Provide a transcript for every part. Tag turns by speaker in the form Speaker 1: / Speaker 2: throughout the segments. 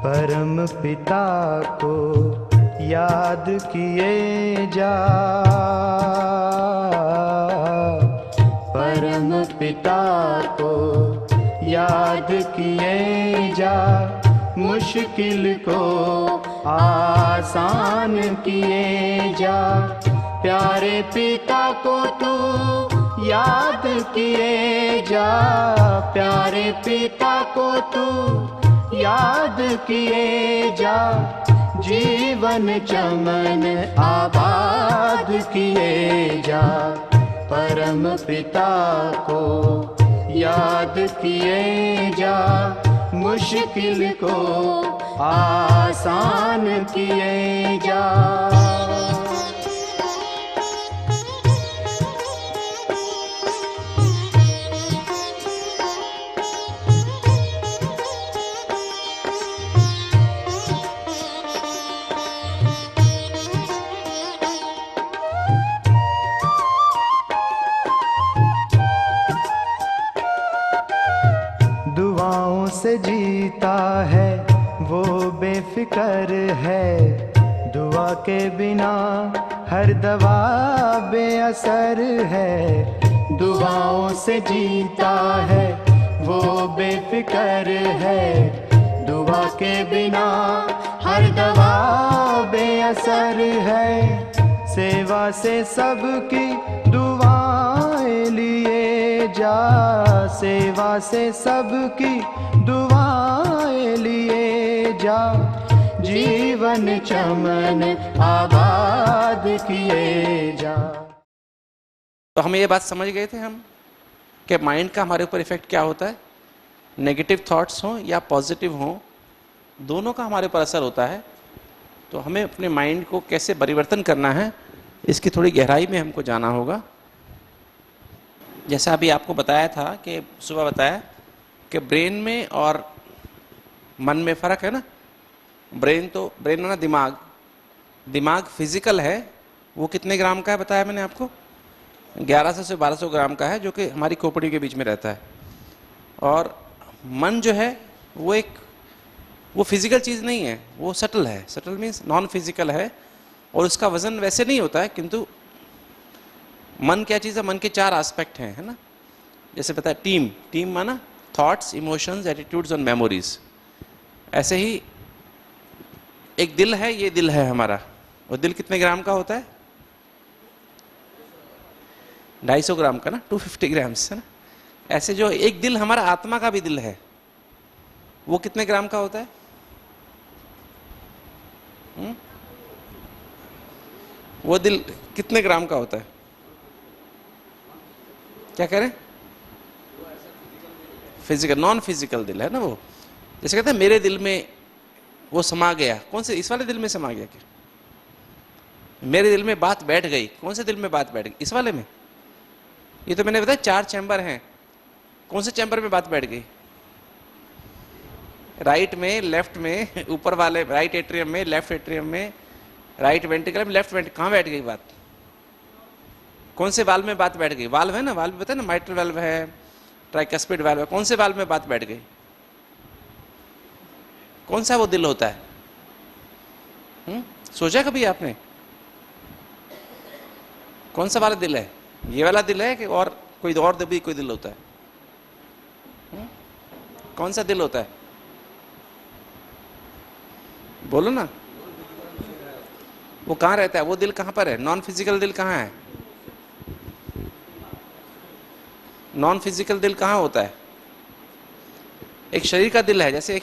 Speaker 1: परम पिता को याद किए जा, परम पिता को याद किए जा, मुश्किल को आसान किए जा। प्यारे पिता को तू याद किए जा, प्यारे पिता को तू याद किए जा, जीवन चमन आबाद किए जा। परम पिता को याद किए जा, मुश्किल को आसान किए जा। दुआओं से जीता है वो बेफिक्र है, दुआ के बिना हर दवा बेअसर है। दुआओं से जीता है वो बेफिक्र है, दुआ के बिना हर दवा बेअसर है। सेवा से सबकी दुआएं लिए जा, सेवा से सबकी दुआएं लिए जा, जीवन चमन आबाद किए जा।
Speaker 2: तो हम ये बात समझ गए थे हम कि माइंड का हमारे ऊपर इफेक्ट क्या होता है। नेगेटिव थॉट्स हों या पॉजिटिव हों, दोनों का हमारे ऊपर असर होता है। तो हमें अपने माइंड को कैसे परिवर्तन करना है, इसकी थोड़ी गहराई में हमको जाना होगा। जैसा अभी आपको बताया था कि सुबह बताया कि ब्रेन में और मन में फ़र्क है ना। ब्रेन ना दिमाग, दिमाग फिजिकल है, वो कितने ग्राम का है बताया मैंने आपको, 1100 से 1200 ग्राम का है, जो कि हमारी खोपड़ी के बीच में रहता है। और मन जो है वो फिजिकल चीज़ नहीं है, वो सटल है। सटल मीन्स नॉन फिजिकल है और उसका वजन वैसे नहीं होता है। किंतु मन क्या चीज़ है, मन के 4 एस्पेक्ट हैं, है ना। जैसे पता है टीम माना थॉट्स, इमोशंस, एटीट्यूड्स और मेमोरीज। ऐसे ही एक दिल है, ये दिल है हमारा। और दिल कितने ग्राम का होता है? 250 ग्राम का ना, 250 ग्राम्स, है ना। ऐसे जो एक दिल हमारा आत्मा का भी दिल है, वो कितने ग्राम का होता है? वो दिल कितने ग्राम का होता है? क्या कह रहे हैं? फिजिकल, नॉन फिजिकल दिल है ना वो। जैसे कहते हैं मेरे दिल में वो समा गया। कौन से? इस वाले दिल में समा गया क्या? मेरे दिल में बात बैठ गई। कौन से दिल में बात बैठ गई? इस वाले में। ये तो मैंने बताया 4 चैम्बर हैं। कौन से चैम्बर में बात बैठ गई? राइट में, लेफ्ट में, ऊपर वाले राइट एट्रियम में, लेफ्ट एट्रियम में, राइट वेंट्रिकल में, लेफ्ट वेंट्रिकल। कहाँ बैठ गई बात? कौन से वाल्व में बात बैठ गई? वाल्व है ना, वाल्व बताए ना, माइट्रल वाल्व है, ट्राइकस्पिड वाल्व है। कौन से वाल्व में बात बैठ गई? कौन सा वो दिल होता है? सोचा कभी आपने? कौन सा वाला दिल है? ये वाला दिल है कि और कोई भी कोई दिल होता है? कौन सा दिल होता है? बोलो ना। वो कहाँ रहता है? वो दिल कहाँ पर है? नॉन फिजिकल दिल कहाँ है? नॉन फिजिकल दिल कहाँ होता है? एक शरीर का दिल है। जैसे एक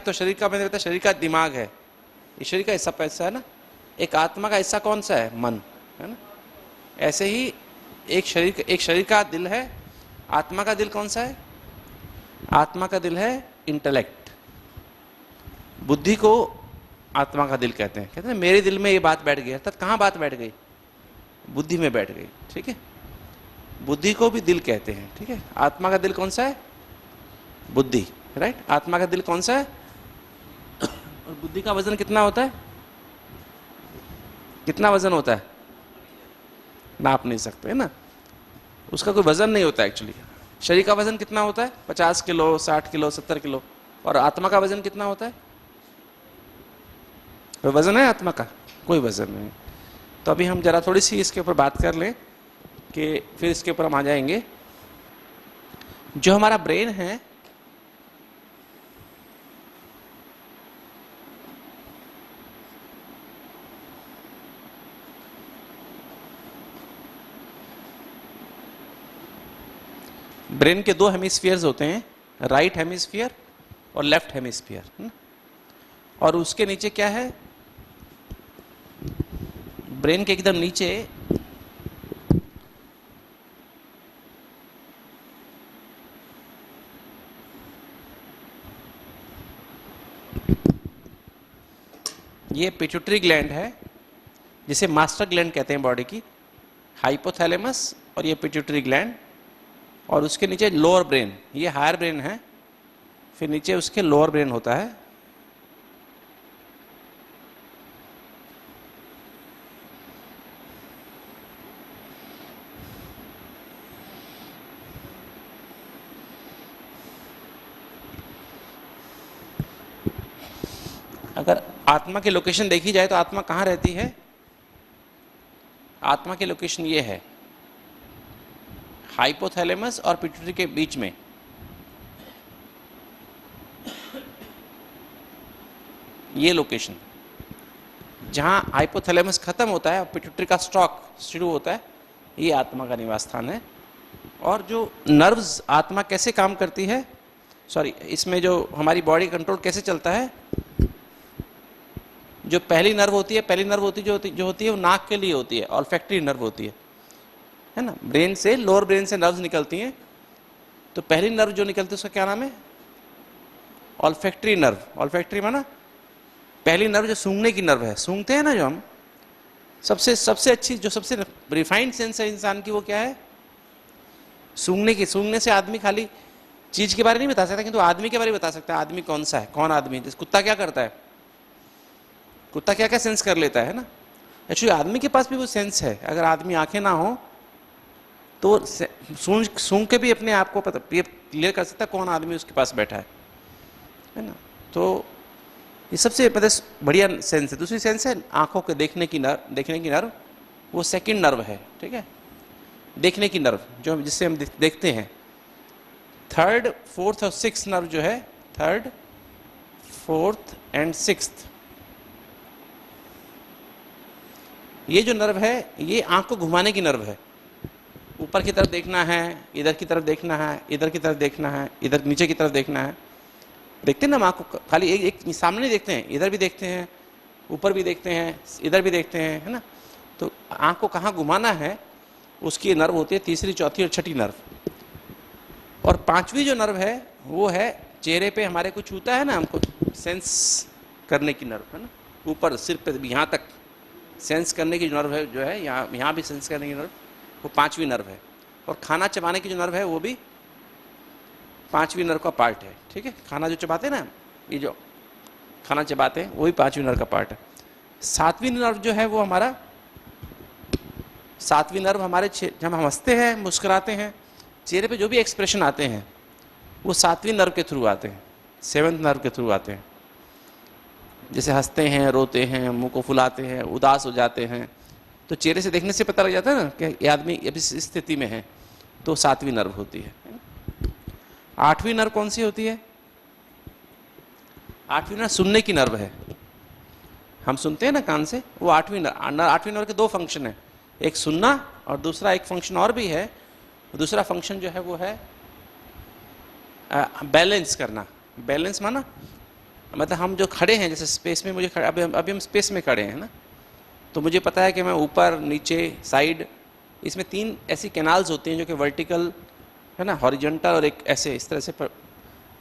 Speaker 2: तो शरीर का मैंने बताया, शरीर का दिमाग है, इस शरीर का हिस्सा पैसा है ना। एक आत्मा का हिस्सा कौन सा है? मन, है ना। ऐसे ही एक शरीर का दिल है। आत्मा का दिल कौन सा है? आत्मा का दिल है इंटेलेक्ट, बुद्धि को आत्मा का दिल कहते हैं। कहते हैं मेरे दिल में ये बात बैठ गई। अर्थात कहाँ बात बैठ गई? बुद्धि में बैठ गई। ठीक है, बुद्धि को भी दिल कहते हैं। ठीक है, आत्मा का दिल कौन सा है? बुद्धि, राइट। आत्मा का दिल कौन सा है? और बुद्धि का वजन कितना होता है? कितना वजन होता है? नाप नहीं सकते, है ना। उसका कोई वजन नहीं होता एक्चुअली। शरीर का वजन कितना होता है? 50 किलो, 60 किलो, 70 किलो। और आत्मा का वजन कितना होता है? कोई वजन है आत्मा का? कोई वजन नहीं। तो अभी हम जरा थोड़ी सी इसके ऊपर बात कर लें कि फिर इसके ऊपर हम आ जाएंगे। जो हमारा ब्रेन है, ब्रेन के दो हेमिस्फीयर्स होते हैं, राइट हेमिस्फीयर और लेफ्ट हेमिस्फीयर। और उसके नीचे क्या है, ब्रेन के एकदम नीचे ये पिट्यूटरी ग्लैंड है, जिसे मास्टर ग्लैंड कहते हैं बॉडी की, हाइपोथैलेमस और ये पिट्यूटरी ग्लैंड। और उसके नीचे लोअर ब्रेन, ये हायर ब्रेन है, फिर नीचे उसके लोअर ब्रेन होता है। अगर आत्मा की लोकेशन देखी जाए तो आत्मा कहाँ रहती है? आत्मा की लोकेशन ये है, हाइपोथैलेमस और पिट्यूटरी के बीच में। ये लोकेशन जहां हाइपोथैलेमस खत्म होता है और पिट्यूटरी का स्टॉक शुरू होता है, ये आत्मा का निवास स्थान है। और जो नर्व्स, आत्मा कैसे काम करती है, सॉरी, इसमें जो हमारी बॉडी कंट्रोल कैसे चलता है, जो पहली नर्व होती है, जो होती है वो नाक के लिए होती है, ऑल्फैक्टरी नर्व होती है ना। ब्रेन से, लोअर ब्रेन से नर्व्स निकलती हैं। तो पहली नर्व जो निकलती है उसका क्या नाम है? Olfactory nerve. ऑल्फैक्टरी माना पहली नर्व जो सूंघने की नर्व है, सूंघते हैं ना जो हम, सबसे अच्छी, जो सबसे रिफाइंड सेंस है इंसान की, वो क्या है? सूंघने की। सूंघने से आदमी खाली चीज के बारे नहीं बता सकता, किंतु आदमी के बारे में बता सकता है, आदमी कौन सा है, कौन आदमी है। कुत्ता क्या करता है? कुत्ता क्या क्या सेंस कर लेता है ना। एक्चुअली आदमी के पास भी वो सेंस है। अगर आदमी आंखें ना हो तो सूंघ के भी अपने आप को पता क्लियर कर सकता है कौन आदमी उसके पास बैठा है ना। तो ये सबसे बढ़िया सेंस है। दूसरी सेंस है आंखों के देखने की नर्व, वो सेकंड नर्व है, ठीक है, देखने की नर्व, जो जिससे हम देखते हैं। थर्ड, फोर्थ और सिक्स्थ नर्व जो है, थर्ड, फोर्थ एंड सिक्स्थ, ये जो नर्व है ये आंख को घुमाने की नर्व है। ऊपर की तरफ देखना है, इधर की तरफ देखना है, इधर की तरफ देखना है, इधर नीचे की तरफ देखना है। देखते हैं ना, हम आंख को खाली एक सामने देखते हैं, इधर भी देखते हैं, ऊपर भी देखते हैं, इधर भी देखते हैं, है ना। तो आंख को कहाँ घुमाना है उसकी नर्व होती है तीसरी, चौथी और छठी नर्व। और पांचवी जो नर्व है वो है चेहरे पे हमारे को छूता है ना, हमको सेंस करने की नर्व, है ना। ऊपर सिर पे यहाँ तक सेंस करने की नर्व है, जो है यहाँ भी सेंस करने की नर्व, वो पांचवी नर्व है। और खाना चबाने की जो नर्व है वो भी पांचवी नर्व का पार्ट है, ठीक है। खाना जो चबाते हैं ना, ये जो खाना चबाते हैं वो भी पांचवी नर्व का पार्ट है। सातवीं नर्व जो है वो हमारा, सातवीं नर्व हमारे जब हम हंसते हैं, मुस्कुराते हैं, चेहरे पे जो भी एक्सप्रेशन आते हैं वो सातवीं नर्व के थ्रू आते हैं, सेवंथ नर्व के थ्रू आते हैं। जैसे हंसते हैं, रोते हैं, मुंह को फुलाते हैं, उदास हो जाते हैं, तो चेहरे से देखने से पता लग जाता है ना कि ये आदमी इस स्थिति में है, तो सातवीं नर्व होती है। आठवीं नर्व कौन सी होती है? आठवीं नर्व सुनने की नर्व है। हम सुनते हैं ना कान से, वो आठवीं नर्व के दो फंक्शन है, एक सुनना और दूसरा एक फंक्शन और भी है। दूसरा फंक्शन जो है वो है बैलेंस करना। बैलेंस माना मतलब हम जो खड़े हैं, जैसे स्पेस में मुझे अभी हम स्पेस में खड़े हैं ना, तो मुझे पता है कि मैं ऊपर, नीचे, साइड, इसमें तीन ऐसी कैनाल्स होती हैं जो कि वर्टिकल है ना, हॉरिजॉन्टल और एक ऐसे, इस तरह से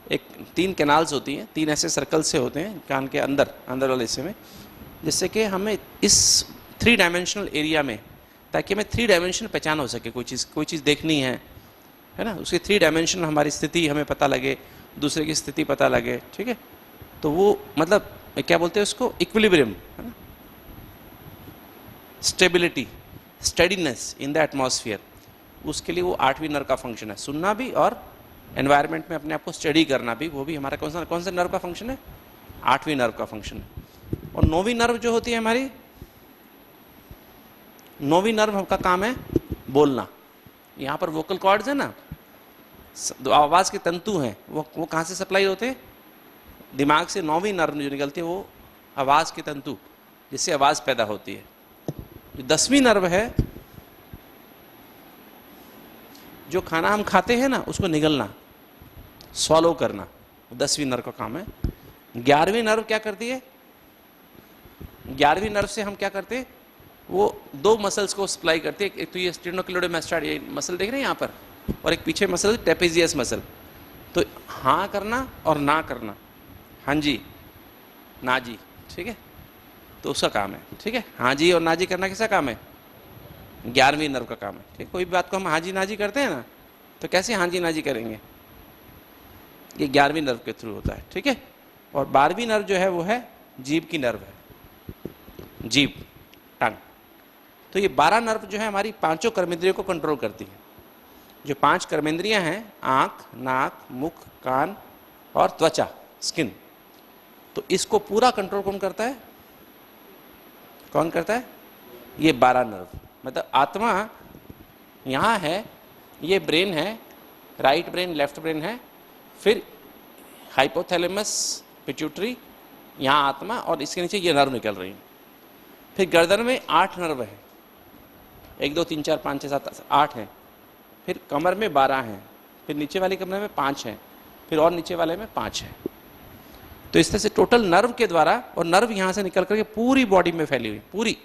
Speaker 2: एक तीन कैनाल्स होती हैं, तीन ऐसे सर्कल से होते हैं कान के अंदर वाले हिस्से में, जिससे कि हमें इस 3 डायमेंशनल एरिया में, ताकि हमें 3 डायमेंशन पहचान हो सके। कोई चीज़ देखनी है ना, उसकी 3 डायमेंशन हमारी स्थिति हमें पता लगे, दूसरे की स्थिति पता लगे, ठीक है। तो वो मतलब क्या बोलते हैं उसको, इक्विलिब्रियम, है ना, stability, steadiness in the atmosphere, उसके लिए वो आठवीं नर्व का फंक्शन है। सुनना भी और एनवायरनमेंट में अपने आप को स्टडी करना भी, वो भी हमारा कौन सा नर्व का फंक्शन है? आठवीं नर्व का फंक्शन है। और नौवीं नर्व जो होती है हमारी, नौवीं नर्व का काम है बोलना। यहाँ पर वोकल कॉर्ड्स है ना, आवाज के तंतु हैं, वो कहाँ से सप्लाई होते हैं? दिमाग से। नौवीं नर्व जो निकलती है वो आवाज के तंतु, जिससे आवाज पैदा होती है। जो 10वीं नर्व है, जो खाना हम खाते हैं ना उसको निगलना, स्वॉलो करना, 10वीं नर्व का काम है। 11वीं नर्व क्या करती है? 11वीं नर्व से हम क्या करते हैं? वो दो मसल्स को सप्लाई करती है। एक तो ये स्टेनोक्लेडोमास्टाइड, ये मसल देख रहे हैं यहाँ पर, और एक पीछे मसल ट्रेपेजियस मसल। तो हाँ करना और ना करना, हाँ जी ना जी, ठीक है, तो उसका काम है। ठीक है, हाँ जी और ना जी करना किसका काम है? 11वीं नर्व का काम है। ठीक, कोई बात को हम हाँ जी ना जी करते हैं ना, तो कैसे हाँ जी ना जी करेंगे? ये 11वीं नर्व के थ्रू होता है। ठीक है, और 12वीं नर्व जो है वो है जीभ की नर्व है, जीभ, टंग। तो ये 12 नर्व जो है हमारी पांचों कर्मेंद्रियों को कंट्रोल करती है। जो 5 कर्मेंद्रियां हैं, आंख, नाक, मुख, कान और त्वचा, स्किन, तो इसको पूरा कंट्रोल कौन करता है? कौन करता है? ये 12 नर्व। मतलब आत्मा यहाँ है, ये ब्रेन है, राइट ब्रेन लेफ्ट ब्रेन है, फिर हाइपोथैलेमस पिट्यूटरी, यहाँ आत्मा, और इसके नीचे ये नर्व निकल रही है। फिर गर्दन में 8 नर्व है, 1 2 3 4 5 6 7 8 हैं। फिर कमर में 12 हैं, फिर नीचे वाली कमरे में 5 हैं, फिर और नीचे वाले में 5 हैं। तो इस तरह से टोटल नर्व के द्वारा, और नर्व यहाँ से निकल करके पूरी बॉडी में फैली हुई, पूरी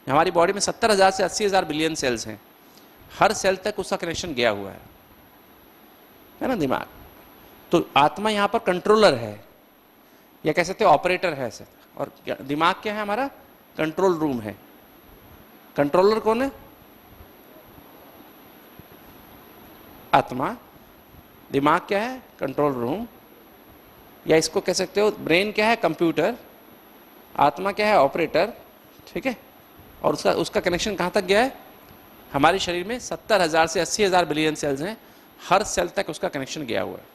Speaker 2: हमारी बॉडी में 70,000 से 80,000 बिलियन सेल्स हैं। हर सेल तक उसका कनेक्शन गया हुआ है ना दिमाग। तो आत्मा यहाँ पर कंट्रोलर है, या कह सकते हैं ऑपरेटर है ऐसे। और दिमाग क्या है हमारा? कंट्रोल रूम है। कंट्रोलर कौन है? आत्मा। दिमाग क्या है? कंट्रोल रूम, या इसको कह सकते हो ब्रेन क्या है? कंप्यूटर। आत्मा क्या है? ऑपरेटर। ठीक है, और उसका कनेक्शन कहाँ तक गया है? हमारे शरीर में 70,000 से 80,000 बिलियन सेल्स हैं, हर सेल तक उसका कनेक्शन गया हुआ है।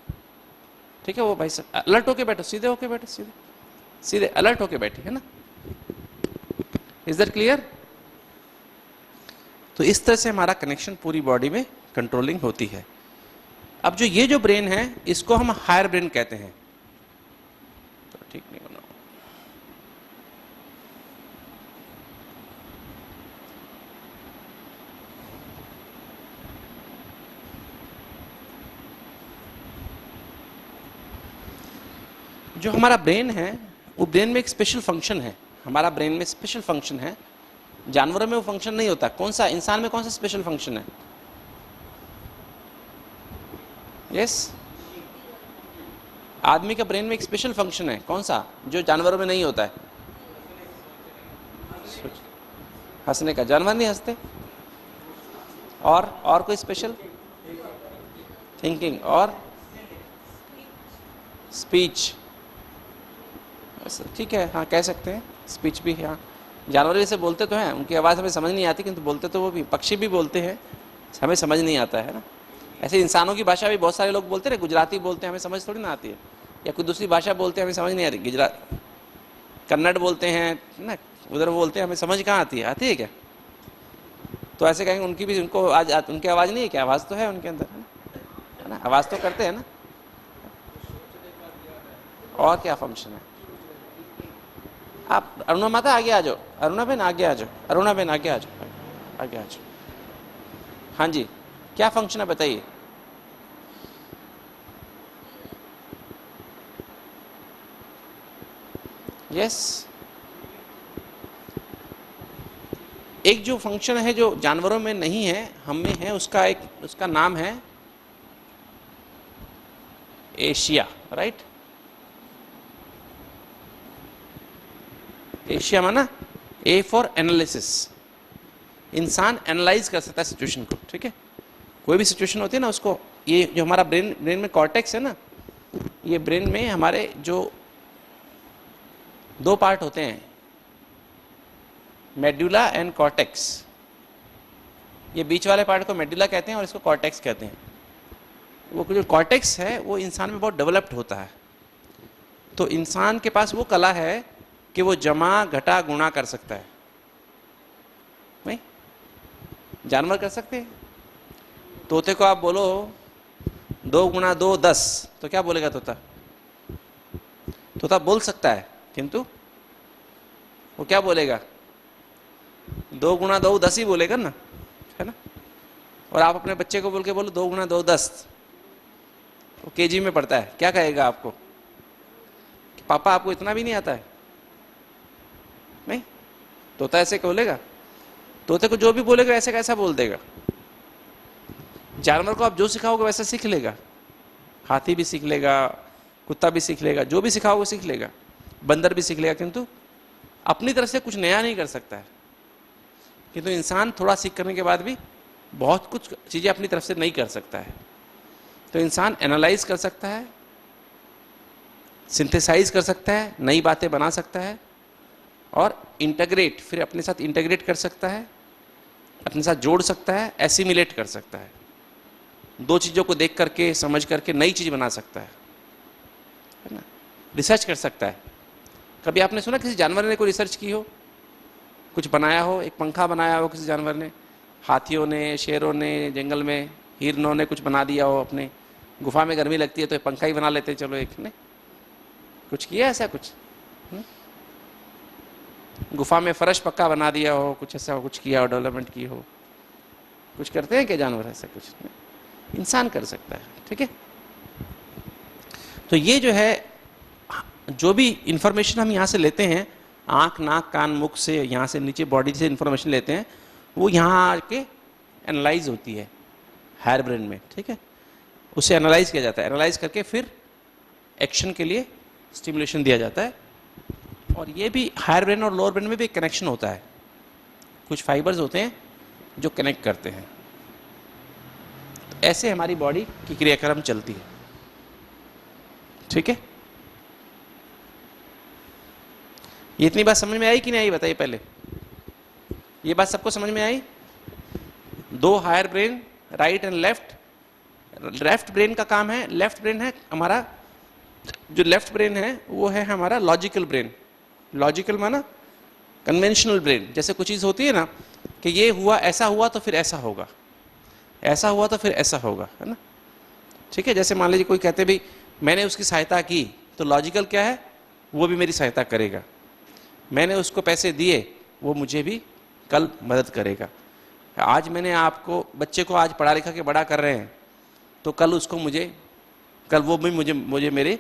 Speaker 2: ठीक है, वो भाई सब अलर्ट होके बैठो, सीधे होके बैठो, सीधे सीधे अलर्ट होके बैठे, है ना? Is that clear? तो इस तरह से हमारा कनेक्शन पूरी बॉडी में कंट्रोलिंग होती है। अब जो ये जो ब्रेन है, इसको हम हायर ब्रेन कहते हैं। तो ठीक नहीं बना, जो हमारा ब्रेन है वो ब्रेन में एक स्पेशल फंक्शन है। हमारा ब्रेन में स्पेशल फंक्शन है, जानवरों में वो फंक्शन नहीं होता। कौन सा? इंसान में कौन सा स्पेशल फंक्शन है? यस, आदमी का ब्रेन में एक स्पेशल फंक्शन है। कौन सा? जो जानवरों में नहीं होता है। हंसने का, जानवर नहीं हंसते। और कोई स्पेशल? थिंकिंग और स्पीच। ठीक है, हाँ कह सकते हैं, स्पीच भी। हाँ, जानवर जैसे बोलते तो हैं, उनकी आवाज़ हमें समझ नहीं आती, किंतु बोलते तो वो भी, पक्षी भी बोलते हैं, हमें समझ नहीं आता है ना। ऐसे इंसानों की भाषा भी बहुत सारे लोग बोलते हैं, गुजराती बोलते हैं, हमें समझ थोड़ी ना आती है, या कोई दूसरी भाषा बोलते हैं, हमें समझ नहीं आती। गुजरात, कन्नड़ बोलते हैं ना, उधर बोलते हैं, हमें समझ कहाँ आती है? आती है क्या? तो ऐसे कहेंगे उनकी भी, उनको आज उनकी आवाज़ नहीं है क्या? आवाज़ तो है उनके अंदर, है ना, आवाज़ तो करते हैं ना। और क्या फंक्शन है? आप अरुणा माता आगे आ जाओ, अरुणा बहन आगे आ जाओ, अरुणा बहन आगे आ जाओ, आगे आ जाओ। हाँ जी, क्या फंक्शन है बताइए? यस, एक जो फंक्शन है जो जानवरों में नहीं है, हम में है, उसका नाम है एशिया, राइट? एशिया माना ए फॉर एनालिसिस। इंसान एनालाइज कर सकता है सिचुएशन को। ठीक है, कोई भी सिचुएशन होती है ना, उसको, ये जो हमारा ब्रेन में कॉर्टेक्स है ना, ये ब्रेन में हमारे जो 2 पार्ट होते हैं, मेडुला एंड कॉर्टेक्स। ये बीच वाले पार्ट को मेडुला कहते हैं और इसको कॉर्टेक्स कहते हैं। वो जो कॉर्टेक्स है वो इंसान में बहुत डेवलप्ड होता है। तो इंसान के पास वो कला है कि वो जमा घटा गुणा कर सकता है? नहीं, जानवर कर सकते हैं। तोते को आप बोलो 2 गुणा 2 10, तो क्या बोलेगा तोता? तोता बोल सकता है, किंतु वो क्या बोलेगा? 2 गुणा 2 10 ही बोलेगा ना, है ना। और आप अपने बच्चे को बोल के बोलो 2 गुणा 2 10, वो केजी में पढ़ता है, क्या कहेगा आपको? कि पापा आपको इतना भी नहीं आता है? नहीं, तोता ऐसे बोलेगा? तोते को जो भी बोलेगा ऐसे कैसा बोल देगा। जानवर को आप जो सिखाओगे वैसा सीख लेगा। हाथी भी सीख लेगा, कुत्ता भी सीख लेगा, जो भी सिखाओगे सीख लेगा, बंदर भी सीख लेगा, किंतु अपनी तरफ से कुछ नया नहीं कर सकता है। किंतु इंसान थोड़ा सीख करने के बाद भी बहुत कुछ चीजें अपनी तरफ से नहीं कर सकता है। तो इंसान एनालाइज कर सकता है, सिंथेसाइज कर सकता है, नई बातें बना सकता है, और इंटीग्रेट, फिर अपने साथ इंटीग्रेट कर सकता है, अपने साथ जोड़ सकता है, एसिमिलेट कर सकता है। 2 चीज़ों को देख करके समझ करके नई चीज़ बना सकता है ना। रिसर्च कर सकता है। कभी आपने सुना किसी जानवर ने कोई रिसर्च की हो, कुछ बनाया हो? एक पंखा बनाया हो किसी जानवर ने, हाथियों ने, शेरों ने, जंगल में हिरनों ने कुछ बना दिया हो। अपने गुफा में गर्मी लगती है तो पंखा ही बना लेते हैं, चलो एक ने कुछ किया ऐसा कुछ? गुफा में फर्श पक्का बना दिया हो, कुछ ऐसा कुछ किया हो, डेवलपमेंट की हो? कुछ करते हैं क्या जानवर? ऐसा कुछ नहीं, इंसान कर सकता है। ठीक है, तो ये जो है, जो भी इंफॉर्मेशन हम यहाँ से लेते हैं, आंख, नाक, कान, मुख से, यहाँ से नीचे बॉडी से इंफॉर्मेशन लेते हैं, वो यहाँ आके एनालाइज होती है हायर ब्रेन में। ठीक है, उसे एनालाइज किया जाता है, एनालाइज करके फिर एक्शन के लिए स्टिमुलेशन दिया जाता है। और ये भी हायर ब्रेन और लोअर ब्रेन में भी एक कनेक्शन होता है, कुछ फाइबर्स होते हैं जो कनेक्ट करते हैं। तो ऐसे हमारी बॉडी की क्रियाक्रम चलती है। ठीक है, ये इतनी बात समझ में आई कि नहीं आई, बताइए पहले। ये बात सबको समझ में आई? 2 higher brain, right and left. Left brain का काम है, लेफ्ट ब्रेन है हमारा, जो लेफ्ट ब्रेन है वो है हमारा लॉजिकल ब्रेन। लॉजिकल माना कन्वेंशनल ब्रेन। जैसे कुछ चीज़ होती है ना कि ये हुआ, ऐसा हुआ तो फिर ऐसा होगा, ऐसा हुआ तो फिर ऐसा होगा, है ना। ठीक है, जैसे मान लीजिए कोई कहते भी मैंने उसकी सहायता की, तो लॉजिकल क्या है? वो भी मेरी सहायता करेगा। मैंने उसको पैसे दिए, वो मुझे भी कल मदद करेगा। आज मैंने आपको, बच्चे को आज पढ़ा लिखा के बड़ा कर रहे हैं, तो कल उसको मुझे, कल वो भी मुझे मेरे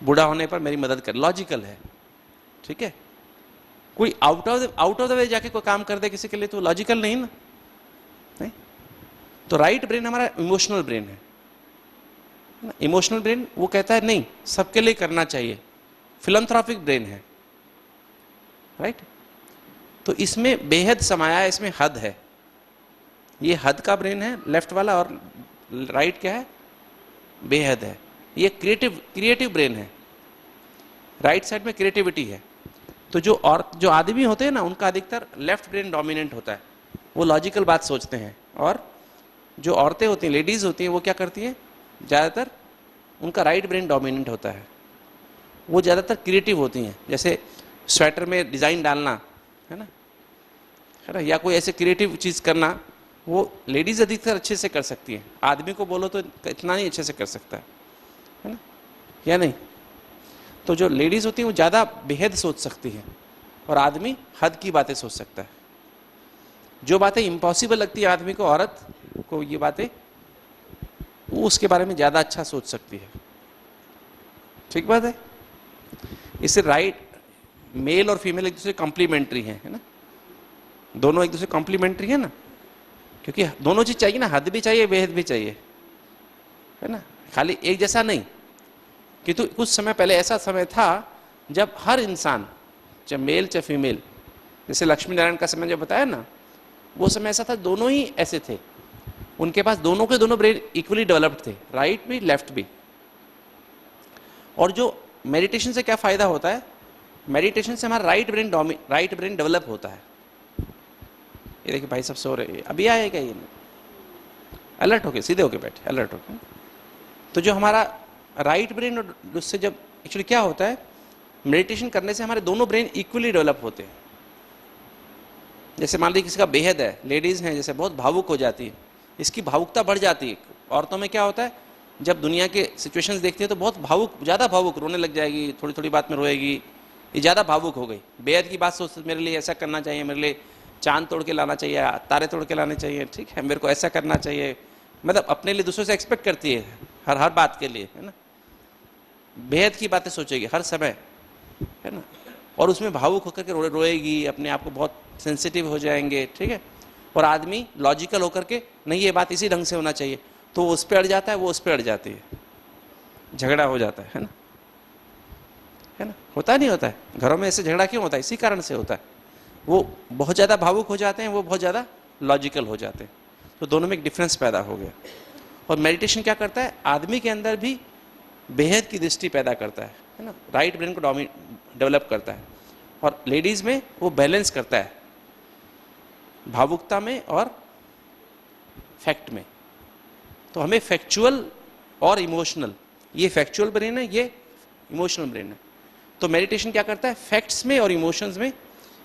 Speaker 2: बूढ़ा होने पर मेरी मदद कर। लॉजिकल है। ठीक है, कोई आउट ऑफ द वे जाके कोई काम कर दे किसी के लिए तो लॉजिकल नहीं ना, नहीं। तो राइट ब्रेन हमारा इमोशनल ब्रेन है। इमोशनल ब्रेन वो कहता है नहीं, सबके लिए करना चाहिए, फिलैंथ्रोपिक ब्रेन है, राइट। तो इसमें बेहद समाया है, इसमें हद है। ये हद का ब्रेन है लेफ्ट वाला, और राइट क्या है? बेहद है। ये क्रिएटिव ब्रेन है। राइट साइड में क्रिएटिविटी है। तो जो आदमी होते हैं ना, उनका अधिकतर लेफ्ट ब्रेन डोमिनेंट होता है, वो लॉजिकल बात सोचते हैं। और जो औरतें होती हैं, लेडीज होती हैं, वो क्या करती हैं? ज़्यादातर उनका राइट ब्रेन डोमिनेंट होता है, वो ज़्यादातर क्रिएटिव होती हैं। जैसे स्वेटर में डिज़ाइन डालना, है ना, या कोई ऐसे क्रिएटिव चीज़ करना, वो लेडीज़ अधिकतर अच्छे से कर सकती हैं। आदमी को बोलो तो इतना नहीं अच्छे से कर सकता है ना, या नहीं। तो जो लेडीज़ होती हैं वो ज़्यादा बेहद सोच सकती हैं, और आदमी हद की बातें सोच सकता है। जो बातें इम्पॉसिबल लगती है आदमी को, औरत को ये बातें, वो उसके बारे में ज़्यादा अच्छा सोच सकती है। ठीक बात है। इससे राइट, मेल और फीमेल एक दूसरे कॉम्प्लीमेंट्री हैं, है ना, दोनों एक दूसरे कॉम्प्लीमेंट्री है ना, क्योंकि दोनों चीज़ चाहिए ना, हद भी चाहिए, बेहद भी चाहिए, है ना, खाली एक जैसा नहीं। किंतु कुछ समय पहले ऐसा समय था जब हर इंसान, चाहे मेल चाहे फीमेल, जैसे लक्ष्मी नारायण का समय जब बताया ना, वो समय ऐसा था, दोनों ही ऐसे थे, उनके पास दोनों के दोनों ब्रेन इक्वली डेवलप्ड थे, राइट भी लेफ्ट भी। और जो मेडिटेशन से क्या फ़ायदा होता है? मेडिटेशन से हमारा राइट ब्रेन डेवलप होता है। ये देखिए भाई सब सो रहे हैं, अभी आएगा ये, अलर्ट होके सीधे होके बैठे, अलर्ट होके। तो जो हमारा राइट ब्रेन, उससे जब एक्चुअली क्या होता है मेडिटेशन करने से हमारे दोनों ब्रेन इक्वली डेवलप होते हैं। जैसे मान लीजिए किसी का बेहद है, लेडीज हैं जैसे बहुत भावुक हो जाती है, इसकी भावुकता बढ़ जाती है। औरतों में क्या होता है, जब दुनिया के सिचुएशंस देखती है तो बहुत भावुक, ज़्यादा भावुक, रोने लग जाएगी, थोड़ी थोड़ी बात में रोएगी, ये ज़्यादा भावुक हो गई। बेहद की बात सोचते मेरे लिए ऐसा करना चाहिए, मेरे लिए चांद तोड़ के लाना चाहिए, तारे तोड़ के लाने चाहिए, ठीक है, मेरे को ऐसा करना चाहिए, मतलब अपने लिए दूसरों से एक्सपेक्ट करती है हर बात के लिए, है ना। बेहद की बातें सोचेगी हर समय, है ना, और उसमें भावुक होकर के रोएगी, अपने आप को बहुत सेंसिटिव हो जाएंगे, ठीक है। और आदमी लॉजिकल होकर के नहीं ये बात इसी ढंग से होना चाहिए, तो वो उस पर अड़ जाता है, वो उस पर अड़ जाती है, झगड़ा हो जाता है ना, है ना। होता नहीं होता है घरों में ऐसे झगड़ा क्यों होता है, इसी कारण से होता है। वो बहुत ज़्यादा भावुक हो जाते हैं, वो बहुत ज़्यादा लॉजिकल हो जाते हैं, तो दोनों में एक डिफरेंस पैदा हो गया। और मेडिटेशन क्या करता है, आदमी के अंदर भी बेहद की दृष्टि पैदा करता है ना, राइट ब्रेन को डेवलप करता है। और लेडीज में वो बैलेंस करता है भावुकता में और फैक्ट में। तो हमें फैक्चुअल और इमोशनल, ये फैक्चुअल ब्रेन है, ये इमोशनल ब्रेन है। तो मेडिटेशन क्या करता है, फैक्ट्स में और इमोशंस में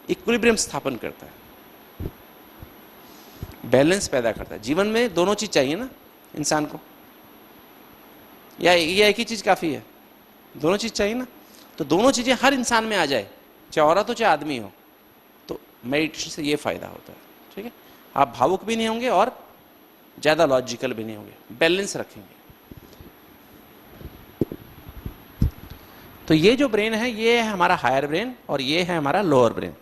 Speaker 2: इक्विलिब्रियम स्थापन करता है, बैलेंस पैदा करता है। जीवन में दोनों चीज चाहिए ना इंसान को, या ये एक ही चीज काफी है, दोनों चीज चाहिए ना। तो दोनों चीजें हर इंसान में आ जाए, चाहे औरत हो चाहे आदमी हो, तो मेडिटेशन से ये फायदा होता है, ठीक है। आप भावुक भी नहीं होंगे और ज्यादा लॉजिकल भी नहीं होंगे, बैलेंस रखेंगे। तो ये जो ब्रेन है, ये है हमारा हायर ब्रेन और ये है हमारा लोअर ब्रेन।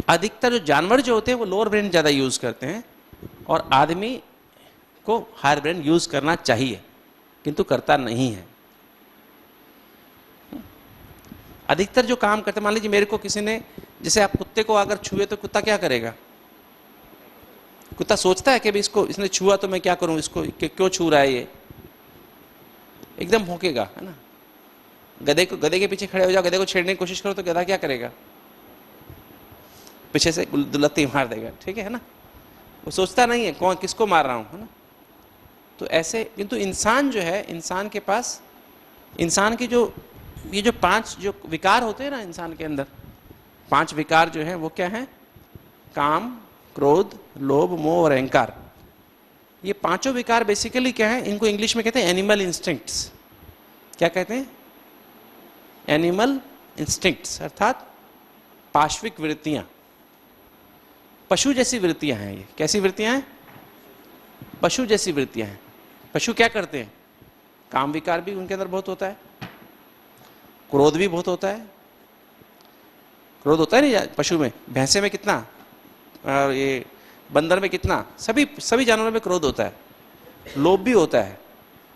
Speaker 2: अधिकतर जो जानवर जो होते हैं वो लोअर ब्रेन ज्यादा यूज करते हैं, और आदमी को हायर ब्रेन यूज करना चाहिए, किंतु करता नहीं है। अधिकतर जो काम करते, मान लीजिए मेरे को किसी ने, जैसे आप कुत्ते को अगर छुए तो कुत्ता क्या करेगा, कुत्ता सोचता है कि भी इसको, इसने छुआ तो मैं क्या करूं, इसको क्यों छू रहा है, ये एकदम भौंकेगा, है ना। गधे के पीछे खड़े हो जाओ, गधे को छेड़ने की कोशिश करो तो गधा क्या करेगा, पीछे से दुलत्ती मार देगा, ठीक है ना। वो सोचता नहीं है कौन किसको मार रहा हूं, है ना। तो ऐसे, किंतु इंसान जो है, इंसान के पास, इंसान की जो ये जो 5 जो विकार होते हैं ना इंसान के अंदर, 5 विकार जो हैं वो क्या हैं, काम, क्रोध, लोभ, मोह और अहंकार। ये पांचों विकार बेसिकली क्या है, इनको इंग्लिश में कहते हैं एनिमल इंस्टिंक्ट्स। क्या कहते हैं, एनिमल इंस्टिंक्ट्स, अर्थात पाश्विक वृत्तियां, पशु जैसी वृत्तियां हैं। ये कैसी वृत्तियां हैं, पशु जैसी वृत्तियां हैं। पशु क्या करते हैं, काम विकार भी उनके अंदर बहुत होता है, क्रोध भी बहुत होता है, क्रोध होता है नहीं पशु में, भैंसे में कितना, और ये बंदर में कितना, सभी जानवरों में क्रोध होता है। लोभ भी होता है,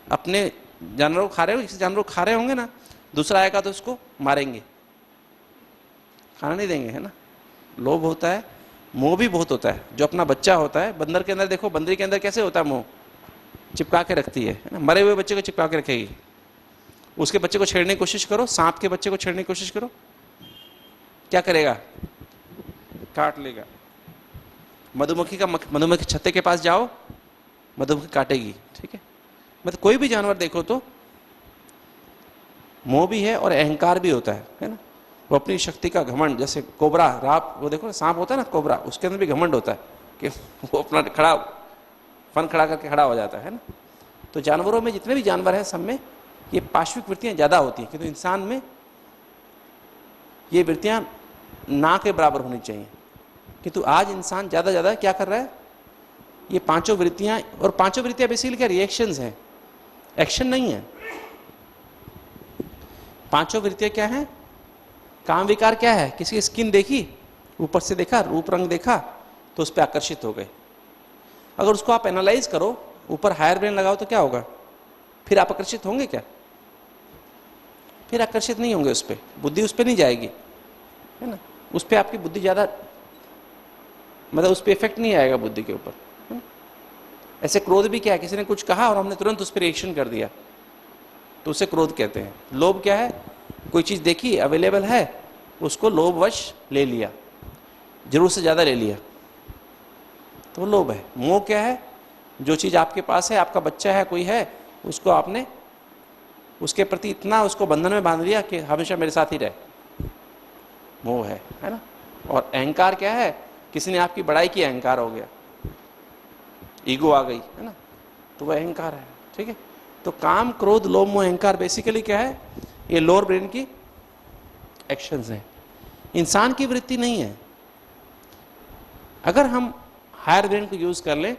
Speaker 2: अपने जानवरों को खा रहे हो, किसी जानवर को खा रहे होंगे ना, दूसरा आएगा तो उसको मारेंगे, खाना नहीं देंगे, है ना। लोभ होता है, मोह भी बहुत होता है। जो अपना बच्चा होता है, बंदर के अंदर देखो, बंदरी के अंदर कैसे होता है मोह, चिपका के रखती है ना, मरे हुए बच्चे को चिपका के रखेगी। उसके बच्चे को छेड़ने की कोशिश करो, सांप के बच्चे को छेड़ने की कोशिश करो, क्या करेगा, काट लेगा। मधुमक्खी छत्ते के पास जाओ, मधुमक्खी काटेगी, ठीक है। मतलब कोई भी जानवर देखो तो मोह भी है और अहंकार भी होता है ना। वो अपनी शक्ति का घमंड, जैसे कोबरा, राप, वो देखो सांप होता है ना कोबरा, उसके अंदर भी घमंड होता है कि वो अपना फन खड़ा करके खड़ा हो जाता है ना। तो जानवरों में, जितने भी जानवर हैं, सब में ये पाश्विक वृत्तियां ज्यादा होती हैं, किंतु इंसान में ये वृत्तियां ना के बराबर होनी चाहिए। किंतु आज इंसान ज्यादा क्या कर रहा है, ये पांचों वृत्तियां, और पांचों वृत्तियां बेसिकली क्या, रिएक्शंस हैं, एक्शन नहीं है। पांचों वृत्तियां क्या है, काम विकार क्या है, किसी की स्किन देखी, ऊपर से देखा, रूप रंग देखा तो उस पर आकर्षित हो गए। अगर उसको आप एनालाइज करो, ऊपर हायर ब्रेन लगाओ तो क्या होगा, फिर आप आकर्षित होंगे क्या, फिर आकर्षित नहीं होंगे, उस पर बुद्धि उस पर नहीं जाएगी, है ना। उस पर आपकी बुद्धि ज्यादा, मतलब उस पर इफेक्ट नहीं आएगा बुद्धि के ऊपर। ऐसे क्रोध भी क्या है, किसी ने कुछ कहा और हमने तुरंत उस पर रिएक्शन कर दिया, तो उसे क्रोध कहते हैं। लोभ क्या है, कोई चीज देखी, अवेलेबल है, उसको लोभवश ले लिया, जरूर से ज्यादा ले लिया, तो लोभ है। मोह क्या है, जो चीज आपके पास है, आपका बच्चा है, कोई है, उसको आपने उसके प्रति इतना उसको बंधन में बांध लिया कि हमेशा मेरे साथ ही रहे, मोह है ना। और अहंकार क्या है, किसी ने आपकी बड़ाई की, अहंकार हो गया, ईगो आ गई, है ना, तो वह अहंकार है। ठीक है, तो काम, क्रोध, लोभ, मोह, अहंकार बेसिकली क्या है, ये लोअर ब्रेन की एक्शंस हैं, इंसान की वृत्ति नहीं है। अगर हम हायर ब्रेन को यूज कर लें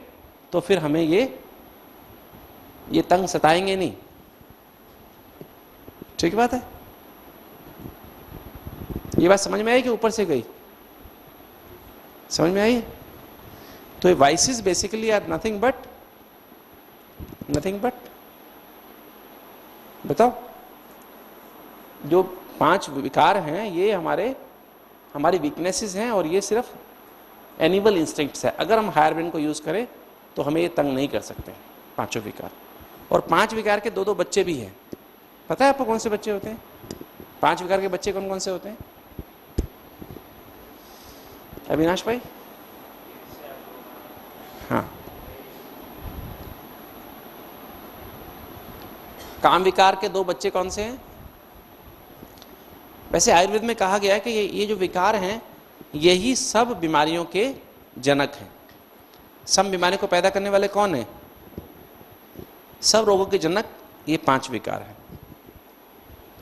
Speaker 2: तो फिर हमें ये तंग सताएंगे नहीं। ठीक बात है, ये बात समझ में आई कि ऊपर से गई? समझ में आई? तो ये voices basically are nothing but बताओ, जो 5 विकार हैं ये हमारी वीकनेसेस हैं, और ये सिर्फ एनिमल इंस्टिंक्ट्स है। अगर हम हायर ब्रेन को यूज करें तो हमें ये तंग नहीं कर सकते 5 विकार। और 5 विकार के 2-2 बच्चे भी हैं। पता है आपको कौन से बच्चे होते हैं? 5 विकार के बच्चे कौन कौन से होते हैं? अविनाश भाई? हाँ, काम विकार के 2 बच्चे कौन से हैं? वैसे आयुर्वेद में कहा गया है कि ये जो विकार हैं यही सब बीमारियों के जनक हैं। सब बीमारियों को पैदा करने वाले कौन है? सब रोगों के जनक ये 5 विकार हैं।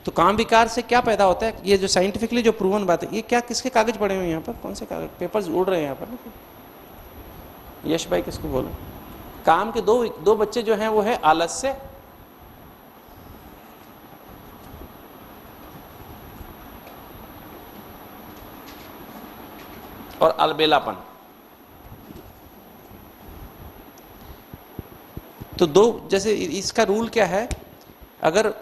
Speaker 2: तो काम विकार से क्या पैदा होता है, ये जो साइंटिफिकली जो प्रूवन बात है, ये क्या, किसके कागज पड़े हुए हैं यहाँ पर? कौन से कागज, पेपर्स उड़ रहे हैं यहाँ पर ना? यश भाई किसको बोलो? काम के 2 बच्चे जो हैं वो है आलस्य और अलबेलापन। तो 2, जैसे इसका रूल क्या है, अगर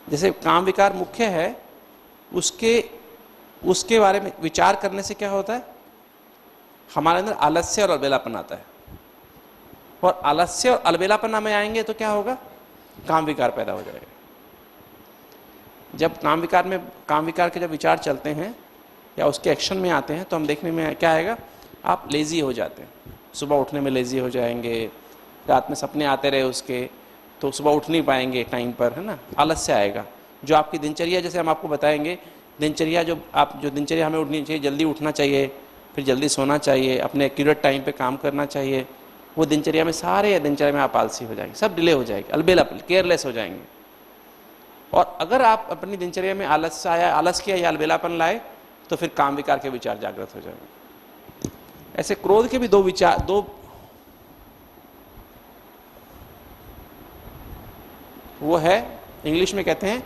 Speaker 2: जैसे काम विकार मुख्य है, उसके बारे में विचार करने से क्या होता है, हमारे अंदर आलस्य और अलबेलापन आता है। और आलस्य और अलबेलापन में आएंगे तो क्या होगा, काम विकार पैदा हो जाएगा। जब काम विकार के जब विचार चलते हैं या उसके एक्शन में आते हैं तो हम देखने में क्या आएगा, आप लेजी हो जाते हैं, सुबह उठने में लेजी हो जाएंगे, रात में सपने आते रहे उसके तो सुबह उठ नहीं पाएंगे टाइम पर, है ना, आलस्य आएगा। जो आपकी दिनचर्या, जैसे हम आपको बताएंगे दिनचर्या, जो दिनचर्या हमें उठनी चाहिए, जल्दी उठना चाहिए, फिर जल्दी सोना चाहिए, अपने एक्यूरेट टाइम पे काम करना चाहिए, वो दिनचर्या में दिनचर्या में आप आलसी हो जाएंगे, सब डिले हो जाएगी, अलबेलापन, केयरलेस हो जाएंगे। और अगर आप अपनी दिनचर्या में आलस किया या अलबेलापन लाए तो फिर काम विकार के विचार जागृत हो जाएंगे। ऐसे क्रोध के भी 2 विचार, वो है, इंग्लिश में कहते हैं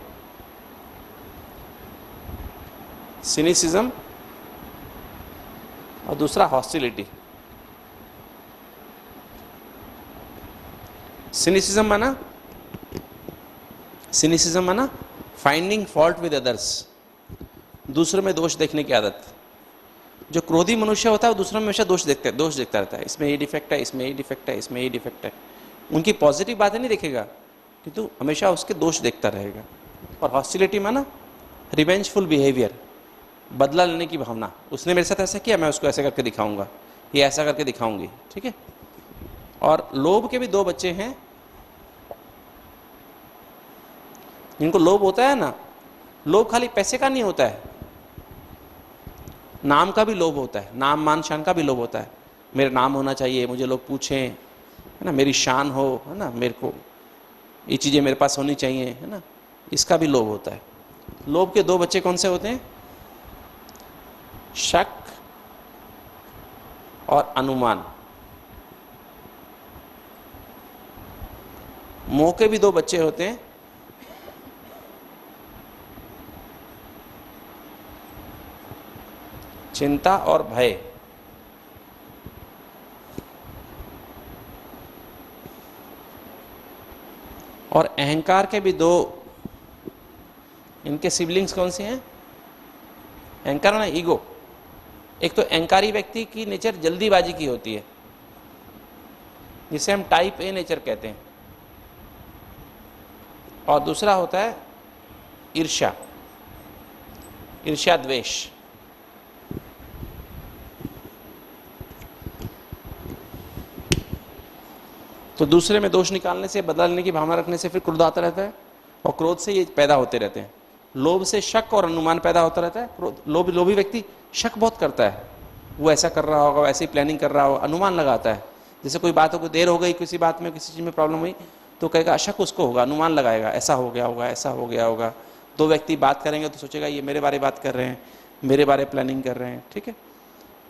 Speaker 2: सिनिसिज्म और दूसरा हॉस्टिलिटी। सिनिसिज्म माना फाइंडिंग फॉल्ट विद अदर्स, दूसरों में दोष देखने की आदत। जो क्रोधी मनुष्य होता है वो दूसरों में हमेशा दोष देखता रहता है, इसमें ये डिफेक्ट है, इसमें ये डिफेक्ट है, इसमें ये डिफेक्ट है। उनकी पॉजिटिव बातें नहीं देखेगा किंतु हमेशा उसके दोष देखता रहेगा। और हॉस्टिलिटी माना रिवेंजफुल बिहेवियर, बदला लेने की भावना, उसने मेरे साथ ऐसा किया, मैं उसको ऐसे करके दिखाऊंगा, ये ऐसा करके दिखाऊंगी। ठीक है। और लोभ के भी 2 बच्चे हैं, जिनको लोभ होता है ना, लोभ खाली पैसे का नहीं होता है, नाम का भी लोभ होता है, नाम मान शान का भी लोभ होता है। मेरा नाम होना चाहिए, मुझे लोग पूछें, है ना, मेरी शान हो, है ना, मेरे को ये चीज़ें मेरे पास होनी चाहिए, है ना, इसका भी लोभ होता है। लोभ के 2 बच्चे कौन से होते हैं? शक और अनुमान। मोह के भी 2 बच्चे होते हैं, चिंता और भय। और अहंकार के भी 2, इनके सिबलिंग्स कौन से हैं? अहंकार ना ईगो। एक तो अहंकारी व्यक्ति की नेचर जल्दीबाजी की होती है, जिसे हम टाइप ए नेचर कहते हैं। और दूसरा होता है ईर्ष्या, द्वेष। तो दूसरे में दोष निकालने से, बदला लेने की भावना रखने से फिर क्रोध आता रहता है, और क्रोध से ये पैदा होते रहते हैं। लोभ से शक और अनुमान पैदा होता रहता है। लोभी व्यक्ति शक बहुत करता है, वो ऐसा कर रहा होगा, ऐसी प्लानिंग कर रहा होगा, अनुमान लगाता है। जैसे कोई बात हो, कोई देर हो गई, किसी बात में, किसी चीज़ में प्रॉब्लम हुई, तो कहेगा शक उसको होगा, अनुमान लगाएगा, ऐसा हो गया होगा, ऐसा हो गया होगा। दो व्यक्ति बात करेंगे तो सोचेगा ये मेरे बारे बात कर रहे हैं, मेरे बारे प्लानिंग कर रहे हैं, ठीक है।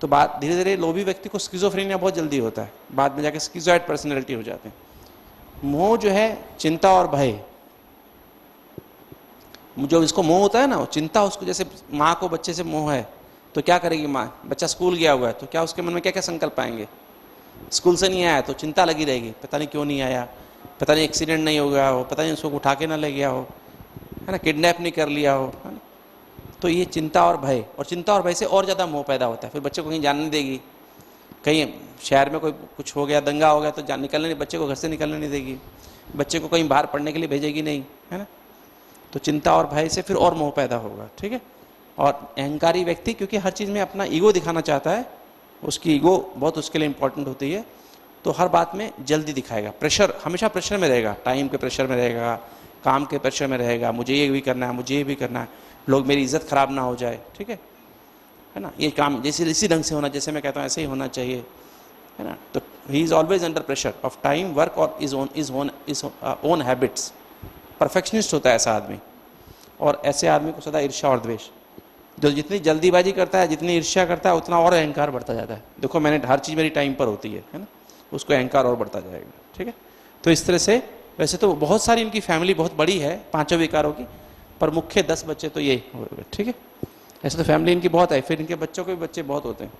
Speaker 2: तो बात धीरे धीरे लोभी व्यक्ति को स्किज़ोफ्रेनिया बहुत जल्दी होता है, बाद में जाके स्किज़ोइड पर्सनैलिटी हो जाते हैं। मोह जो है चिंता और भय, जो इसको मोह होता है ना, वो चिंता उसको, जैसे माँ को बच्चे से मोह है तो क्या करेगी माँ, बच्चा स्कूल गया हुआ है तो क्या उसके मन में क्या क्या संकल्प आएंगे, स्कूल से नहीं आया तो चिंता लगी रहेगी, पता नहीं क्यों नहीं आया, पता नहीं एक्सीडेंट नहीं हो गया हो, पता नहीं उसको उठा के ना ले गया हो, है ना, किडनैप नहीं कर लिया हो, है ना। तो ये चिंता और भय, और चिंता और भय से और ज़्यादा मोह पैदा होता है। फिर बच्चे को कहीं जाने नहीं देगी, कहीं शहर में कोई कुछ हो गया, दंगा हो गया तो निकलने नहीं, बच्चे को घर से निकलने नहीं देगी, बच्चे को कहीं बाहर पढ़ने के लिए भेजेगी नहीं, है ना। तो चिंता और भय से फिर और मोह पैदा होगा, ठीक है। और अहंकारी व्यक्ति क्योंकि हर चीज़ में अपना ईगो दिखाना चाहता है, उसकी ईगो बहुत उसके लिए इंपॉर्टेंट होती है, तो हर बात में जल्दी दिखाएगा, प्रेशर, हमेशा प्रेशर में रहेगा, टाइम के प्रेशर में रहेगा, काम के प्रेशर में रहेगा, मुझे ये भी करना है, मुझे ये भी करना है, लोग मेरी इज्जत खराब ना हो जाए, ठीक है ना, ये काम जैसे इसी ढंग से होना, जैसे मैं कहता हूँ ऐसे ही होना चाहिए, है ना। तो he is always under pressure of time, work और इज ओन हैबिट्स। परफेक्शनिस्ट होता है ऐसा आदमी, और ऐसे आदमी को सदा ईर्ष्या और द्वेष, जो जितनी जल्दीबाजी करता है, जितनी ईर्ष्या करता है, उतना और अहंकार बढ़ता जाता है। देखो मैंने हर चीज़ मेरी टाइम पर होती है ना, उसको अहंकार और बढ़ता जाएगा, ठीक है। तो इस तरह से वैसे तो बहुत सारी इनकी फैमिली बहुत बड़ी है, 5 विकारों की, पर मुख्य 10 बच्चे तो यही हो गए, ठीक है। ऐसे तो फैमिली इनकी बहुत है, फिर इनके बच्चों के भी बच्चे बहुत होते हैं,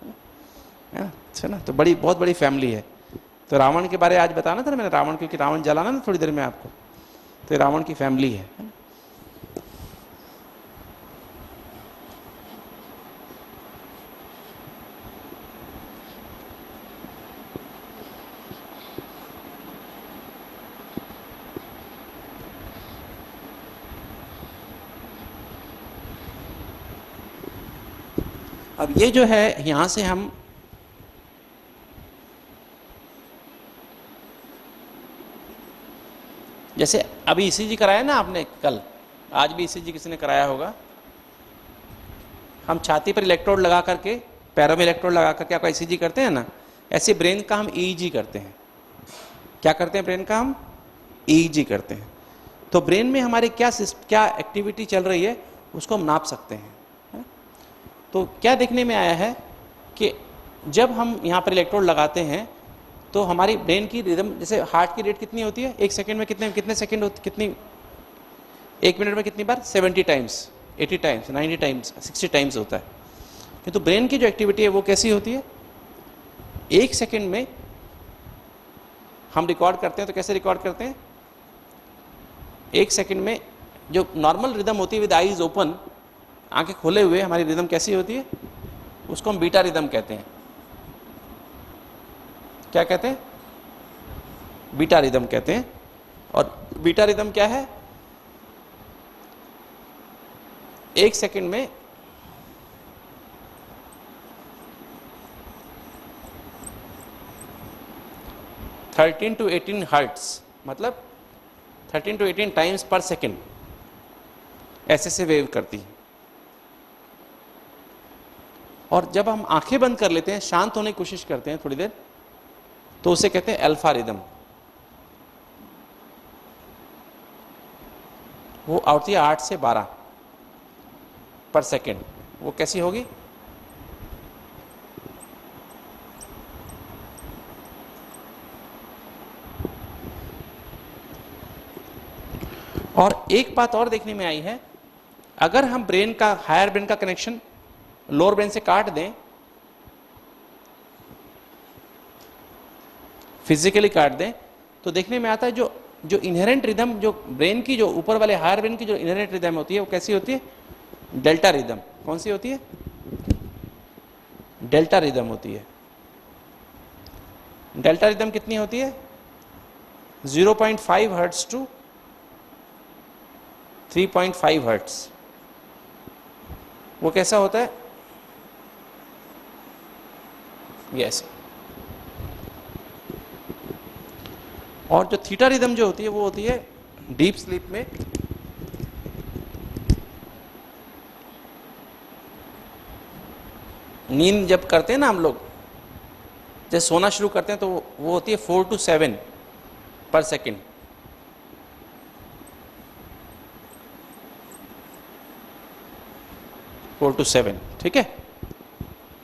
Speaker 2: है ना, अच्छा ना। तो बहुत बड़ी फैमिली है। तो रावण के बारे आज बताना था ना मैंने, रावण, क्योंकि रावण जलाना ना थोड़ी देर में आपको, तो रावण की फैमिली है ना? अब ये जो है, यहां से हम जैसे अभी ईसीजी कराया ना आपने कल, आज भी ईसीजी किसी ने कराया होगा। हम छाती पर इलेक्ट्रोड लगा करके, पैरों में इलेक्ट्रोड लगा करके आपका ईसीजी करते हैं ना, ऐसे ब्रेन का हम ईईजी करते हैं। क्या करते हैं ब्रेन का हम? ईईजी करते हैं। तो ब्रेन में हमारे क्या एक्टिविटी चल रही है उसको हम नाप सकते हैं। तो क्या देखने में आया है कि जब हम यहाँ पर इलेक्ट्रोड लगाते हैं तो हमारी ब्रेन की रिदम, जैसे हार्ट की रेट कितनी होती है, एक सेकंड में कितने सेकंड होती, कितनी, एक मिनट में कितनी बार, 70 टाइम्स, 80 टाइम्स, 90 टाइम्स, 60 टाइम्स होता है। किंतु ब्रेन की जो एक्टिविटी है वो कैसी होती है, एक सेकंड में हम रिकॉर्ड करते हैं। तो कैसे रिकॉर्ड करते हैं, एक सेकंड में जो नॉर्मल रिदम होती है विद आईज ओपन, आंखें खोले हुए हमारी रिदम कैसी होती है, उसको हम बीटा रिदम कहते हैं। क्या कहते हैं? बीटा रिदम कहते हैं। और बीटा रिदम क्या है, एक सेकंड में 13 to 18 हर्ट्ज, मतलब 13 to 18 टाइम्स पर सेकंड ऐसे से वेव करती है। और जब हम आंखें बंद कर लेते हैं, शांत होने की कोशिश करते हैं थोड़ी देर, तो उसे कहते हैं अल्फा रिदम। वो आती है 8 से 12 पर सेकेंड। वो कैसी होगी, और एक बात और देखने में आई है, अगर हम ब्रेन का, हायर ब्रेन का कनेक्शन लोअर ब्रेन से काट दें, फिजिकली काट दें, तो देखने में आता है जो इनहेरेंट रिदम, जो ब्रेन की, जो ऊपर वाले हायर ब्रेन की जो इनहेरेंट रिदम होती है वो कैसी होती है, डेल्टा रिदम। कौन सी होती है? डेल्टा रिदम होती है। डेल्टा रिदम कितनी होती है? 0.5 हर्ट्ज टू 3.5 हर्ट्ज। वो कैसा होता है? यस। और जो थीटा रिदम जो होती है वो होती है डीप स्लीप में नींद जब करते हैं ना हम लोग, जब सोना शुरू करते हैं तो वो होती है 4 to 7 पर सेकेंड। फोर टू सेवन, ठीक है।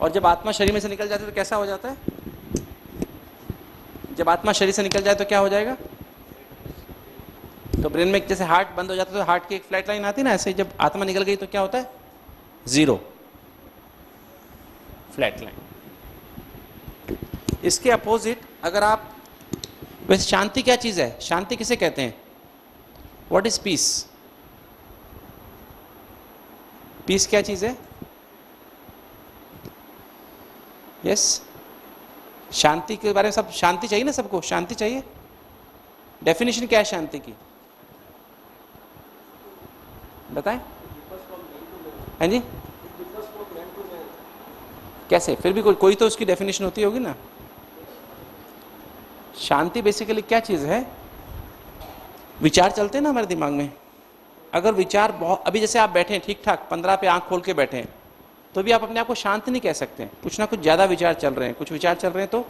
Speaker 2: और जब आत्मा शरीर में से निकल जाती है तो कैसा हो जाता है? जब आत्मा शरीर से निकल जाए तो क्या हो जाएगा? तो ब्रेन में जैसे हार्ट बंद हो जाता है तो हार्ट की एक फ्लैट लाइन आती है ना, ऐसे ही जब आत्मा निकल गई तो क्या होता है? 0 फ्लैट लाइन। इसके अपोजिट अगर आप, वैसे शांति क्या चीज है? शांति किसे कहते हैं? What is peace? पीस क्या चीज है? यस, शांति के बारे में सब, शांति चाहिए ना सबको, शांति चाहिए। डेफिनेशन क्या है शांति की, बताएं। हाँ जी, कैसे? फिर भी कोई तो उसकी डेफिनेशन होती होगी ना। शांति बेसिकली क्या चीज है? विचार चलते हैं ना हमारे दिमाग में, अगर विचार बहुत, अभी जैसे आप बैठे हैं ठीक ठाक 15 पे आंख खोल के बैठे हैं तो भी आप अपने आप को शांत नहीं कह सकते। कुछ ना कुछ ज़्यादा विचार चल रहे हैं, कुछ विचार चल रहे हैं तो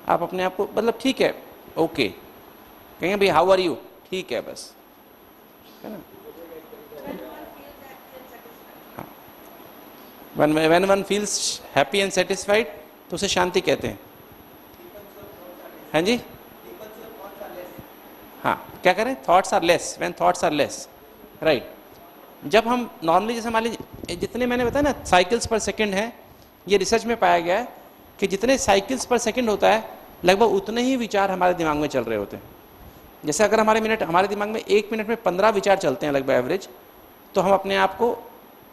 Speaker 2: आप अपने आप को, मतलब ठीक है, ओके कहेंगे भाई हाउ आर यू, ठीक है बस, है ना। When one feels happy and satisfied तो उसे शांति कहते हैं। हाँ जी, हाँ क्या करें? Thoughts are less, when thoughts are less, right. जब हम नॉर्मली, जैसे मान लीजिए जितने मैंने बताया ना साइकिल्स पर सेकंड है, ये रिसर्च में पाया गया है कि जितने साइकिल्स पर सेकंड होता है लगभग उतने ही विचार हमारे दिमाग में चल रहे होते हैं। जैसे अगर हमारे दिमाग में 1 मिनट में 15 विचार चलते हैं लगभग एवरेज, तो हम अपने आप को,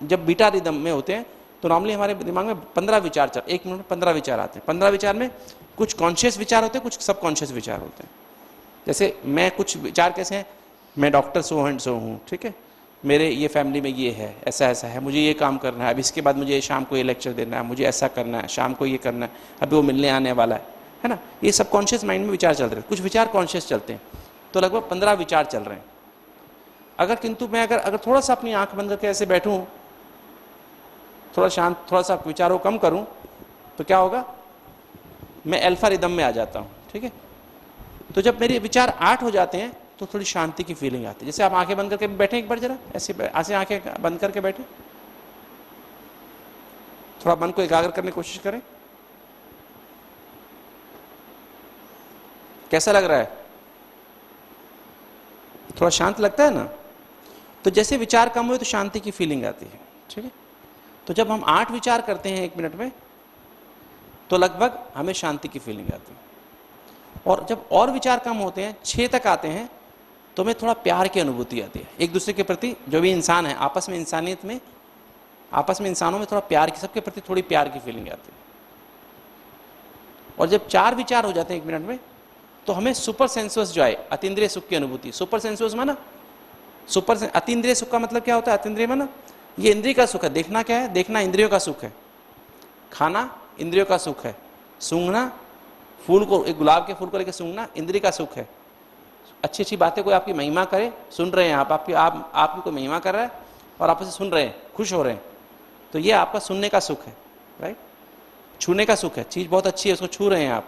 Speaker 2: जब बीटा रिदम में होते हैं तो नॉर्मली हमारे दिमाग में 15 विचार 1 मिनट में 15 विचार आते हैं। 15 विचार में कुछ कॉन्शियस विचार होते हैं, कुछ सबकॉन्शियस विचार होते हैं। जैसे मैं, कुछ विचार कैसे हैं, मैं डॉक्टर सो एंड सो हूँ, ठीक है, मेरे ये फैमिली में ये है, ऐसा ऐसा है, मुझे ये काम करना है, अब इसके बाद मुझे शाम को ये लेक्चर देना है, मुझे ऐसा करना है, शाम को ये करना है, अभी वो मिलने आने वाला है ना। ये सब कॉन्शियस माइंड में विचार चल रहे हैं। कुछ विचार कॉन्शियस चलते हैं, तो लगभग 15 विचार चल रहे हैं। अगर किंतु मैं अगर थोड़ा सा अपनी आंख बंद करके ऐसे बैठूं, थोड़ा शांत, थोड़ा सा विचारों कम करूं, तो क्या होगा? मैं अल्फा रिदम में आ जाता हूं, ठीक है। तो जब मेरे विचार 8 हो जाते हैं तो थोड़ी शांति की फीलिंग आती है। जैसे आप आंखें बंद करके बैठे, एक बार जरा ऐसे आंखें बंद करके बैठे, थोड़ा मन को एकाग्र करने की कोशिश करें। कैसा लग रहा है? थोड़ा शांत लगता है ना। तो जैसे विचार कम हुए तो शांति की फीलिंग आती है, ठीक है। तो जब हम 8 विचार करते हैं 1 मिनट में तो लगभग हमें शांति की फीलिंग आती है। और जब और विचार कम होते हैं, 6 तक आते हैं, तो हमें थोड़ा प्यार की अनुभूति आती है एक दूसरे के प्रति। जो भी इंसान है आपस में, इंसानियत में, आपस में इंसानों में थोड़ा प्यार की, सबके प्रति थोड़ी प्यार की फीलिंग आती है। और जब 4 विचार हो जाते हैं 1 मिनट में तो हमें सुपर सेंसुअस जॉय, अतीन्द्रिय सुख की अनुभूति। सुपर सेंसुअस माना, अतीन्द्रिय सुख का मतलब क्या होता है? अतीन्द्रिय माना ये इंद्रिय का सुख है। देखना क्या है? देखना इंद्रियों का सुख है। खाना इंद्रियों का सुख है। सूंघना, फूल को, एक गुलाब के फूल को लेकर सूंघना इंद्रिय का सुख है। अच्छी अच्छी बातें कोई आपकी महिमा करे, सुन रहे हैं आप, आपकी कोई महिमा कर रहा है और आप उसे सुन रहे हैं, खुश हो रहे हैं, तो ये आपका सुनने का सुख है, राइट। छूने का सुख है, चीज़ बहुत अच्छी है, उसको छू रहे हैं आप,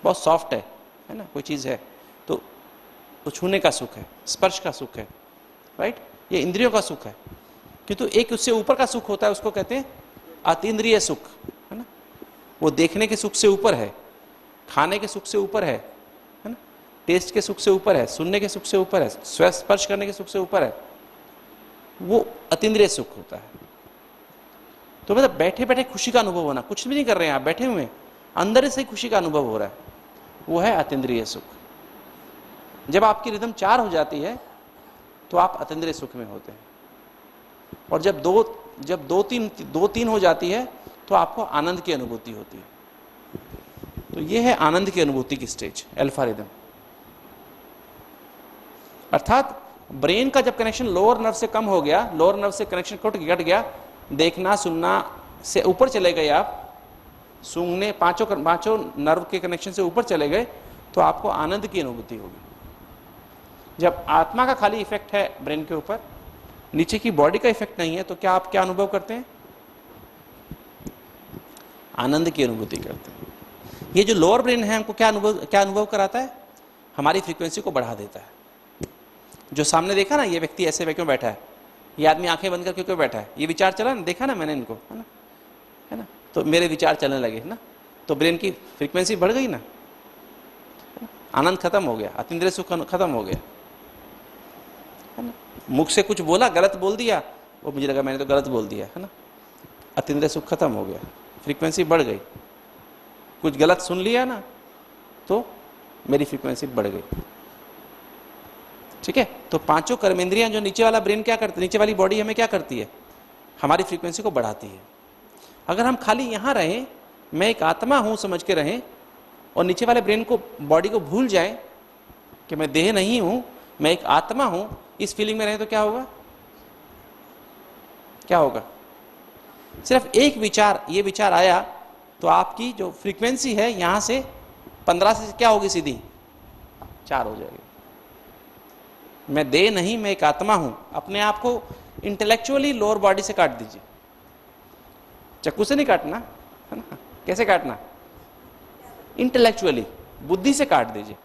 Speaker 2: बहुत सॉफ्ट है ना, कोई चीज़ है तो छूने का सुख है। स्पर्श का सुख है, राइट, ये इंद्रियों का सुख है। किंतु एक उससे ऊपर का सुख होता है, उसको कहते हैं अतीन्द्रिय सुख, है ना। वो देखने के सुख से ऊपर है, खाने के सुख से ऊपर है ना, टेस्ट के सुख से ऊपर है, सुनने के सुख से ऊपर है, स्पर्श करने के सुख से ऊपर है, वो अतीन्द्रिय सुख होता है। तो मतलब बैठे बैठे खुशी का अनुभव होना, कुछ भी नहीं कर रहे हैं आप, बैठे हुए अंदर से खुशी का अनुभव हो रहा है, वो है अतीन्द्रिय सुख। जब आपकी रिदम 4 हो जाती है तो आप अतीन्द्रिय सुख में होते हैं। और जब दो तीन हो जाती है तो आपको आनंद की अनुभूति होती है। तो ये है आनंद की अनुभूति की स्टेज, अल्फा रिदम। अर्थात ब्रेन का जब कनेक्शन लोअर नर्व से कम हो गया, लोअर नर्व से कनेक्शन घट गया, देखना सुनना से ऊपर चले गए आप, सूंघने, पांचों नर्व के कनेक्शन से ऊपर चले गए, तो आपको आनंद की अनुभूति होगी। जब आत्मा का खाली इफेक्ट है ब्रेन के ऊपर, नीचे की बॉडी का इफेक्ट नहीं है, तो क्या आप क्या अनुभव करते हैं? आनंद की अनुभूति करते हैं। ये जो लोअर ब्रेन है हमको क्या अनुभव कराता है? हमारी फ्रीक्वेंसी को बढ़ा देता है। जो सामने देखा ना, ये व्यक्ति ऐसे क्यों बैठा है, ये आदमी आंखें बंद करके क्यों बैठा है, ये विचार चला ना, देखा ना मैंने इनको, है ना, तो मेरे विचार चलने लगे ना, तो ब्रेन की फ्रीक्वेंसी बढ़ गई ना, आनंद खत्म हो गया, अतीन्द्रिय सुख खत्म हो गया, है ना। मुख से कुछ बोला, गलत बोल दिया, वो मुझे लगा मैंने तो गलत बोल दिया, है ना, अतीन्द्रिय सुख खत्म हो गया, फ्रीक्वेंसी बढ़ गई। कुछ गलत सुन लिया ना, तो मेरी फ्रीक्वेंसी बढ़ गई। ठीक है, तो पांचों कर्मेंद्रियां जो नीचे वाला ब्रेन क्या करती है, नीचे वाली बॉडी हमें क्या करती है, हमारी फ्रीक्वेंसी को बढ़ाती है। अगर हम खाली यहां रहें, मैं एक आत्मा हूं समझ के रहें, और नीचे वाले ब्रेन को, बॉडी को भूल जाए कि मैं देह नहीं हूं, मैं एक आत्मा हूं, इस फीलिंग में रहें, तो क्या होगा? क्या होगा? सिर्फ एक विचार, ये विचार आया तो आपकी जो फ्रीक्वेंसी है यहां से 15 से क्या होगी, सीधी 4 हो जाएगी। मैं देह नहीं, मैं एक आत्मा हूं। अपने आप को इंटेलेक्चुअली लोअर बॉडी से काट दीजिए, चाकू से नहीं काटना, है ना। कैसे काटना? इंटेलेक्चुअली, बुद्धि से काट दीजिए।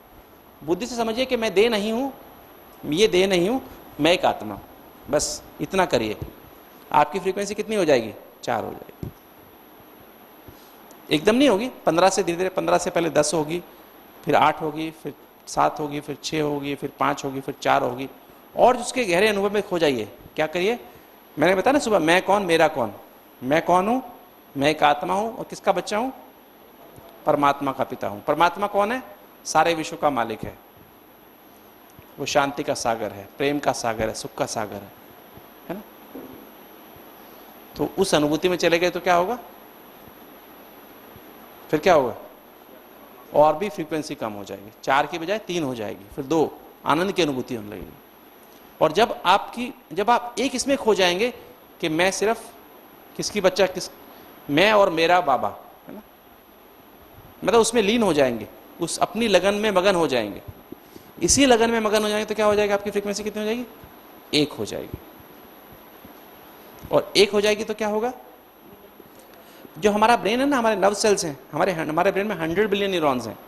Speaker 2: बुद्धि से समझिए कि मैं देह नहीं हूं, ये देह नहीं हूं, मैं एक आत्मा हूं, बस इतना करिए। आपकी फ्रीक्वेंसी कितनी हो जाएगी? 4 हो जाएगी। एकदम नहीं होगी, 15 से धीरे धीरे, 15 से पहले 10 होगी, फिर 8 होगी, फिर 7 होगी, फिर 6 होगी, फिर 5 होगी, फिर 4 होगी, और जिसके गहरे अनुभव में खो जाइए। क्या करिए? मैंने बताया ना सुबह, मैं कौन, मेरा कौन। मैं कौन हूं? मैं एक आत्मा हूं, और किसका बच्चा हूं? परमात्मा का पिता हूं। परमात्मा कौन है? सारे विश्व का मालिक है। वो शांति का सागर है, प्रेम का सागर है, सुख का सागर है ना। तो उस अनुभूति में चले गए तो क्या होगा? फिर क्या होगा? और भी फ्रीक्वेंसी कम हो जाएगी, 4 की बजाय 3 हो जाएगी, फिर 2, आनंद की अनुभूति होने लगेगी। और जब आप एक इसमें खो जाएंगे कि मैं सिर्फ किसकी बच्चा, मैं और मेरा बाबा, है ना, मतलब उसमें लीन हो जाएंगे, उस अपनी लगन में मगन हो जाएंगे। इसी लगन में मगन हो जाएंगे तो क्या हो जाएगा? आपकी फ्रीक्वेंसी कितनी हो जाएगी? 1 हो जाएगी। और 1 हो जाएगी तो क्या होगा? जो हमारा ब्रेन है ना, हमारे नर्व सेल्स हैं, हमारे ब्रेन में 100 बिलियन न्यूरॉन्स हैं।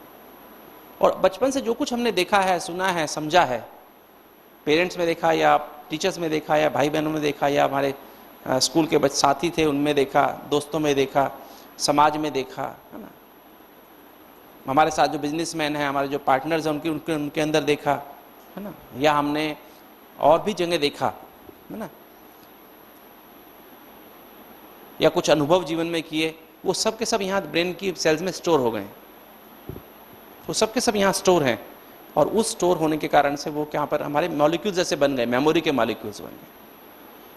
Speaker 2: और बचपन से जो कुछ हमने देखा है, सुना है, समझा है, पेरेंट्स में देखा, या टीचर्स में देखा, या भाई बहनों में देखा, या हमारे स्कूल के साथी थे उनमें देखा, दोस्तों में देखा, समाज में देखा, है ना, हमारे साथ जो बिजनेसमैन हैं, हमारे जो पार्टनर्स हैं, उनके अंदर देखा, है ना, या हमने और भी जगह देखा, है ना, या कुछ अनुभव जीवन में किए, वो सब के सब यहाँ ब्रेन की सेल्स में स्टोर हो गए। वो सब के सब यहाँ स्टोर हैं, और उस स्टोर होने के कारण से वो यहाँ पर हमारे मॉलिक्यूल्स जैसे बन गए, मेमोरी के मॉलिक्यूल्स बन गए।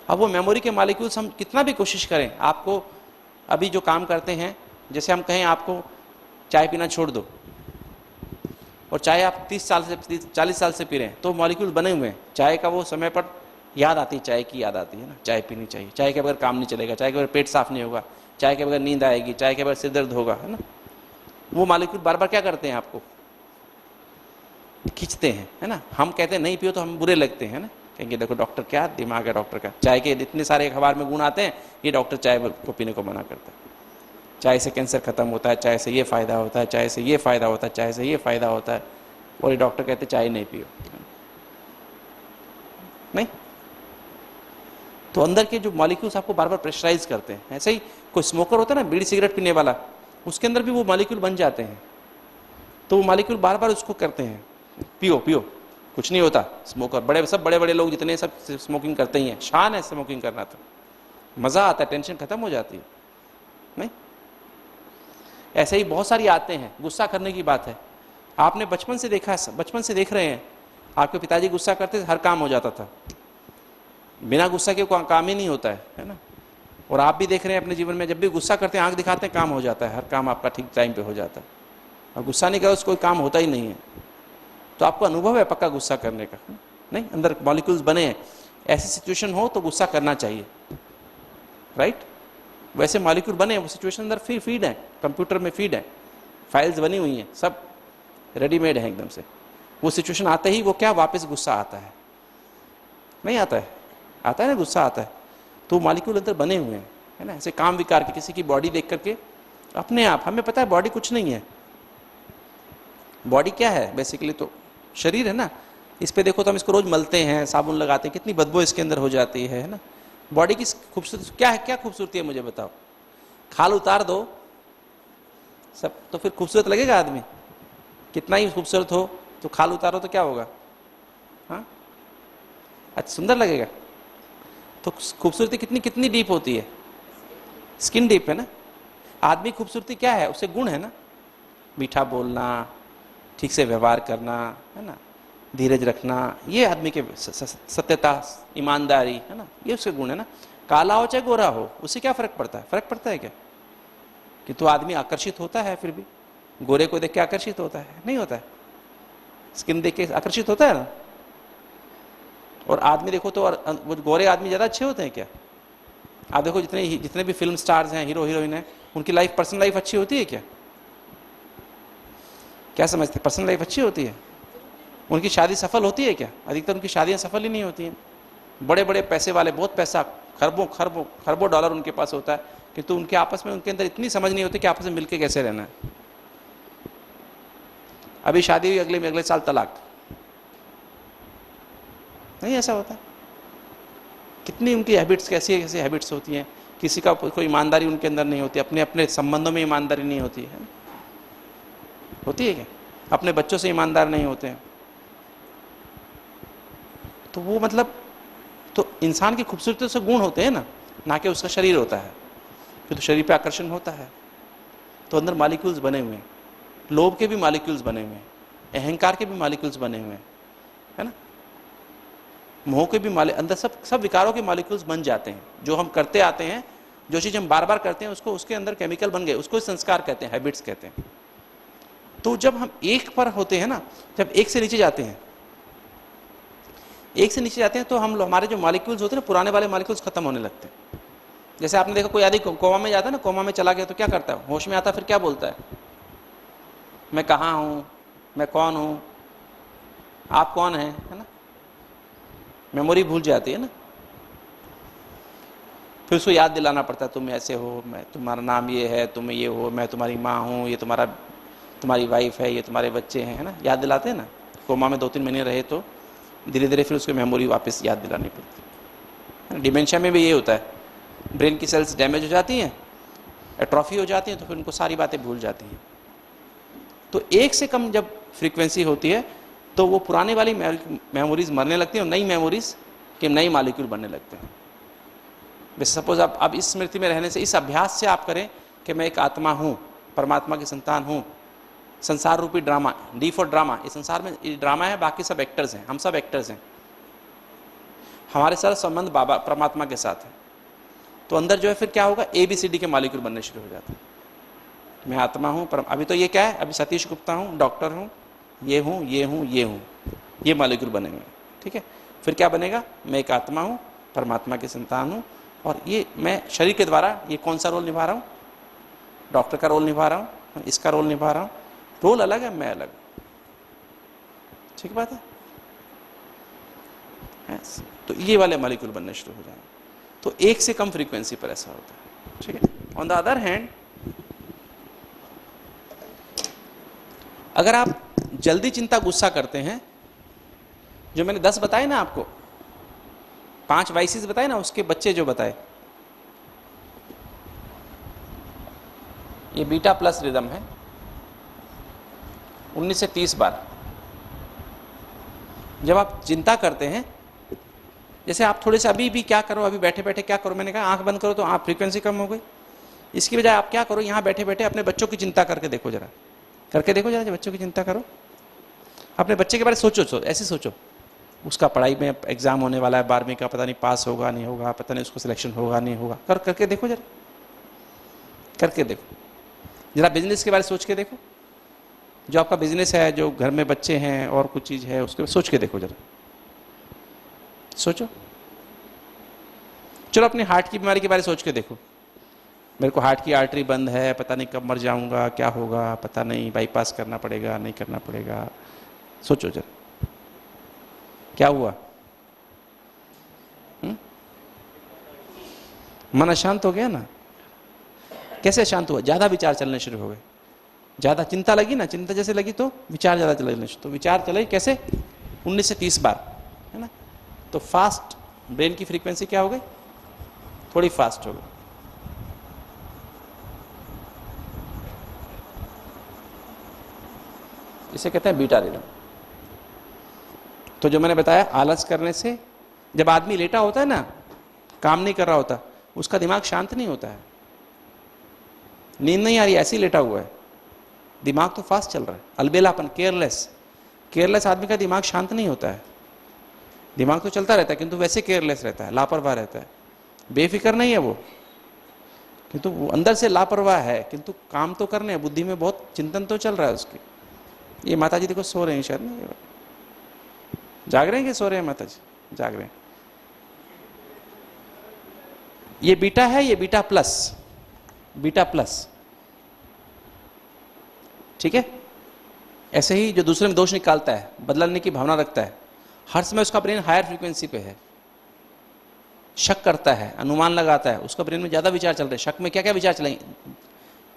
Speaker 2: अब वो मेमोरी के मॉलिक्यूल्स हम कितना भी कोशिश करें, आपको अभी जो काम करते हैं, जैसे हम कहें आपको चाय पीना छोड़ दो, और चाय आप 30 साल से 40 साल से पी रहे हैं, तो मॉलिक्यूल बने हुए हैं। चाय का वो समय पर याद आती है, चाय की याद आती है ना, चाय पीनी चाहिए, चाय के बगैर काम नहीं चलेगा, चाय के बगैर पेट साफ नहीं होगा, चाय के बगैर नींद आएगी, चाय के बगैर सिर दर्द होगा, है ना। वो मॉलिक्यूल बार बार क्या करते हैं? आपको खींचते हैं, है ना। हम कहते हैं नहीं पियो तो हम बुरे लगते हैं ना, कहेंगे देखो डॉक्टर, क्या दिमाग है डॉक्टर का, चाय के इतने सारे अखबार में गुण आते हैं, ये डॉक्टर चाय को पीने को मना करता है। चाय से कैंसर खत्म होता है, चाय से ये फायदा होता है, चाय से ये फायदा होता है, चाय से ये फायदा होता है, और ये डॉक्टर कहते चाय नहीं पियो। नहीं, तो अंदर के जो मॉलिक्यूल्स आपको बार बार प्रेशराइज करते हैं। ऐसे ही कोई स्मोकर होता है ना, बीड़ी सिगरेट पीने वाला, उसके अंदर भी वो मॉलिक्यूल बन जाते हैं, तो वो मॉलिक्यूल बार बार उसको करते हैं, पियो पियो, कुछ नहीं होता। स्मोकर सब बड़े बड़े लोग जितने सब स्मोकिंग करते ही हैं, शान है स्मोकिंग करना, तो मज़ा आता है, टेंशन खत्म हो जाती है। नहीं, ऐसे ही बहुत सारी आते हैं। गुस्सा करने की बात है, आपने बचपन से देखा, बचपन से देख रहे हैं, आपके पिताजी गुस्सा करते थे, हर काम हो जाता था, बिना गुस्सा के काम ही नहीं होता है ना। और आप भी देख रहे हैं अपने जीवन में, जब भी गुस्सा करते हैं, आंख दिखाते हैं, काम हो जाता है, हर काम आपका ठीक टाइम पे हो जाता है। और गुस्सा नहीं करो उसको कोई काम होता ही नहीं है। तो आपको अनुभव है पक्का गुस्सा करने का? नहीं, अंदर मॉलिक्यूल्स बने हैं। ऐसी सिचुएशन हो तो गुस्सा करना चाहिए, राइट। वैसे मॉलिक्यूल बने हैं, वो सिचुएशन अंदर फीड है, कंप्यूटर में फीड है, फाइल्स बनी हुई हैं, सब रेडीमेड है एकदम से। वो सिचुएशन आते ही वो क्या वापस गुस्सा आता है, नहीं आता है? आता है ना, गुस्सा आता है। तो मॉलिक्यूल अंदर बने हुए हैं, है ना, ऐसे काम विकार के, किसी की बॉडी देख करके अपने आप हमें पता है बॉडी कुछ नहीं है। बॉडी क्या है बेसिकली? तो शरीर है ना। इस पे देखो तो हम इसको रोज मलते हैं, साबुन लगाते हैं, कितनी बदबू इसके अंदर हो जाती है ना। बॉडी की खूबसूरती क्या है? क्या खूबसूरती है मुझे बताओ? खाल उतार दो सब तो फिर खूबसूरत लगेगा आदमी? कितना ही खूबसूरत हो तो खाल उतारो तो क्या होगा? हाँ, अच्छा सुंदर लगेगा? तो खूबसूरती कितनी कितनी डीप होती है? स्किन डीप है ना। आदमी खूबसूरती क्या है? उससे गुण है ना, मीठा बोलना, ठीक से व्यवहार करना, है ना, धीरज रखना, ये आदमी के सत्यता, ईमानदारी, है ना, ये उसके गुण है ना। काला हो चाहे गोरा हो, उससे क्या फर्क पड़ता है? फर्क पड़ता है क्या? कि तो आदमी आकर्षित होता है, फिर भी गोरे को देख के आकर्षित होता है? नहीं होता है। स्किन देख के आकर्षित होता है ना। और आदमी देखो तो, और वो गोरे आदमी ज्यादा अच्छे होते हैं क्या? आप देखो जितने भी फिल्म स्टार्स हैं, हीरो हीरोइन हैं, उनकी लाइफ, पर्सनल लाइफ अच्छी होती है क्या? क्या समझते? पर्सनल लाइफ अच्छी होती है? उनकी शादी सफल होती है क्या? अधिकतर उनकी शादियां सफल ही नहीं होती हैं। बड़े बड़े पैसे वाले, बहुत पैसा, खरबों खरबों खरबों डॉलर उनके पास होता है, किंतु उनके आपस में, उनके अंदर इतनी समझ नहीं होती कि आपस में मिलके कैसे रहना है। अभी शादी हुई, अगले साल तलाक। नहीं ऐसा होता? कितनी उनकी हैबिट्स, कैसी कैसी हैबिट्स होती हैं। किसी का कोई ईमानदारी उनके अंदर नहीं होती, अपने अपने संबंधों में ईमानदारी नहीं होती है। होती है क्या? अपने बच्चों से ईमानदार नहीं होते हैं। तो वो मतलब, तो इंसान की खूबसूरती से गुण होते हैं ना कि उसका शरीर होता है। फिर तो शरीर पे आकर्षण होता है। तो अंदर मॉलिक्यूल्स बने हुए हैं, लोभ के भी मॉलिक्यूल्स बने हुए हैं, अहंकार के भी मॉलिक्यूल्स बने हुए हैं, है ना, मोह के भी अंदर सब विकारों के मॉलिक्यूल्स बन जाते हैं। जो हम करते आते हैं, जो चीज़ हम बार बार करते हैं, उसको उसके अंदर केमिकल बन गए, उसको संस्कार कहते हैं, हैबिट्स कहते हैं। तो जब हम एक पर होते हैं ना, जब एक से नीचे जाते हैं, एक से नीचे जाते हैं, तो हम हमारे जो मॉलिक्यूल्स होते हैं ना, पुराने वाले मॉलिक्यूल्स खत्म होने लगते हैं। जैसे आपने देखा कोई आदमी कोमा में जाता है ना, कोमा में चला गया तो क्या करता है? होश में आता, फिर क्या बोलता है? मैं कहाँ हूँ, मैं कौन हूँ, आप कौन हैं, है ना। मेमोरी भूल जाती है ना। फिर उसको याद दिलाना पड़ता है, तुम ऐसे हो, मैं, तुम्हारा नाम ये है, तुम ये हो, मैं तुम्हारी माँ हूँ, ये तुम्हारी वाइफ है, ये तुम्हारे बच्चे हैं, है ना। याद दिलाते हैं ना। कोमा में 2-3 महीने रहे तो धीरे धीरे फिर उसको मेमोरी वापस याद दिलानी पड़ती है। डिमेंशिया में भी ये होता है, ब्रेन की सेल्स डैमेज हो जाती हैं, एट्रोफी हो जाती है, तो फिर उनको सारी बातें भूल जाती हैं। तो एक से कम जब फ्रीक्वेंसी होती है तो वो पुराने वाली मेमोरीज मरने लगती हैं और नई मेमोरीज के नई मॉलिक्यूल बनने लगते हैं। जैसे सपोज आप अब इस स्मृति में रहने से, इस अभ्यास से आप करें कि मैं एक आत्मा हूँ, परमात्मा की संतान हूँ, संसार रूपी ड्रामा, डी फॉर ड्रामा, इस संसार में ये ड्रामा है, बाकी सब एक्टर्स हैं, हम सब एक्टर्स हैं, हमारे सारा संबंध बाबा परमात्मा के साथ है। तो अंदर जो है फिर क्या होगा, ABCD के मॉलिक्यूल बनने शुरू हो जाते हैं। मैं आत्मा हूँ, पर अभी तो ये क्या है, अभी सतीश गुप्ता हूँ, डॉक्टर हूँ, ये हूँ, ये हूँ, ये हूँ, ये मॉलिक्यूल बने हुए हैं, ठीक है। फिर क्या बनेगा, मैं एक आत्मा हूँ, परमात्मा की संतान हूँ, और ये मैं शरीर के द्वारा ये कौन सा रोल निभा रहा हूँ, डॉक्टर का रोल निभा रहा हूँ, इसका रोल निभा रहा हूँ। रोल अलग है, मैं अलग, ठीक बात है। तो ये वाले मॉलिक्यूल बनने शुरू हो जाएंगे। तो एक से कम फ्रीक्वेंसी पर ऐसा होता है, ठीक है। ऑन द अदर हैंड, अगर आप जल्दी चिंता गुस्सा करते हैं, जो मैंने 10 बताए ना आपको, 5 वाइसेस बताए ना, उसके बच्चे जो बताए, ये बीटा प्लस रिदम है, 19 से 30 बार। जब आप चिंता करते हैं, जैसे आप थोड़े से अभी भी क्या करो, अभी बैठे बैठे क्या करो, मैंने कहा आंख बंद करो तो आप फ्रीक्वेंसी कम हो गई। इसकी बजाय आप क्या करो, यहाँ बैठे बैठे अपने बच्चों की चिंता करके देखो जरा, जब बच्चों की चिंता करो, अपने बच्चे के बारे में सोचो, ऐसे सोचो, उसका पढ़ाई में एग्जाम होने वाला है 12वीं का, पता नहीं पास होगा नहीं होगा, पता नहीं उसको सिलेक्शन होगा नहीं होगा, करके देखो जरा, करके देखो जरा। बिजनेस के बारे में सोच के देखो, जो आपका बिजनेस है, जो घर में बच्चे हैं और कुछ चीज़ है, उसके सोच के देखो जरा, सोचो। चलो अपने हार्ट की बीमारी के बारे में सोच के देखो, मेरे को हार्ट की आर्टरी बंद है, पता नहीं कब मर जाऊंगा, क्या होगा पता नहीं, बाईपास करना पड़ेगा नहीं करना पड़ेगा, सोचो जरा क्या हुआ? मन अशांत हो गया ना। कैसे शांत हुआ? ज्यादा विचार चलने शुरू हो गए, ज्यादा चिंता लगी ना, चिंता जैसे लगी तो विचार ज्यादा चलने शुरू, तो विचार चले कैसे 19 से 30 बार, है ना। तो फास्ट ब्रेन की फ्रीक्वेंसी क्या हो गई? थोड़ी फास्ट हो गई। इसे कहते हैं बीटा रिदम। तो जो मैंने बताया, आलस करने से जब आदमी लेटा होता है ना, काम नहीं कर रहा होता, उसका दिमाग शांत नहीं होता है, नींद नहीं आ रही, ऐसे ही लेटा हुआ है, दिमाग तो फास्ट चल रहा है, अलबेलापन, केयरलेस आदमी का दिमाग शांत नहीं होता है। दिमाग तो चलता रहता है किंतु वैसे केयरलेस रहता है, लापरवाह रहता है, बेफिक्र नहीं है वो, किंतु वो अंदर से लापरवाह है, किंतु काम तो करने हैं, बुद्धि में बहुत चिंतन तो चल रहा है उसके। ये माता जी देखो सो रहे हैं शायद ना, जाग रहे हैं कि सो रहे हैं? माता जी जाग रहे हैं। ये बीटा है, ये बीटा प्लस, ठीक है। ऐसे ही जो दूसरे में दोष निकालता है, बदलने की भावना रखता है, हर समय उसका ब्रेन हायर फ्रीक्वेंसी पे है, शक करता है, अनुमान लगाता है, उसका ब्रेन में ज्यादा विचार चल रहे हैं। शक में क्या क्या विचार चलेंगे?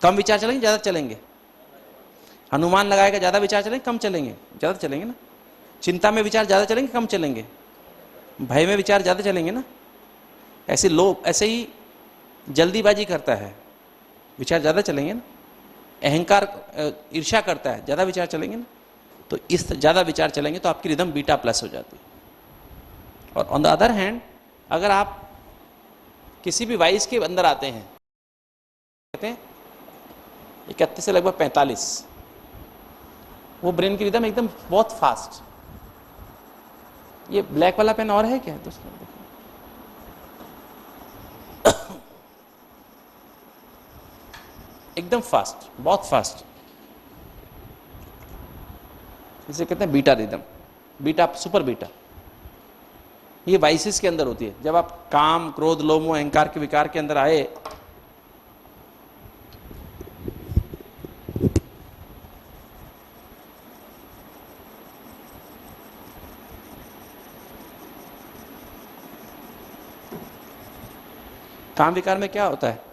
Speaker 2: कम विचार चलेंगे, ज्यादा चलेंगे? अनुमान लगाएगा, ज्यादा विचार चलेंगे, कम चलेंगे? ज्यादा चलेंगे ना। चिंता में विचार ज्यादा चलेंगे, कम चलेंगे? भय में विचार ज्यादा चलेंगे ना। ऐसे लोभ, ऐसे ही जल्दीबाजी करता है, विचार ज्यादा चलेंगे ना। अहंकार, ईर्ष्या करता है, ज्यादा विचार चलेंगे ना। तो इस ज्यादा विचार चलेंगे तो आपकी रिदम बीटा प्लस हो जाती है। और ऑन द अदर हैंड, अगर आप किसी भी वाइस के अंदर आते हैं, कहते हैं 31 से लगभग 45, वो ब्रेन की रिदम एकदम बहुत फास्ट। ये ब्लैक वाला पेन और है क्या दोस्तों? एकदम फास्ट, बहुत फास्ट, इसे कहते हैं beta rhythm, beta, super beta. ये वाइसेस के अंदर होती है। जब आप काम, क्रोध, लोभ, मोह, अहंकार के विकार के अंदर आए, काम विकार में क्या होता है?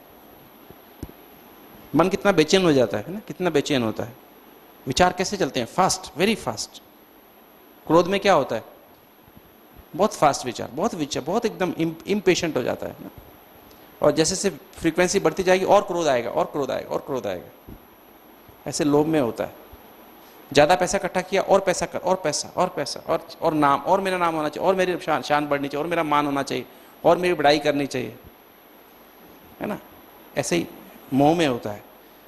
Speaker 2: मन कितना बेचैन हो जाता है ना, कितना बेचैन होता है। विचार कैसे चलते हैं? Fast, very fast. क्रोध में क्या होता है? बहुत फास्ट विचार, बहुत एकदम इम्पेशेंट हो जाता है ना। और जैसे से फ्रीक्वेंसी बढ़ती जाएगी और क्रोध आएगा, और क्रोध आएगा, और क्रोध आएगा। ऐसे लोभ में होता है, ज्यादा पैसा इकट्ठा किया, और पैसा कर, और पैसा, और पैसा, और नाम, और मेरा नाम होना चाहिए, और मेरी शान बढ़नी चाहिए, और मेरा मान होना चाहिए, और मेरी बढ़ाई करनी चाहिए, है ना। ऐसे ही मोह में होता है,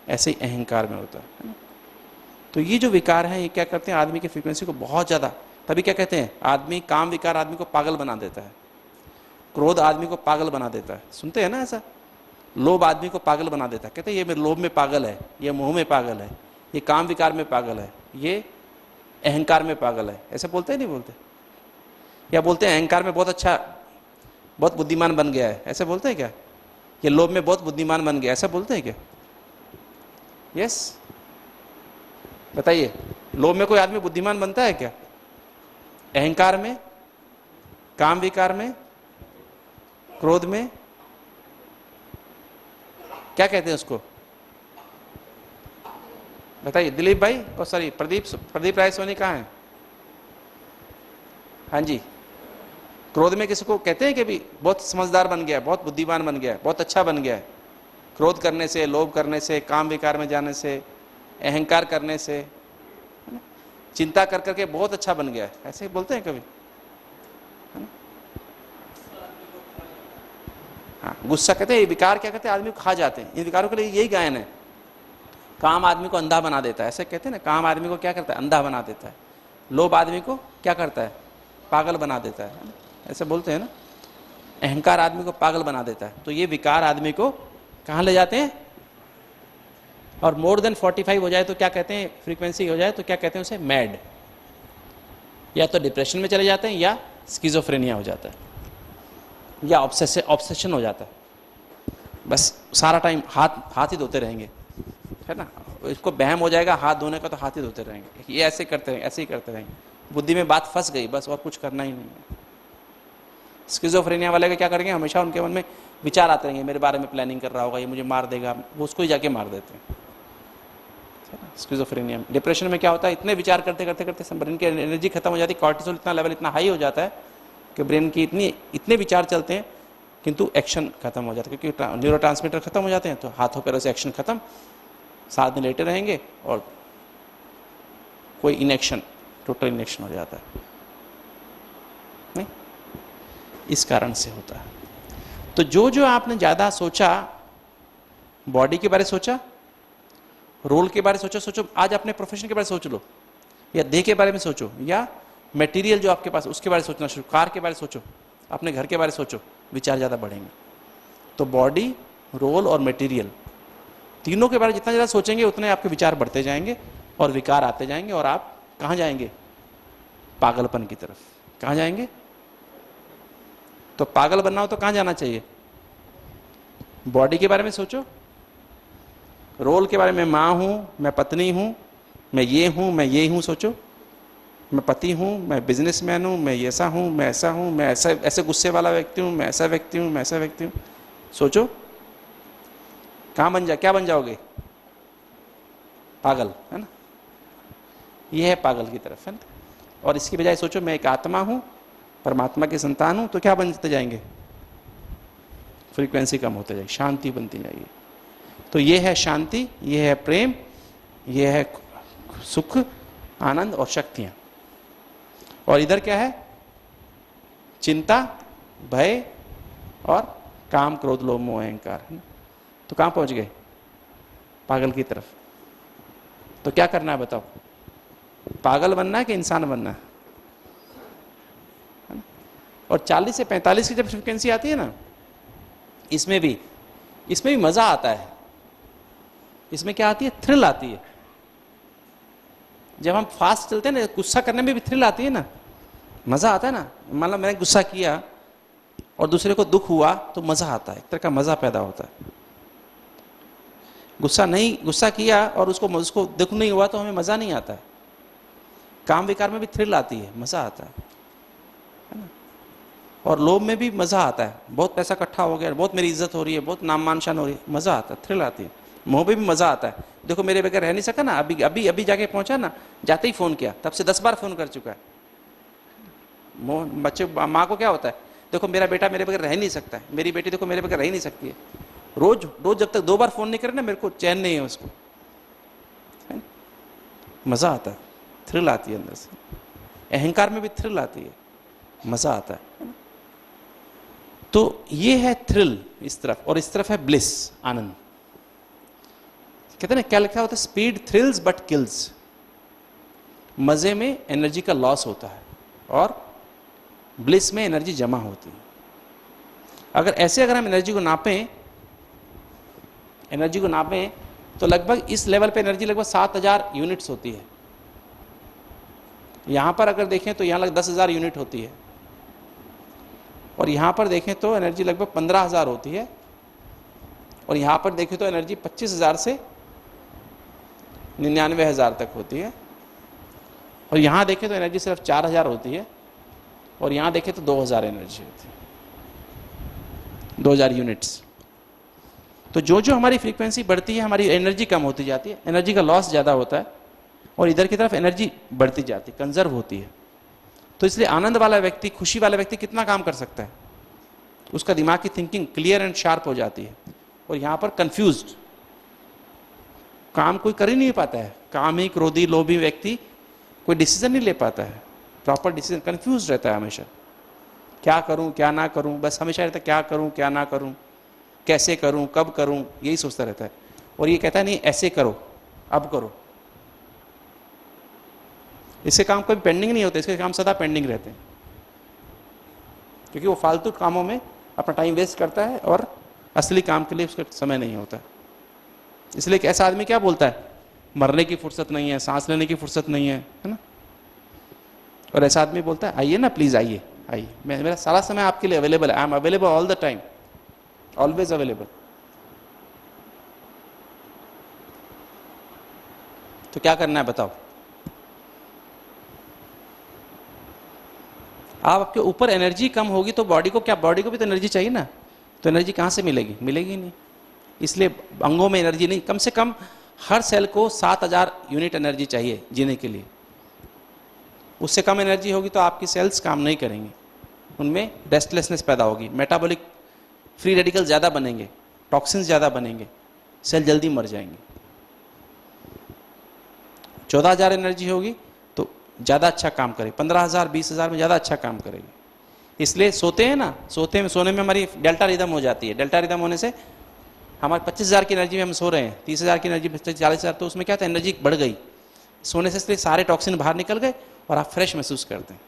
Speaker 2: ऐसे ही अहंकार में होता है ना। तो ये जो विकार हैं, ये क्या करते हैं? आदमी की फ्रीक्वेंसी को बहुत ज्यादा, तभी क्या कहते हैं, आदमी, काम विकार आदमी को पागल बना देता है, क्रोध आदमी को पागल बना देता है। सुनते हैं ना ऐसा? लोभ आदमी को पागल बना देता है, कहते हैं ये मेरे लोभ में पागल है, ये मोह में पागल है, ये काम विकार में पागल है, ये अहंकार में पागल है। ऐसे बोलते हैं, नहीं बोलते? या बोलते हैं अहंकार में बहुत अच्छा, बहुत बुद्धिमान बन गया है, ऐसे बोलते हैं क्या? ये लोभ में बहुत बुद्धिमान बन गया, ऐसा बोलते हैं क्या? यस, बताइए, लोभ में कोई आदमी बुद्धिमान बनता है क्या? अहंकार में, काम विकार में, क्रोध में, क्या कहते हैं उसको? बताइए दिलीप भाई, और सॉरी प्रदीप राय सोनी कहाँ हैं? हाँ जी, क्रोध में किसको कहते हैं कि भी बहुत समझदार बन गया है, बहुत बुद्धिमान बन गया है, बहुत अच्छा बन गया है? क्रोध करने से, लोभ करने से, काम विकार में जाने से, अहंकार करने से, चिंता कर करके बहुत अच्छा बन गया है, ऐसे बोलते हैं कभी? हाँ, गुस्सा कहते हैं, ये विकार क्या कहते हैं, आदमी को खा जाते हैं। इन विकारों के लिए यही गायन है। काम आदमी को अंधा बना देता है, ऐसे कहते हैं ना, काम आदमी को क्या करता है? अंधा बना देता है। लोभ आदमी को क्या करता है? पागल बना देता है, ऐसे बोलते हैं ना। अहंकार आदमी को पागल बना देता है। तो ये विकार आदमी को कहाँ ले जाते हैं? और मोर देन 45 हो जाए तो क्या कहते हैं, फ्रीक्वेंसी हो जाए तो क्या कहते हैं उसे? मैड। या तो डिप्रेशन में चले जाते हैं, या स्किज़ोफ्रेनिया हो जाता है, या ऑब्सेशन हो जाता है। बस सारा टाइम हाथ ही धोते रहेंगे। है ना। इसको बहम हो जाएगा हाथ धोने का तो हाथ ही धोते रहेंगे, ये ऐसे करते रहेंगे, ऐसे ही करते रहेंगे, बुद्धि में बात फंस गई बस, और कुछ करना ही नहीं है। स्किज़ोफ्रेनिया वाले का क्या करेंगे, हमेशा उनके मन में विचार आते रहेंगे, मेरे बारे में प्लानिंग कर रहा होगा, ये मुझे मार देगा, वो उसको ही जाके मार देते हैं। स्किज़ोफ्रेनिया में, डिप्रेशन में क्या होता है, इतने विचार करते करते करते ब्रेन की एनर्जी खत्म हो जाती है, कॉर्टिसोल इतना लेवल इतना हाई हो जाता है कि ब्रेन की इतने विचार चलते हैं किंतु एक्शन खत्म हो जाता है, क्योंकि न्यूरोट्रांसमीटर खत्म हो जाते हैं, तो हाथों पैरों से एक्शन खत्म, साथ में लेटे रहेंगे और कोई इनएक्शन, टोटल इनएक्शन हो जाता है। नहीं, इस कारण से होता है। तो जो जो आपने ज़्यादा सोचा, बॉडी के बारे में सोचा, रोल के बारे में सोचो, आज अपने प्रोफेशन के बारे में सोच लो, या देह के बारे में सोचो, या मटेरियल जो आपके पास उसके बारे में सोचना शुरू, कार के बारे में सोचो, अपने घर के बारे में सोचो, विचार ज़्यादा बढ़ेंगे। तो बॉडी, रोल और मटेरियल, तीनों के बारे में जितना ज़्यादा सोचेंगे उतने आपके विचार बढ़ते जाएंगे और विकार आते जाएंगे, और आप कहाँ जाएंगे, पागलपन की तरफ। कहाँ जाएंगे, तो पागल बनना हो तो कहाँ जाना चाहिए, बॉडी के बारे में सोचो, रोल के बारे में, माँ हूँ, मैं पत्नी हूँ, मैं ये हूँ, मैं ये हूँ, सोचो, मैं पति हूँ, मैं बिजनेसमैन हूँ, मैं ऐसा हूँ, मैं ऐसा हूँ, मैं ऐसा ऐसे गुस्से वाला व्यक्ति हूँ, मैं ऐसा व्यक्ति हूँ, मैं ऐसा व्यक्ति हूँ, सोचो कहाँ क्या बन जाओगे, पागल, है ना। ये है पागल की तरफ, है ना। और इसकी बजाय सोचो मैं एक आत्मा हूँ, परमात्मा की संतान हूँ, तो क्या बनते जाएंगे, फ्रीक्वेंसी कम होते जाएगी, शांति बनती जाएगी। तो ये है शांति, ये है प्रेम, ये है सुख, आनंद और शक्तियाँ। और इधर क्या है, चिंता, भय और काम, क्रोध, लोभ, मोह, अहंकार, है ना। तो कहाँ पहुँच गए, पागल की तरफ। तो क्या करना है बताओ, पागल बनना है कि इंसान बनना है ना? और 40 से 45 की जब फ्रिक्वेंसी आती है ना, इसमें भी मजा आता है। इसमें क्या आती है, थ्रिल आती है। जब हम फास्ट चलते हैं ना, गुस्सा करने में भी थ्रिल आती है ना, मजा आता है ना। मान लो मैंने गुस्सा किया और दूसरे को दुख हुआ तो मजा आता है, एक तरह का मजा पैदा होता है। गुस्सा किया और उसको दुख नहीं हुआ तो हमें मजा नहीं आता है। काम विकार में भी थ्रिल आती है, मजा आता है ना। और लोभ में भी मजा आता है, बहुत पैसा इकट्ठा हो गया, बहुत मेरी इज्जत हो रही है, बहुत नाम मान शान हो रही है, मजा आता है, थ्रिल आती है। मोह में भी मजा आता है, देखो मेरे बगैर रह नहीं सका ना, अभी जाके पहुंचा ना, जाते ही फोन किया, तब से 10 बार फोन कर चुका है। मोह, बच्चे, माँ को क्या होता है, देखो मेरा बेटा मेरे बगैर रह नहीं सकता है, मेरी बेटी देखो मेरे बगैर रह नहीं सकती है। रोज जब तक 2 बार फोन नहीं करे ना, मेरे को चैन नहीं है उसको, है? मजा आता है, थ्रिल आती है अंदर से। अहंकार में भी थ्रिल आती है, मजा आता है। तो ये है थ्रिल इस तरफ, और इस तरफ है ब्लिस, आनंद। कहते हैं ना, क्या लिखा होता है, स्पीड थ्रिल्स बट किल्स। मजे में एनर्जी का लॉस होता है और ब्लिस में एनर्जी जमा होती है। अगर हम एनर्जी को नापें तो लगभग इस लेवल पे एनर्जी लगभग 7000 यूनिट्स होती है। यहां पर अगर देखें तो यहां लगभग 10,000 यूनिट होती है, और यहां पर देखें तो एनर्जी लगभग 15,000 होती है, और यहां पर देखें तो एनर्जी 25,000 से 99,000 तक होती है, और यहां देखें तो एनर्जी सिर्फ 4,000 होती है, और यहां देखें तो 2,000 एनर्जी होती है, 2,000 यूनिट्स। तो जो हमारी फ्रीक्वेंसी बढ़ती है, हमारी एनर्जी कम होती जाती है, एनर्जी का लॉस ज़्यादा होता है, और इधर की तरफ एनर्जी बढ़ती जाती है, कंजर्व होती है। तो इसलिए आनंद वाला व्यक्ति, खुशी वाला व्यक्ति कितना काम कर सकता है, उसका दिमाग की थिंकिंग क्लियर एंड शार्प हो जाती है। और यहाँ पर कंफ्यूज्ड, काम कोई कर ही नहीं पाता है, कामी, क्रोधी, लोभी व्यक्ति कोई डिसीजन नहीं ले पाता है, प्रॉपर डिसीजन, कंफ्यूज रहता है हमेशा, क्या करूं क्या ना करूं, बस हमेशा रहता है क्या करूं क्या ना करूं, कैसे करूं कब करूं, यही सोचता रहता है। और ये कहता है नहीं ऐसे करो, अब करो। इससे काम कभी पेंडिंग नहीं होते, इसके काम सदा पेंडिंग रहते हैं, क्योंकि वो फालतू कामों में अपना टाइम वेस्ट करता है और असली काम के लिए उसका समय नहीं होता। इसलिए ऐसा आदमी क्या बोलता है, मरने की फुर्सत नहीं है, सांस लेने की फुर्सत नहीं है ना। और ऐसा आदमी बोलता है आइए ना प्लीज, आइए, मेरा सारा समय आपके लिए अवेलेबल है, I am available all the time, always available. तो क्या करना है बताओ? आपके ऊपर एनर्जी कम होगी तो बॉडी को क्या, बॉडी को भी तो एनर्जी चाहिए ना, तो एनर्जी कहाँ से मिलेगी? मिलेगी नहीं। इसलिए अंगों में एनर्जी नहीं, कम से कम हर सेल को 7000 यूनिट एनर्जी चाहिए जीने के लिए। उससे कम एनर्जी होगी तो आपकी सेल्स काम नहीं करेंगी, उनमें रेस्टलेसनेस पैदा होगी, मेटाबॉलिक फ्री रेडिकल ज़्यादा बनेंगे, टॉक्सिन्स ज़्यादा बनेंगे, सेल जल्दी मर जाएंगे। 14000 एनर्जी होगी तो ज़्यादा अच्छा काम करे, 15000 20000 में ज़्यादा अच्छा काम करेगी। इसलिए सोते हैं ना, सोने में हमारी डेल्टा रिदम हो जाती है। डेल्टा रिदम होने से हमारे 25000 की एनर्जी में हम सो रहे हैं, 30000 की एनर्जी 40000, तो उसमें क्या था, एनर्जी बढ़ गई सोने से, इसलिए सारे टॉक्सिन बाहर निकल गए और आप फ्रेश महसूस करते हैं।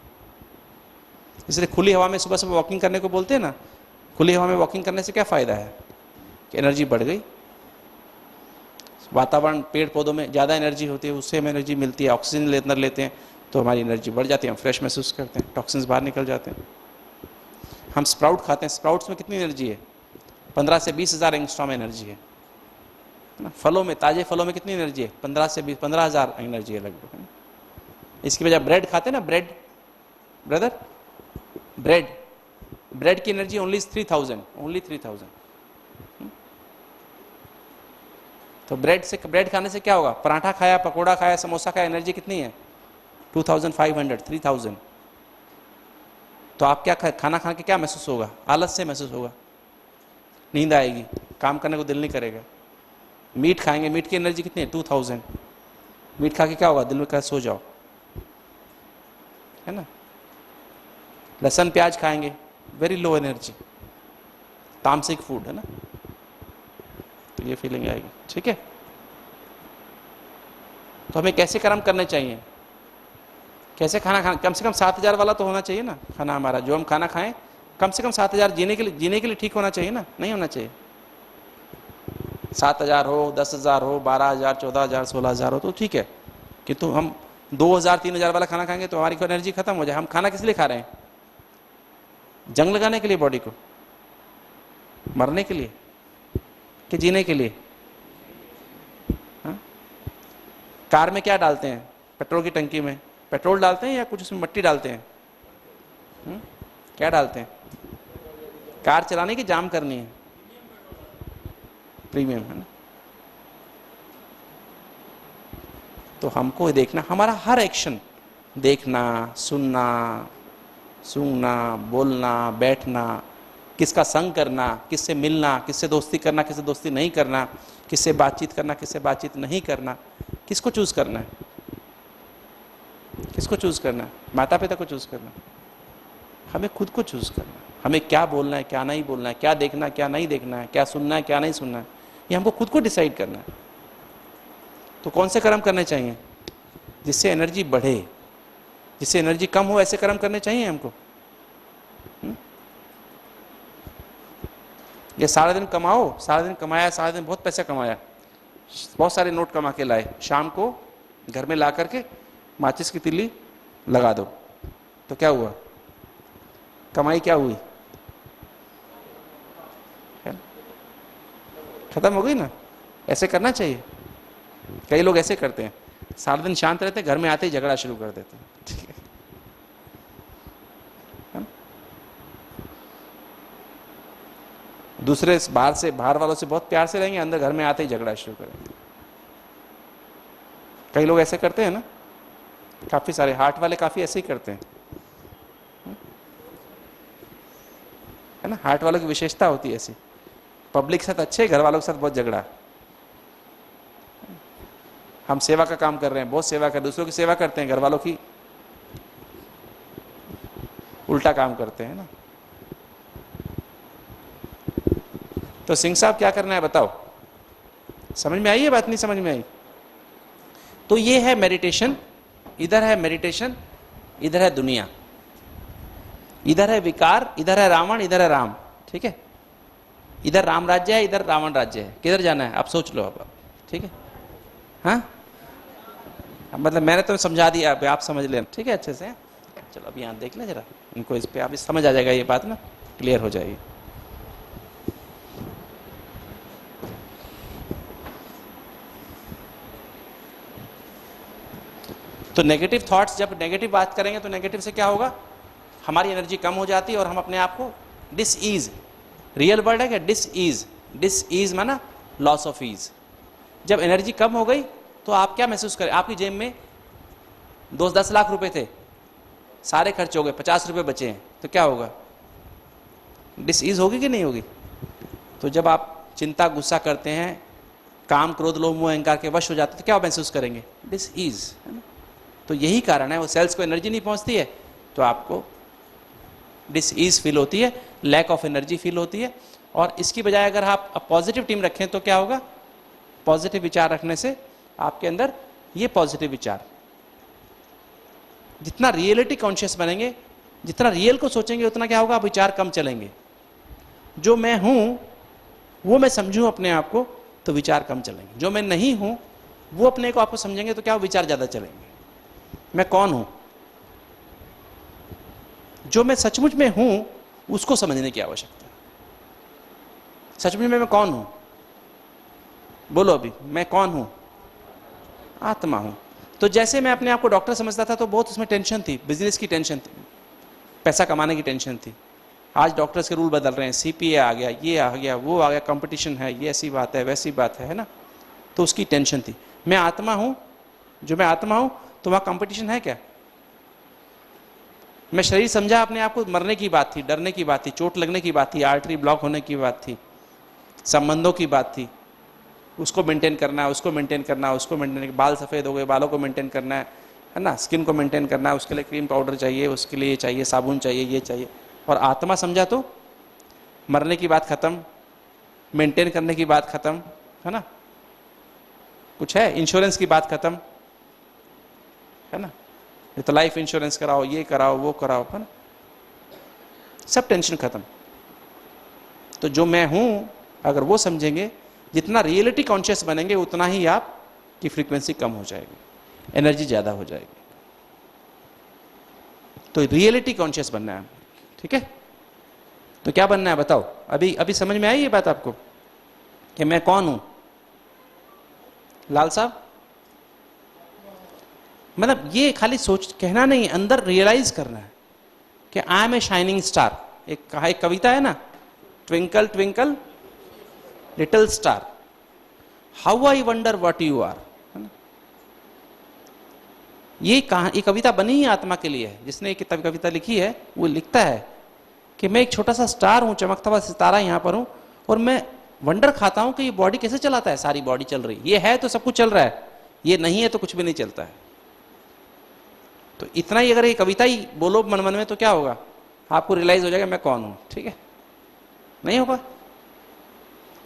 Speaker 2: इसलिए खुली हवा में सुबह सुबह वॉकिंग करने को बोलते हैं ना, खुली हवा में वॉकिंग करने से क्या फ़ायदा है कि एनर्जी बढ़ गई। वातावरण, पेड़ पौधों में ज़्यादा एनर्जी होती है, उससे हमें एनर्जी मिलती है, ऑक्सीजन अंदर लेते हैं तो हमारी एनर्जी बढ़ जाती है, हम फ्रेश महसूस करते हैं, टॉक्सिन्स बाहर निकल जाते हैं। हम स्प्राउट खाते हैं, स्प्राउट्स में कितनी एनर्जी है? 15 से 20,000 एंगस्ट्रॉम एनर्जी है ना। फलों में, ताजे फलों में कितनी एनर्जी है? 15,000 एनर्जी है लगभग, है ना। इसकी वजह ब्रेड खाते हैं ना, ब्रेड, ब्रदर, ब्रेड की एनर्जी ओनली 3000। तो ब्रेड खाने से क्या होगा? पराठा खाया, पकोड़ा खाया, समोसा खाया, एनर्जी कितनी है? 2500, 3000। तो आप क्या खाना खा के क्या महसूस होगा? आलस से महसूस होगा, नींद आएगी, काम करने को दिल नहीं करेगा। मीट खाएंगे, मीट की एनर्जी कितनी है? 2000। मीट खा के क्या होगा? दिल में कहा सो जाओ, है ना। लहसुन प्याज खाएंगे, वेरी लो एनर्जी, तामसिक फूड, है ना। तो ये फीलिंग आएगी, ठीक है। तो हमें कैसे कर्म करने चाहिए, कैसे खाना कम से कम 7000 वाला तो होना चाहिए ना खाना हमारा, जो हम खाना खाएं कम से कम 7000 जीने के लिए ठीक होना चाहिए ना, नहीं होना चाहिए 7000 हो, 10,000 हो, 12,000, 14,000, 16,000 हो तो ठीक है, किंतु हम 2,000, 3,000 वाला खाना खाएंगे तो हमारी एनर्जी खत्म हो जाए। हम खाना किस लिए खा रहे हैं? जंग लगाने के लिए, बॉडी को मरने के लिए कि जीने के लिए? हाँ? कार में क्या डालते हैं? पेट्रोल की टंकी में पेट्रोल डालते हैं या कुछ उसमें मट्टी डालते हैं? क्या डालते हैं? कार चलाने की, जाम करनी है, प्रीमियम, है ना। तो हमको देखना, हमारा हर एक्शन, देखना, सुनना, सूंघना, बोलना, बैठना, किसका संग करना, किससे मिलना, किससे दोस्ती करना, किससे दोस्ती नहीं करना, किससे बातचीत करना, किससे बातचीत नहीं करना, किसको चूज करना है? किसको चूज करना है? माता पिता को चूज करना, हमें खुद को चूज करना है। हमें क्या बोलना है, क्या नहीं बोलना है, क्या देखना है, क्या नहीं देखना है, क्या सुनना है, क्या नहीं सुनना है, ये हमको खुद को डिसाइड करना है। तो कौन से कर्म करने चाहिए? जिससे एनर्जी बढ़े, जिससे एनर्जी कम हो, ऐसे कर्म करने चाहिए हमको। ये सारा दिन कमाओ, सारा दिन कमाया, सारा दिन बहुत पैसा कमाया, बहुत सारे नोट कमा के लाए, शाम को घर में ला करके माचिस की तिल्ली लगा दो, तो क्या हुआ? कमाई क्या हुई? खत्म हो गई ना। ऐसे करना चाहिए। कई लोग ऐसे करते हैं, सारा दिन शांत रहते हैं, घर में आते ही झगड़ा शुरू कर देते हैं, ठीक है। दूसरे बाहर वालों से बहुत प्यार से रहेंगे, अंदर घर में आते ही झगड़ा शुरू करेंगे। कई लोग ऐसे करते हैं ना, काफी सारे हार्ट वाले काफी ऐसे ही करते हैं, है ना। हार्ट वालों की विशेषता होती है ऐसी, पब्लिक के साथ अच्छे, घर वालों के साथ बहुत झगड़ा। हम सेवा का काम कर रहे हैं, बहुत सेवा कर, दूसरों की सेवा करते हैं, घर वालों की उल्टा काम करते हैं ना। तो सिंह साहब क्या करना है बताओ? समझ में आई ये बात? नहीं समझ में आई? तो ये है मेडिटेशन, इधर है मेडिटेशन, इधर है दुनिया, इधर है विकार, इधर है रावण, इधर है राम, ठीक है। इधर राम राज्य है, इधर रावण राज्य है, किधर जाना है आप सोच लो अब, ठीक है। हाँ, मतलब मैंने तो समझा दिया, आप समझ लेना, ठीक है अच्छे से। चलो अब यहाँ देख लें जरा इनको, इस पे आप समझ आ जाएगा, ये बात ना क्लियर हो जाएगी। तो नेगेटिव थॉट्स, जब नेगेटिव बात करेंगे तो नेगेटिव से क्या होगा, हमारी एनर्जी कम हो जाती है और हम अपने आप को डिसईज, रियल वर्ड है क्या, डिसईज, डिसईज माना लॉस ऑफ ईज। जब एनर्जी कम हो गई तो आप क्या महसूस करें, आपकी जेब में 10 लाख रुपए थे, सारे खर्च हो गए, 50 रुपए बचे हैं, तो क्या होगा, डिसईज होगी कि नहीं होगी। तो जब आप चिंता गुस्सा करते हैं, काम क्रोध लोभ मोह अहंकार के वश हो जाते हैं, तो क्या महसूस करेंगे, डिसईज, है ना। तो यही कारण है, वो सेल्स को एनर्जी नहीं पहुंचती है तो आपको डिसईज फील होती है, लैक ऑफ एनर्जी फील होती है। और इसकी बजाय अगर आप पॉजिटिव टीम रखें तो क्या होगा, पॉजिटिव विचार रखने से आपके अंदर ये पॉजिटिव विचार, जितना रियलिटी कॉन्शियस बनेंगे, जितना रियल को सोचेंगे, उतना क्या होगा, विचार कम चलेंगे। जो मैं हूं वो मैं समझूं अपने आप को तो विचार कम चलेंगे, जो मैं नहीं हूं वो अपने को आपको समझेंगे तो क्या विचार ज्यादा चलेंगे। मैं कौन हूं, जो मैं सचमुच में हूं उसको समझने की आवश्यकता है। सचमुच में मैं कौन हूं, बोलो अभी, मैं कौन हूं, आत्मा हूं। तो जैसे मैं अपने आप को डॉक्टर समझता था तो बहुत उसमें टेंशन थी, बिजनेस की टेंशन थी, पैसा कमाने की टेंशन थी। आज डॉक्टर्स के रूल बदल रहे हैं, सीपीए आ गया, ये आ गया, वो आ गया, कंपटीशन है, ये ऐसी बात है, वैसी बात है ना। तो उसकी टेंशन थी। मैं आत्मा हूं, जो मैं आत्मा हूं तो वहां कंपटीशन है क्या। मैं शरीर समझा अपने आप को, मरने की बात थी, डरने की बात थी, चोट लगने की बात थी, आर्टरी ब्लॉक होने की बात थी, संबंधों की बात थी, उसको मेंटेन करना है, उसको मेंटेन करना है, उसको मेंटेन, बाल सफ़ेद हो गए, बालों को मेंटेन करना है ना, स्किन को मेंटेन करना है, उसके लिए क्रीम पाउडर चाहिए, उसके लिए चाहिए साबुन चाहिए, ये चाहिए। और आत्मा समझा तो मरने की बात खत्म, मेंटेन करने की बात खत्म, है ना, कुछ है, इंश्योरेंस की बात खत्म, है ना, ये तो लाइफ इंश्योरेंस कराओ, ये कराओ, वो कराओ, है ना, सब टेंशन खत्म। तो जो मैं हूं अगर वो समझेंगे, जितना रियलिटी कॉन्शियस बनेंगे उतना ही आपकी फ्रीक्वेंसी कम हो जाएगी, एनर्जी ज्यादा हो जाएगी। तो रियलिटी कॉन्शियस बनना है, ठीक है। तो क्या बनना है बताओ, अभी अभी समझ में आई ये बात आपको कि मैं कौन हूं। लाल साहब, मतलब ये खाली सोच कहना नहीं, अंदर रियलाइज करना है कि I am a shining star. एक कविता है ना, twinkle twinkle little star, how I wonder what you are, है ना। ये कविता बनी ही आत्मा के लिए है। जिसने ये कविता लिखी है वो लिखता है कि मैं एक छोटा सा स्टार हूं, चमकता हुआ सितारा यहां पर हूं, और मैं वंडर खाता हूं कि ये बॉडी कैसे चलाता है, सारी बॉडी चल रही, ये है तो सब कुछ चल रहा है, ये नहीं है तो कुछ भी नहीं चलता है। तो इतना ही अगर ये कविता ही बोलो मन मन में तो क्या होगा, आपको रियलाइज हो जाएगा मैं कौन हूं, ठीक है। नहीं होगा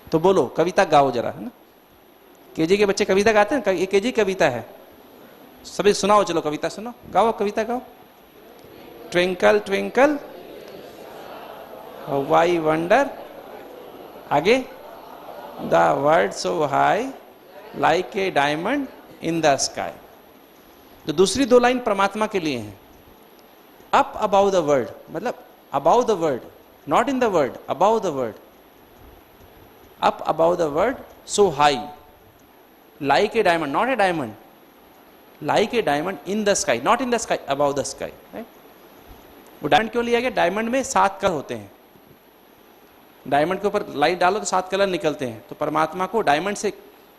Speaker 2: तो बोलो, कविता गाओ जरा, है ना। केजी के बच्चे कविता गाते हैं, ये केजी कविता है, सभी सुनाओ, चलो कविता सुनो, गाओ कविता गाओ। Twinkle twinkle how I wonder, आगे, the world so high like a diamond in the sky. तो दूसरी दो लाइन परमात्मा के लिए हैं। अप अबाउ द वर्ल्ड, मतलब above the world, not in the world, above the world. Up above the world so high like a diamond, not a diamond, like a diamond in the sky, not in the sky, above the sky. वो diamond क्यों लिया गया, diamond में 7 colour होते हैं, diamond के ऊपर light डालो तो 7 कलर निकलते हैं। तो परमात्मा को डायमंड से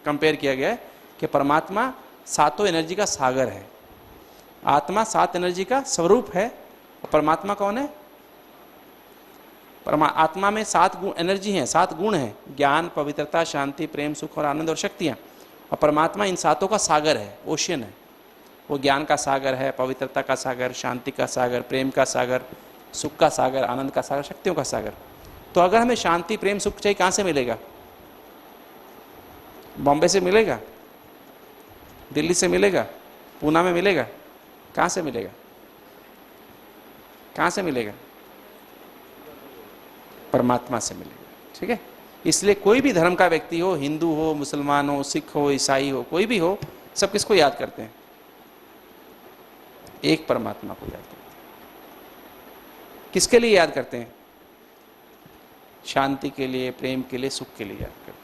Speaker 2: कंपेयर किया गया है कि परमात्मा 7 एनर्जी का सागर है। आत्मा 7 एनर्जी का स्वरूप है। और परमात्मा कौन है, आत्मा में 7 गुण एनर्जी हैं, 7 गुण हैं, ज्ञान, पवित्रता, शांति, प्रेम, सुख और आनंद और शक्तियाँ। और परमात्मा इन 7 का सागर है, ओशियन है। वो ज्ञान का सागर है, पवित्रता का सागर, शांति का सागर, प्रेम का सागर, सुख का सागर, आनंद का सागर, शक्तियों का सागर। तो अगर हमें शांति, प्रेम, सुख चाहिए, कहाँ से मिलेगा, बॉम्बे से मिलेगा, दिल्ली से मिलेगा, पूना में मिलेगा, कहाँ से मिलेगा, कहाँ से मिलेगा, परमात्मा से मिलेगा, ठीक है। इसलिए कोई भी धर्म का व्यक्ति हो, हिंदू हो, मुसलमान हो, सिख हो, ईसाई हो, कोई भी हो, सब किसको याद करते हैं, एक परमात्मा को याद करते हैं। किसके लिए याद करते हैं, शांति के लिए, प्रेम के लिए, सुख के लिए याद करते हैं,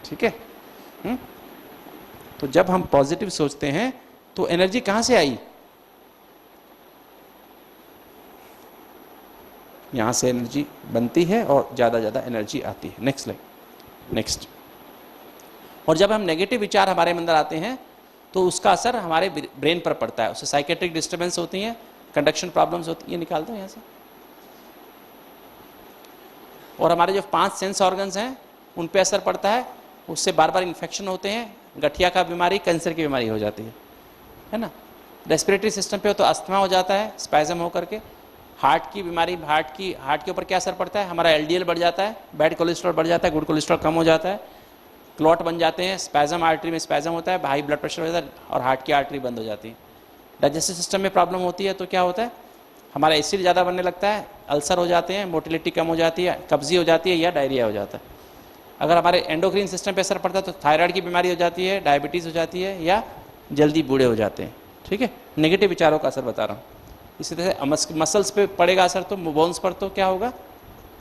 Speaker 2: ठीक है। तो जब हम पॉजिटिव सोचते हैं तो एनर्जी कहां से आई? यहां से एनर्जी बनती है और ज्यादा एनर्जी आती है। Next slide. नेक्स्ट। और जब हम नेगेटिव विचार हमारे अंदर आते हैं तो उसका असर हमारे ब्रेन पर पड़ता है, उससे साइकेट्रिक डिस्टर्बेंस होती है, कंडक्शन प्रॉब्लम्स होती है। निकाल दो यहाँ से। और हमारे जो 5 सेंस ऑर्गन्स हैं उन पे असर पड़ता है, उससे बार बार इन्फेक्शन होते हैं, गठिया का बीमारी, कैंसर की बीमारी हो जाती है ना। रेस्पिरेटरी सिस्टम पे हो तो अस्थमा हो जाता है स्पैजम होकर के। हार्ट की बीमारी, हार्ट के ऊपर क्या असर पड़ता है? हमारा एलडीएल बढ़ जाता है, बैड कोलेस्ट्रॉल बढ़ जाता है, गुड कोलेस्ट्रॉल कम हो जाता है, क्लॉट बन जाते हैं, स्पैजम, आर्टरी में स्पैजम होता है, हाई ब्लड प्रेशर हो जाता है और हार्ट की आर्टरी बंद हो जाती है। डाइजेस्टिव सिस्टम में प्रॉब्लम होती है तो क्या होता है? हमारा एसिड ज़्यादा बनने लगता है, अल्सर हो जाते हैं, मोटिलिटी कम हो जाती है, कब्जी हो जाती है या डायरिया हो जाता है। अगर हमारे एंडोक्रीन सिस्टम पे असर पड़ता है तो थायराइड की बीमारी हो जाती है, डायबिटीज़ हो जाती है या जल्दी बूढ़े हो जाते हैं। ठीक है, नेगेटिव विचारों का असर बता रहा हूँ। इसी तरह से मसल्स पे पड़ेगा असर तो बोन्स पर तो क्या होगा?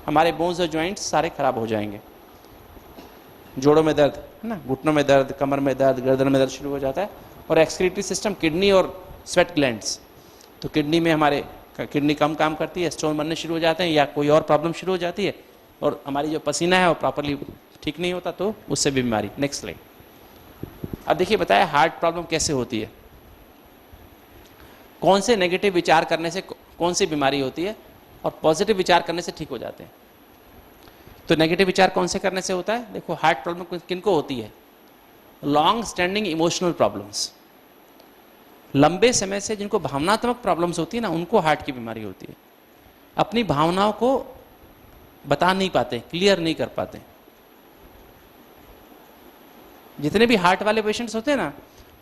Speaker 2: हमारे बोन्स और जॉइंट्स सारे खराब हो जाएंगे। जोड़ों में दर्द है ना, घुटनों में दर्द, कमर में दर्द, गर्दन में दर्द शुरू हो जाता है। और एक्सक्रीटरी सिस्टम, किडनी और स्वेट ग्लैंड्स, तो किडनी में हमारे किडनी कम काम करती है, स्टोन बनने शुरू हो जाते हैं या कोई और प्रॉब्लम शुरू हो जाती है और हमारी जो पसीना है वो प्रॉपरली ठीक नहीं होता तो उससे भी बीमारी। Next slide. अब देखिए बताया हार्ट प्रॉब्लम कैसे होती है, कौन से नेगेटिव विचार करने से कौन सी बीमारी होती है और पॉजिटिव विचार करने से ठीक हो जाते हैं। तो नेगेटिव विचार कौन से करने से होता है? देखो हार्ट प्रॉब्लम किनको होती है? लॉन्ग स्टैंडिंग इमोशनल प्रॉब्लम्स, लंबे समय से जिनको भावनात्मक प्रॉब्लम्स होती है ना, उनको हार्ट की बीमारी होती है। अपनी भावनाओं को बता नहीं पाते, क्लियर नहीं कर पाते। जितने भी हार्ट वाले पेशेंट्स होते हैं ना,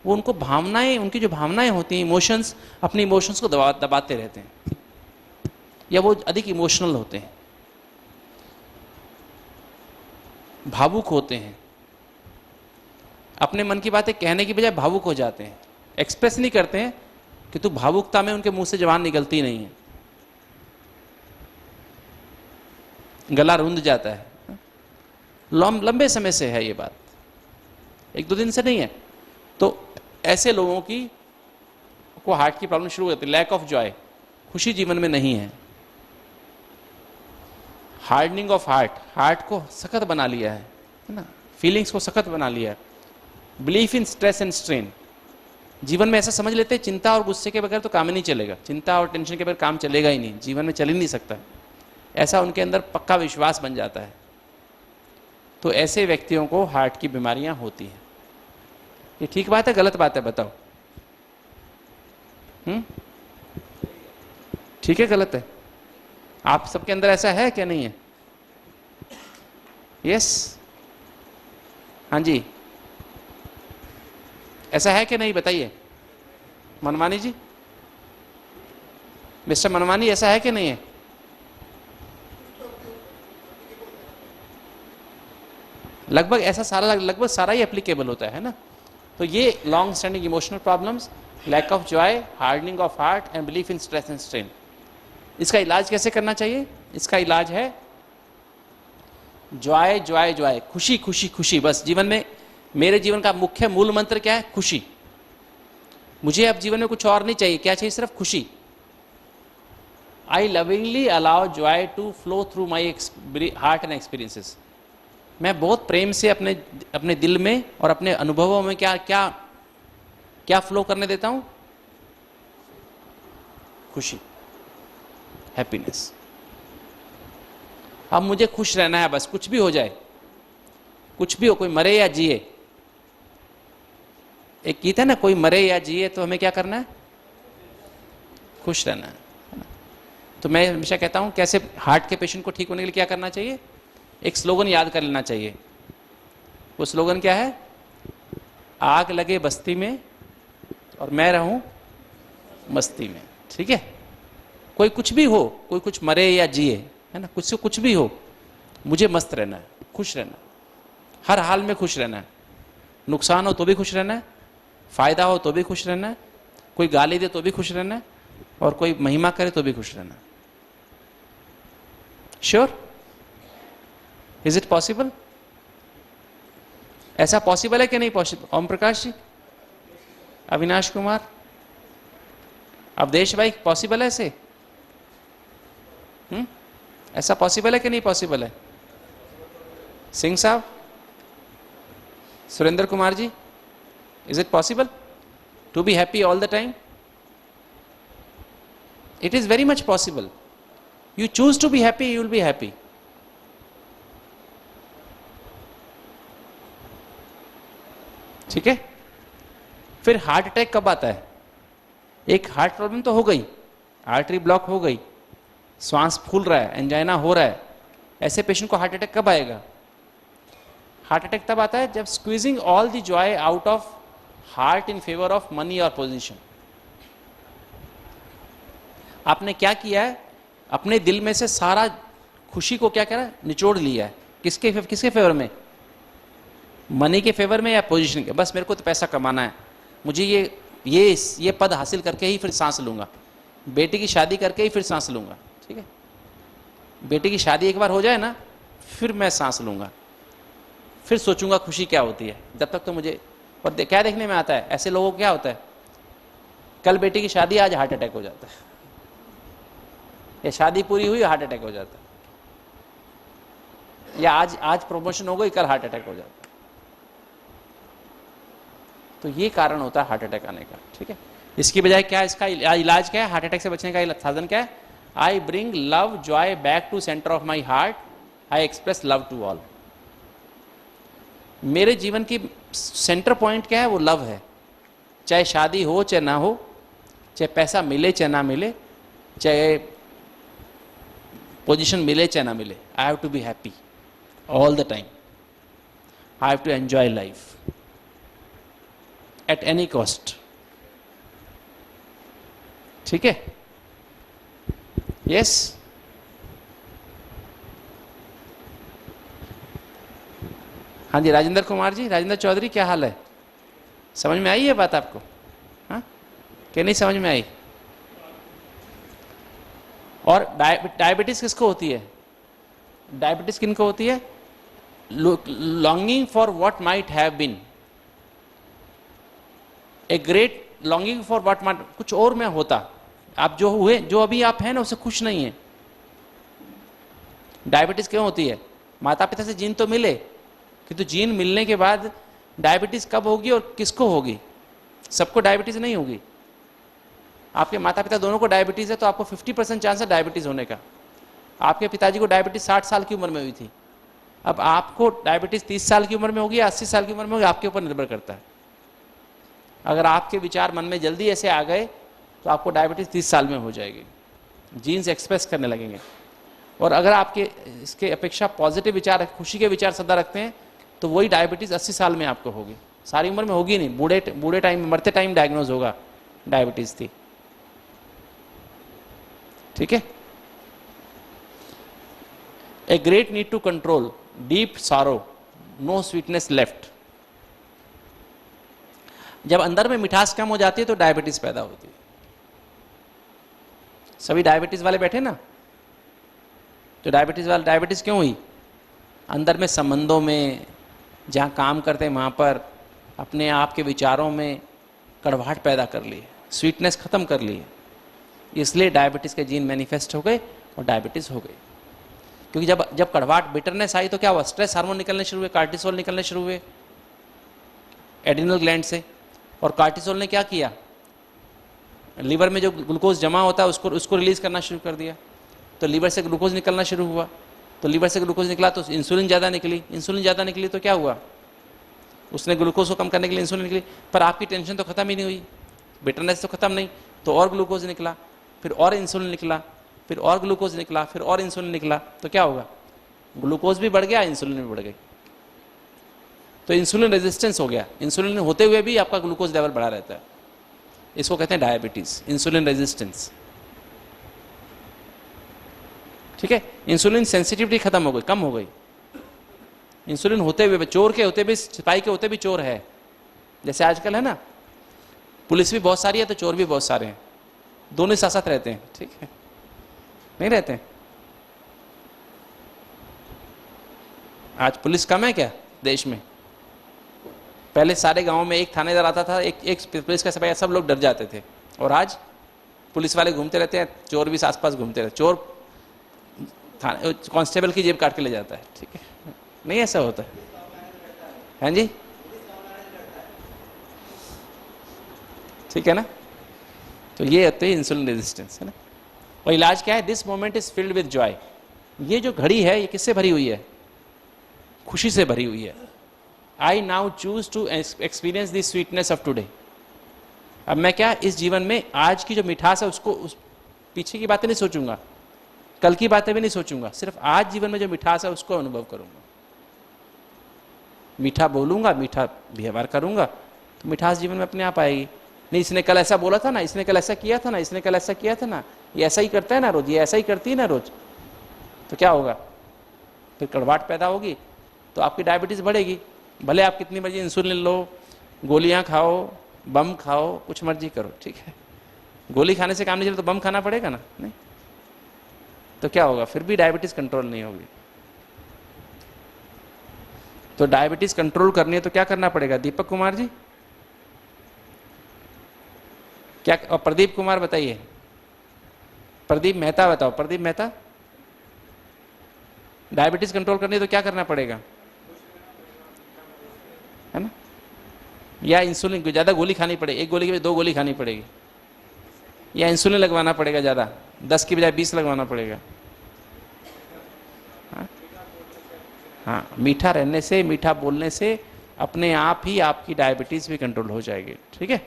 Speaker 2: वो उनको भावनाएं, उनकी जो भावनाएं होती हैं, इमोशंस, अपने इमोशंस को दबाते रहते हैं या वो अधिक इमोशनल होते हैं, भावुक होते हैं, अपने मन की बातें कहने की बजाय भावुक हो जाते हैं, एक्सप्रेस नहीं करते हैं कि तू भावुकता में उनके मुंह से जबान निकलती नहीं है, गला रुंध जाता है। लंबे समय से है ये बात, 1-2 दिन से नहीं है। तो ऐसे लोगों की को हार्ट की प्रॉब्लम शुरू हो जाती है। लैक ऑफ जॉय, खुशी जीवन में नहीं है। हार्डनिंग ऑफ हार्ट, हार्ट को सख्त बना लिया है ना, फीलिंग्स को सख्त बना लिया है। Belief in stress and strain, जीवन में ऐसा समझ लेते हैं चिंता और गुस्से के बगैर तो काम ही नहीं चलेगा, चिंता और टेंशन के बगैर काम चलेगा ही नहीं, जीवन में चल ही नहीं सकता। ऐसा उनके अंदर पक्का विश्वास बन जाता है। तो ऐसे व्यक्तियों को हार्ट की बीमारियां होती हैं। ये ठीक बात है गलत बात है? बताओ। ठीक है गलत है? आप सबके अंदर ऐसा है क्या? नहीं है? यस, हाँ जी, ऐसा है कि नहीं बताइए। मनमानी जी, मिस्टर मनमानी, ऐसा है कि नहीं है? लगभग ऐसा सारा, लगभग सारा ही एप्लीकेबल होता है ना। तो ये long standing emotional problems, lack of joy, hardening of heart and belief in stress and strain. इसका इलाज कैसे करना चाहिए? इसका इलाज है जॉय जॉय जॉय, खुशी खुशी खुशी। बस जीवन में, मेरे जीवन का मुख्य मूल मंत्र क्या है? खुशी। मुझे अब जीवन में कुछ और नहीं चाहिए। क्या चाहिए? सिर्फ खुशी। I lovingly allow joy to flow through my heart and experiences. मैं बहुत प्रेम से अपने दिल में और अपने अनुभवों में क्या क्या क्या फ्लो करने देता हूं? खुशी, हैप्पीनेस। अब मुझे खुश रहना है, बस कुछ भी हो जाए, कुछ भी हो, कोई मरे या जिए। एक गीत है ना, कोई मरे या जिए तो हमें क्या करना है? खुश रहना है। तो मैं हमेशा कहता हूं कैसे हार्ट के पेशेंट को ठीक होने के लिए क्या करना चाहिए? एक स्लोगन याद कर लेना चाहिए। वो स्लोगन क्या है? आग लगे बस्ती में और मैं रहूं मस्ती में। ठीक है? कोई कुछ भी हो, कोई कुछ मरे या जिए, है ना, कुछ से कुछ भी हो, मुझे मस्त रहना है, खुश रहना है, हर हाल में खुश रहना है। नुकसान हो तो भी खुश रहना है, फायदा हो तो भी खुश रहना है, कोई गाली दे तो भी खुश रहना है और कोई महिमा करे तो भी खुश रहना है। श्योर? Is it possible? ऐसा पॉसिबल है कि नहीं पॉसिबल? ओम प्रकाश जी, अविनाश कुमार, अवधेश भाई, पॉसिबल है ऐसे? ऐसा पॉसिबल है कि नहीं पॉसिबल है? सिंह साहब, Surendra Kumar ji, is it possible to be happy all the time? It is very much possible. You choose to be happy, you will be happy. ठीक है. फिर हार्ट अटैक कब आता है? एक हार्ट प्रॉब्लम तो हो गई, आर्टरी ब्लॉक हो गई, श्वास फूल रहा है, एंजाइना हो रहा है, ऐसे पेशेंट को हार्ट अटैक कब आएगा? हार्ट अटैक तब आता है जब squeezing all the Joy out of heart in favour of money और पोजीशन. आपने क्या किया है? अपने दिल में से सारा खुशी को क्या करा, निचोड़ लिया है. किसके फेवर में? मनी के फेवर में या पोजीशन के? बस मेरे को तो पैसा कमाना है, मुझे ये पद हासिल करके ही फिर सांस लूंगा, बेटी की शादी करके ही फिर सांस लूंगा. ठीक है, बेटी की शादी एक बार हो जाए ना, फिर मैं सांस लूंगा, फिर सोचूंगा खुशी क्या होती है. जब तक तो मुझे और क्या देखने में आता है, ऐसे लोगों को क्या होता है, कल बेटी की शादी, आज हार्ट अटैक हो जाता है, या शादी पूरी हुई हार्ट अटैक हो जाता है, या आज प्रमोशन हो गई, कल हार्ट अटैक हो जाता है. तो ये कारण होता है हार्ट अटैक आने का. ठीक है, इसकी बजाय क्या, इसका इलाज क्या है? हार्ट अटैक से बचने का साधन क्या है? I bring love joy back to centre of my heart, I express love to all. मेरे जीवन की सेंटर पॉइंट क्या है? वो लव है. चाहे शादी हो चाहे ना हो, चाहे पैसा मिले चाहे ना मिले, चाहे पोजीशन मिले चाहे ना मिले, I have to be happy all the time. I have to enjoy life at any cost. ठीक है, यस. हाँ जी, राजेंद्र कुमार जी, राजेंद्र चौधरी, क्या हाल है? समझ में आई ये बात आपको? हाँ, कि नहीं समझ में आई? और डायबिटीज किसको होती है? डायबिटीज किनको होती है? Longing for what might have been, a great longing for what might, कुछ और में होता. आप जो हुए, जो अभी आप हैं ना, उससे खुश नहीं है. डायबिटीज क्यों होती है? माता पिता से जीन तो मिले, किंतु जीन मिलने के बाद डायबिटीज कब होगी और किसको होगी? सबको डायबिटीज नहीं होगी. आपके माता पिता दोनों को डायबिटीज है तो आपको 50% चांस है डायबिटीज होने का. आपके पिताजी को डायबिटीज 60 साल की उम्र में हुई थी, अब आपको डायबिटीज 30 साल की उम्र में होगी या 80 साल की उम्र में होगी, आपके ऊपर निर्भर करता है. अगर आपके विचार मन में जल्दी ऐसे आ गए तो आपको डायबिटीज 30 साल में हो जाएगी, जीन्स एक्सप्रेस करने लगेंगे. और अगर आपके इसके अपेक्षा पॉजिटिव विचार, खुशी के विचार सदा रखते हैं, तो वही डायबिटीज 80 साल में आपको होगी. सारी उम्र में होगी नहीं, बूढ़े टाइम में, मरते टाइम डायग्नोज होगा डायबिटीज थी. ठीक है. A great need to control, deep sorrow, no sweetness left. जब अंदर में मिठास कम हो जाती है तो डायबिटीज पैदा होती है. सभी डायबिटीज वाले बैठे ना, तो डायबिटीज क्यों हुई? अंदर में संबंधों में, जहाँ काम करते हैं वहाँ पर अपने आप के विचारों में कड़वाहट पैदा कर ली, स्वीटनेस खत्म कर ली, इसलिए डायबिटीज़ के जीन मैनिफेस्ट हो गए और डायबिटीज़ हो गई. क्योंकि जब कड़वाहट, बिटरनेस आई तो क्या हुआ? स्ट्रेस हार्मोन निकलने शुरू हुए, कार्टिसोल निकलने शुरू हुए एड्रिनल ग्लैंड से. और कार्टिसोल ने क्या किया? लीवर में जो ग्लूकोज जमा होता है उसको रिलीज करना शुरू कर दिया. तो लीवर से ग्लूकोज निकलना शुरू हुआ, तो लीवर से ग्लूकोज निकला तो इंसुलिन ज़्यादा निकली तो क्या हुआ? उसने ग्लूकोज को कम करने के लिए इंसुलिन निकली, पर आपकी टेंशन तो खत्म ही नहीं हुई, बिटरनेस तो खत्म नहीं, तो और ग्लूकोज निकला, फिर और इंसुलिन निकला, फिर और ग्लूकोज निकला, फिर और इंसुलिन निकला, तो क्या होगा? ग्लूकोज भी बढ़ गया, इंसुलिन भी बढ़ गई, तो इंसुलिन रेजिस्टेंस हो गया. इंसुलिन होते हुए भी आपका ग्लूकोज लेवल बढ़ा रहता है. इसको कहते हैं डायबिटीज, इंसुलिन रेजिस्टेंस. ठीक है, इंसुलिन सेंसिटिविटी खत्म हो गई, कम हो गई. इंसुलिन होते हुए, चोर के होते भी, सिपाही के होते भी चोर है. जैसे आजकल है ना, पुलिस भी बहुत सारी है तो चोर भी बहुत सारे हैं, दोनों साथ साथ रहते हैं. ठीक है, नहीं रहते हैं. आज पुलिस कम है क्या देश में? पहले सारे गांव में एक थानेदार आता था, एक पुलिस का सिपाही, सब लोग डर जाते थे। और आज पुलिस वाले घूमते रहते हैं, चोर भी आसपास घूमते रहते, चोर कांस्टेबल की जेब काट के ले जाता है। ठीक है, नहीं ऐसा होता है? हाँ जी, ठीक है ना। तो ये होते हैं इंसुलिन रेजिस्टेंस, है ना। और इलाज क्या है? This moment is filled with Joy. ये जो घड़ी है ये किससे भरी हुई है? खुशी से भरी हुई है। I now choose to experience the sweetness of today. अब मैं क्या इस जीवन में आज की जो मिठास है उसको, उस पीछे की बातें नहीं सोचूंगा, कल की बातें भी नहीं सोचूंगा, सिर्फ आज जीवन में जो मिठास है उसको अनुभव करूंगा। मीठा बोलूंगा, मीठा व्यवहार करूंगा, तो मिठास जीवन में अपने आप आएगी। नहीं, इसने कल ऐसा बोला था ना, इसने कल ऐसा किया था ना, इसने कल ऐसा किया था ना, ये ऐसा ही करता है ना रोज, ये ऐसा ही करती है ना रोज, तो क्या होगा? फिर कड़वाहट पैदा होगी, तो आपकी डायबिटीज बढ़ेगी। भले आप कितनी मर्जी इंसुलिन लो, गोलियां खाओ, बम खाओ, कुछ मर्जी करो, ठीक है। गोली खाने से काम नहीं चले तो बम खाना पड़ेगा ना, नहीं तो क्या होगा? फिर भी डायबिटीज कंट्रोल नहीं होगी। तो डायबिटीज कंट्रोल करनी है तो क्या करना पड़ेगा? दीपक कुमार जी क्या? और प्रदीप कुमार बताइए, प्रदीप मेहता बताओ, प्रदीप मेहता, डायबिटीज कंट्रोल करनी है तो क्या करना पड़ेगा, है ना? या इंसुलिन, ज्यादा गोली खानी पड़ेगी, एक गोली की बजाय 2 गोली खानी पड़ेगी, या इंसुलिन लगवाना पड़ेगा ज्यादा, 10 की बजाय 20 लगवाना पड़ेगा। हाँ, मीठा रहने से, मीठा बोलने से अपने आप ही आपकी डायबिटीज भी कंट्रोल हो जाएगी। ठीक है,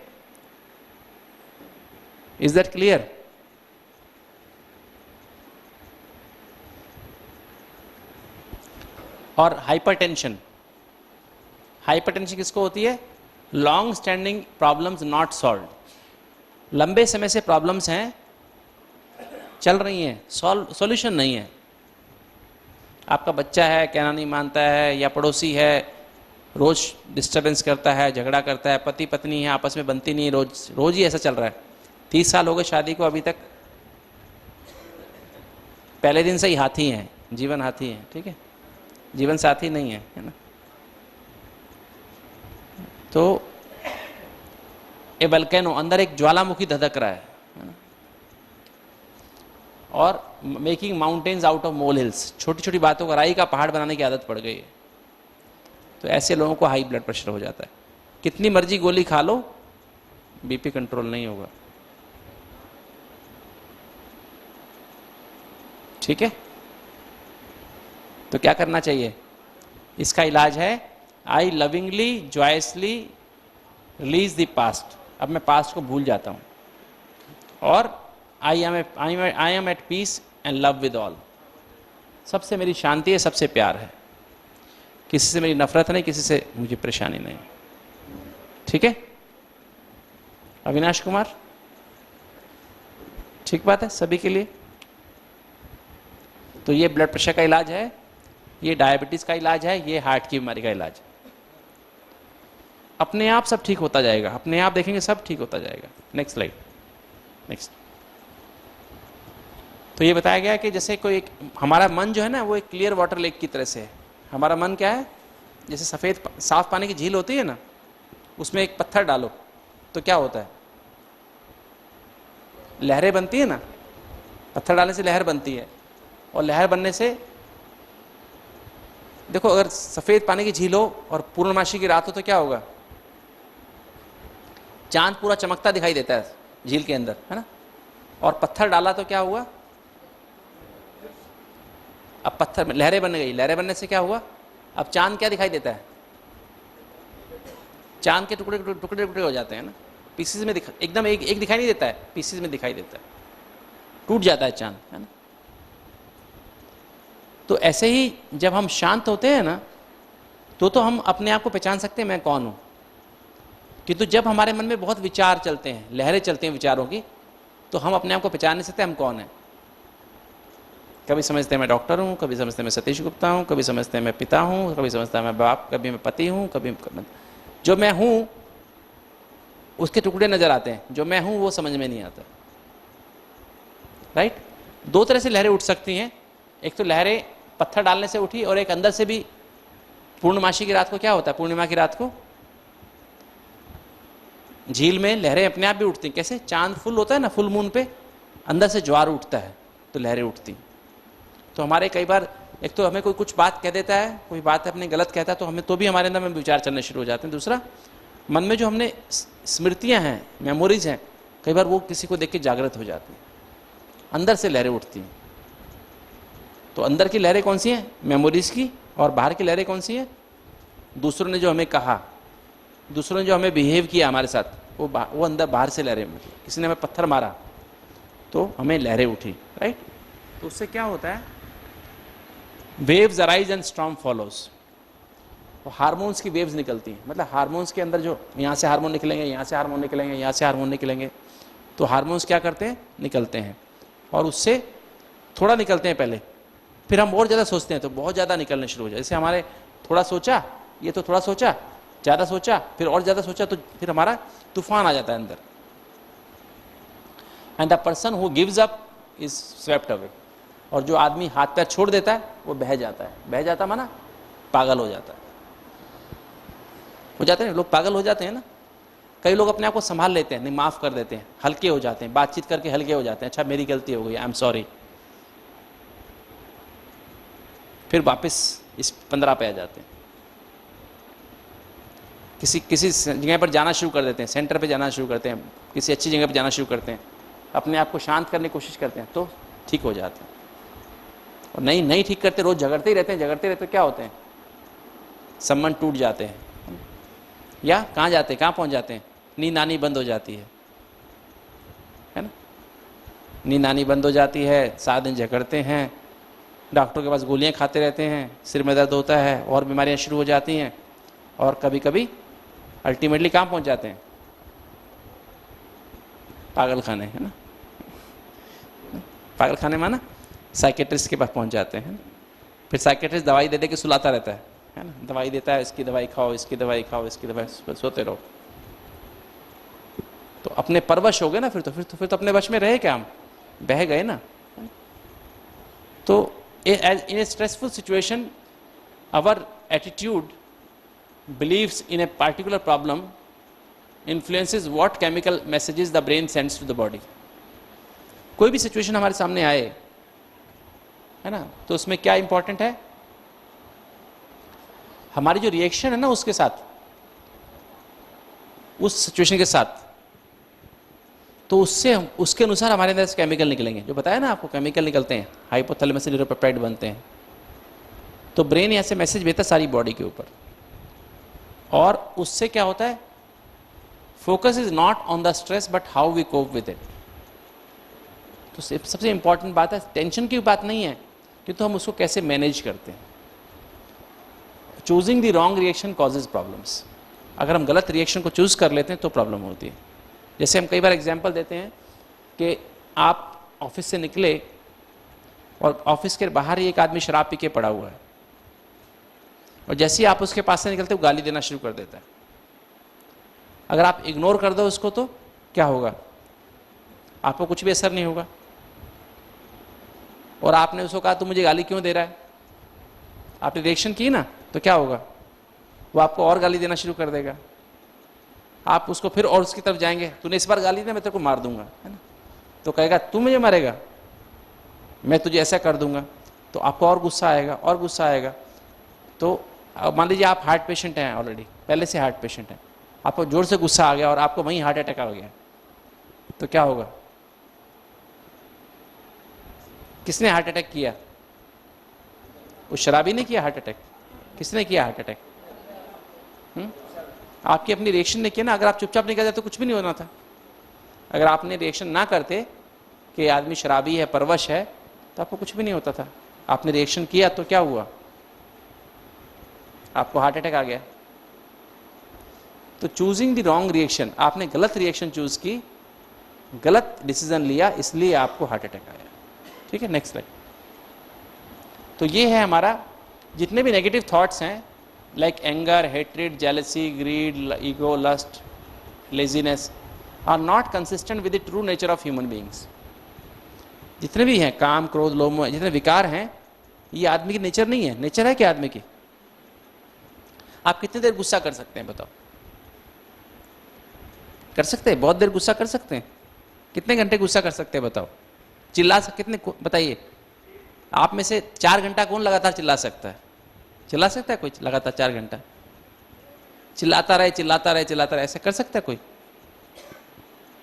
Speaker 2: इज दैट क्लियर? और हाइपरटेंशन, हाइपरटेंशन किसको होती है? Long standing problems not solve. लंबे समय से प्रॉब्लम्स हैं, चल रही हैं, सॉल्यूशन नहीं है। आपका बच्चा है, कहना नहीं मानता है, या पड़ोसी है, रोज डिस्टरबेंस करता है, झगड़ा करता है, पति पत्नी है आपस में बनती नहीं, रोज रोज ही ऐसा चल रहा है। 30 साल हो गए शादी को, अभी तक पहले दिन से ही हाथी हैं, जीवन हाथी है। ठीक है, जीवन साथी नहीं है, है ना। तो ए वल्केनो, अंदर एक ज्वालामुखी धधक रहा है ना? और making mountains out of mole hills, छोटी छोटी बातों को राई का पहाड़ बनाने की आदत पड़ गई है। तो ऐसे लोगों को हाई ब्लड प्रेशर हो जाता है। कितनी मर्जी गोली खा लो, बीपी कंट्रोल नहीं होगा। ठीक है, तो क्या करना चाहिए? इसका इलाज है I lovingly joyously release the past. अब मैं पास्ट को भूल जाता हूं और I am at peace and love with all. सबसे मेरी शांति है, सबसे प्यार है, किसी से मेरी नफरत नहीं, किसी से मुझे परेशानी नहीं। ठीक है अविनाश कुमार, ठीक बात है सभी के लिए। तो ये ब्लड प्रेशर का इलाज है, ये डायबिटीज का इलाज है, ये हार्ट की बीमारी का इलाज है। अपने आप सब ठीक होता जाएगा, अपने आप देखेंगे सब ठीक होता जाएगा। Next slide, next. तो ये बताया गया कि जैसे कोई एक, हमारा मन जो है ना वो एक क्लियर वाटर लेक की तरह से है। हमारा मन क्या है? जैसे सफ़ेद साफ पानी की झील होती है ना, उसमें एक पत्थर डालो तो क्या होता है? लहरें बनती है ना, पत्थर डालने से लहर बनती है। और लहर बनने से देखो, अगर सफ़ेद पानी की झील हो और पूर्णमासी की रात हो तो क्या होगा? चांद पूरा चमकता दिखाई देता है झील के अंदर, है ना। और पत्थर डाला तो क्या हुआ? अब पत्थर में लहरें बन गई, लहरें बनने से क्या हुआ? अब चांद क्या दिखाई देता है? चांद के टुकड़े टुकड़े टुकड़े हो जाते हैं ना, पीसेस में एकदम एक दिखाई नहीं देता है, पीसेस में दिखाई देता है, टूट जाता है चांद, है ना। तो ऐसे ही जब हम शांत होते हैं ना तो हम अपने आप को पहचान सकते हैं मैं कौन हूं। किंतु जब हमारे मन में बहुत विचार चलते हैं, लहरें चलती हैं विचारों की, तो हम अपने आप को पहचान नहीं सकते हम कौन हैं। कभी समझते हैं मैं डॉक्टर हूं, कभी समझते हैं मैं सतीश गुप्ता हूं, कभी समझते हैं मैं पिता हूं, कभी समझता है मैं बाप, कभी मैं पति हूं, कभी जो मैं हूं उसके टुकड़े नजर आते हैं, जो मैं हूं वो समझ में नहीं आता। राइट? 2 तरह से लहरें उठ सकती हैं। एक तो लहरें पत्थर डालने से उठी, और एक अंदर से भी। पूर्णमासी की रात को क्या होता है? पूर्णिमा की रात को झील में लहरें अपने आप भी उठती हैं। कैसे? चांद फुल होता है ना, फुल मून पे अंदर से ज्वार उठता है तो लहरें उठती। तो हमारे कई बार, एक तो हमें कोई कुछ बात कह देता है, कोई बात अपने गलत कहता है, तो हमें तो भी हमारे अंदर में विचार चलने शुरू हो जाते हैं। दूसरा, मन में जो हमने स्मृतियां हैं, मेमोरीज हैं, कई बार वो किसी को देख के जागृत हो जाती हैं, अंदर से लहरें उठती हैं। तो अंदर की लहरें कौन सी हैं? मेमोरीज की। और बाहर की लहरें कौन सी हैं? दूसरों ने जो हमें कहा, दूसरों ने जो हमें बिहेव किया हमारे साथ, वो अंदर बाहर से लहरें उठी। किसी ने हमें पत्थर मारा तो हमें लहरें उठी, राइट। तो उससे क्या होता है? Waves arise and storm follows. तो हार्मोन्स की वेव्स निकलती हैं, मतलब हार्मोन्स के अंदर जो यहाँ से हार्मोन निकलेंगे, यहाँ से हार्मोन निकलेंगे, यहाँ से हार्मोन निकलेंगे। तो हार्मोन्स क्या करते हैं? निकलते हैं, और उससे थोड़ा निकलते हैं पहले, फिर हम और ज़्यादा सोचते हैं तो बहुत ज़्यादा निकलने शुरू हो जाए। जैसे हमारे थोड़ा सोचा, ये तो थोड़ा सोचा, ज़्यादा सोचा, फिर और ज़्यादा सोचा, तो फिर हमारा तूफान आ जाता है अंदर। And the person who gives up is swept away. और जो आदमी हाथ पैर छोड़ देता है वो बह जाता है। बह जाता माना पागल हो जाता है। हो जाते हैं लोग, पागल हो जाते हैं ना। कई लोग अपने आप को संभाल लेते हैं, नहीं माफ़ कर देते हैं, हल्के हो जाते हैं, बातचीत करके हल्के हो जाते हैं, अच्छा मेरी गलती हो गई, आई एम सॉरी, फिर वापस इस 15 पे आ जाते हैं। किसी जगह पर जाना शुरू कर देते हैं, सेंटर पे जाना शुरू करते हैं, किसी अच्छी जगह पर जाना शुरू करते हैं, अपने आप को शांत करने की कोशिश करते हैं, तो ठीक हो जाते हैं। और नहीं ठीक करते, रोज झगड़ते ही रहते हैं, क्या होते हैं? संबंध टूट जाते हैं, या कहाँ जाते हैं, कहाँ पहुँच जाते हैं? नींद आनी बंद हो जाती है ना। नींद आनी बंद हो जाती है, सारा दिन झगड़ते हैं, डॉक्टर के पास गोलियां खाते रहते हैं, सिर में दर्द होता है, और बीमारियां शुरू हो जाती हैं, और कभी कभी अल्टीमेटली कहाँ पहुँच जाते हैं? पागल खाने, है ना। पागल खाने माना साइकेट्रिस्ट के पास पहुँच जाते हैं। फिर साइकेट्रिस्ट दवाई दे के सुलाता रहता है ना, दवाई देता है, इसकी दवाई खाओ, इसकी दवाई खाओ, इसकी दवाई, सोते रहो। तो अपने परवश हो गए ना, फिर तो अपने वश में रहे क्या? हम बह गए ना। तो in a stressful situation, our attitude, beliefs in a particular problem influences what chemical messages the brain sends to the body. कोई भी सिचुएशन हमारे सामने आए, है ना, तो उसमें क्या इंपॉर्टेंट है? हमारी जो रिएक्शन है ना उसके साथ, उस सिचुएशन के साथ, तो उसके अनुसार हमारे अंदर से केमिकल निकलेंगे। जो बताया ना आपको, केमिकल निकलते हैं, हाइपोथैलेमस से न्यूरोपेप्टाइड बनते हैं। तो ब्रेन ऐसे मैसेज भेजता है सारी बॉडी के ऊपर, और उससे क्या होता है? Focus is not on the stress but how we cope with it. तो सबसे इंपॉर्टेंट बात है, टेंशन की बात नहीं है, कि तो हम उसको कैसे मैनेज करते हैं। Choosing the wrong reaction causes problems. अगर हम गलत रिएक्शन को चूज कर लेते हैं तो प्रॉब्लम होती है। जैसे हम कई बार एग्जाम्पल देते हैं कि आप ऑफिस से निकले और ऑफिस के बाहर ही एक आदमी शराब पी के पड़ा हुआ है, और जैसे ही आप उसके पास से निकलते हो गाली देना शुरू कर देता है। अगर आप इग्नोर कर दो उसको तो क्या होगा? आपको कुछ भी असर नहीं होगा। और आपने उसको कहा तू मुझे गाली क्यों दे रहा है, आपने रिएक्शन की ना, तो क्या होगा? वो आपको और गाली देना शुरू कर देगा। आप उसको फिर और उसकी तरफ जाएंगे, तूने इस बार गाली दी, मैं तेरे को मार दूंगा, है ना। तो कहेगा तू मुझे मारेगा, मैं तुझे ऐसा कर दूंगा। तो आपको और गुस्सा आएगा, और गुस्सा आएगा। तो मान लीजिए आप हार्ट पेशेंट हैं, ऑलरेडी पहले से हार्ट पेशेंट हैं, आपको जोर से गुस्सा आ गया और आपको वहीं हार्ट अटैक आ गया, तो क्या होगा? किसने हार्ट अटैक किया? उस शराबी ने किया हार्ट अटैक? किसने किया हार्ट अटैक? आपकी अपनी रिएक्शन ने किया ना। अगर आप चुपचाप नहीं करते तो कुछ भी नहीं होना था। अगर आपने रिएक्शन ना करते कि आदमी शराबी है, परवश है, तो आपको कुछ भी नहीं होता था। आपने रिएक्शन किया तो क्या हुआ? आपको हार्ट अटैक आ गया। तो चूजिंग द रॉन्ग रिएक्शन, आपने गलत रिएक्शन चूज की, गलत डिसीजन लिया, इसलिए आपको हार्ट अटैक आया। ठीक है, नेक्स्ट स्लाइड। तो ये है हमारा, जितने भी नेगेटिव थॉट्स हैं, like anger, hatred, jealousy, greed, ego, lust, laziness, are not consistent with the true nature of human beings. जितने भी हैं, काम, क्रोध, लोभ, मोह, जितने विकार हैं, ये आदमी की नेचर नहीं है। नेचर है क्या आदमी की? आप कितनी देर गुस्सा कर सकते हैं बताओ? कर सकते हैं? बहुत देर गुस्सा कर सकते हैं? कितने घंटे गुस्सा कर सकते हैं बताओ? चिल्ला कितने बताइए? आप में से 4 घंटा कौन लगातार चिल्ला सकता है? चिल्ला सकता है कोई लगातार 4 घंटा? चिल्लाता रहे चिल्लाता रहे चिल्लाता रहे, ऐसे कर सकता है कोई?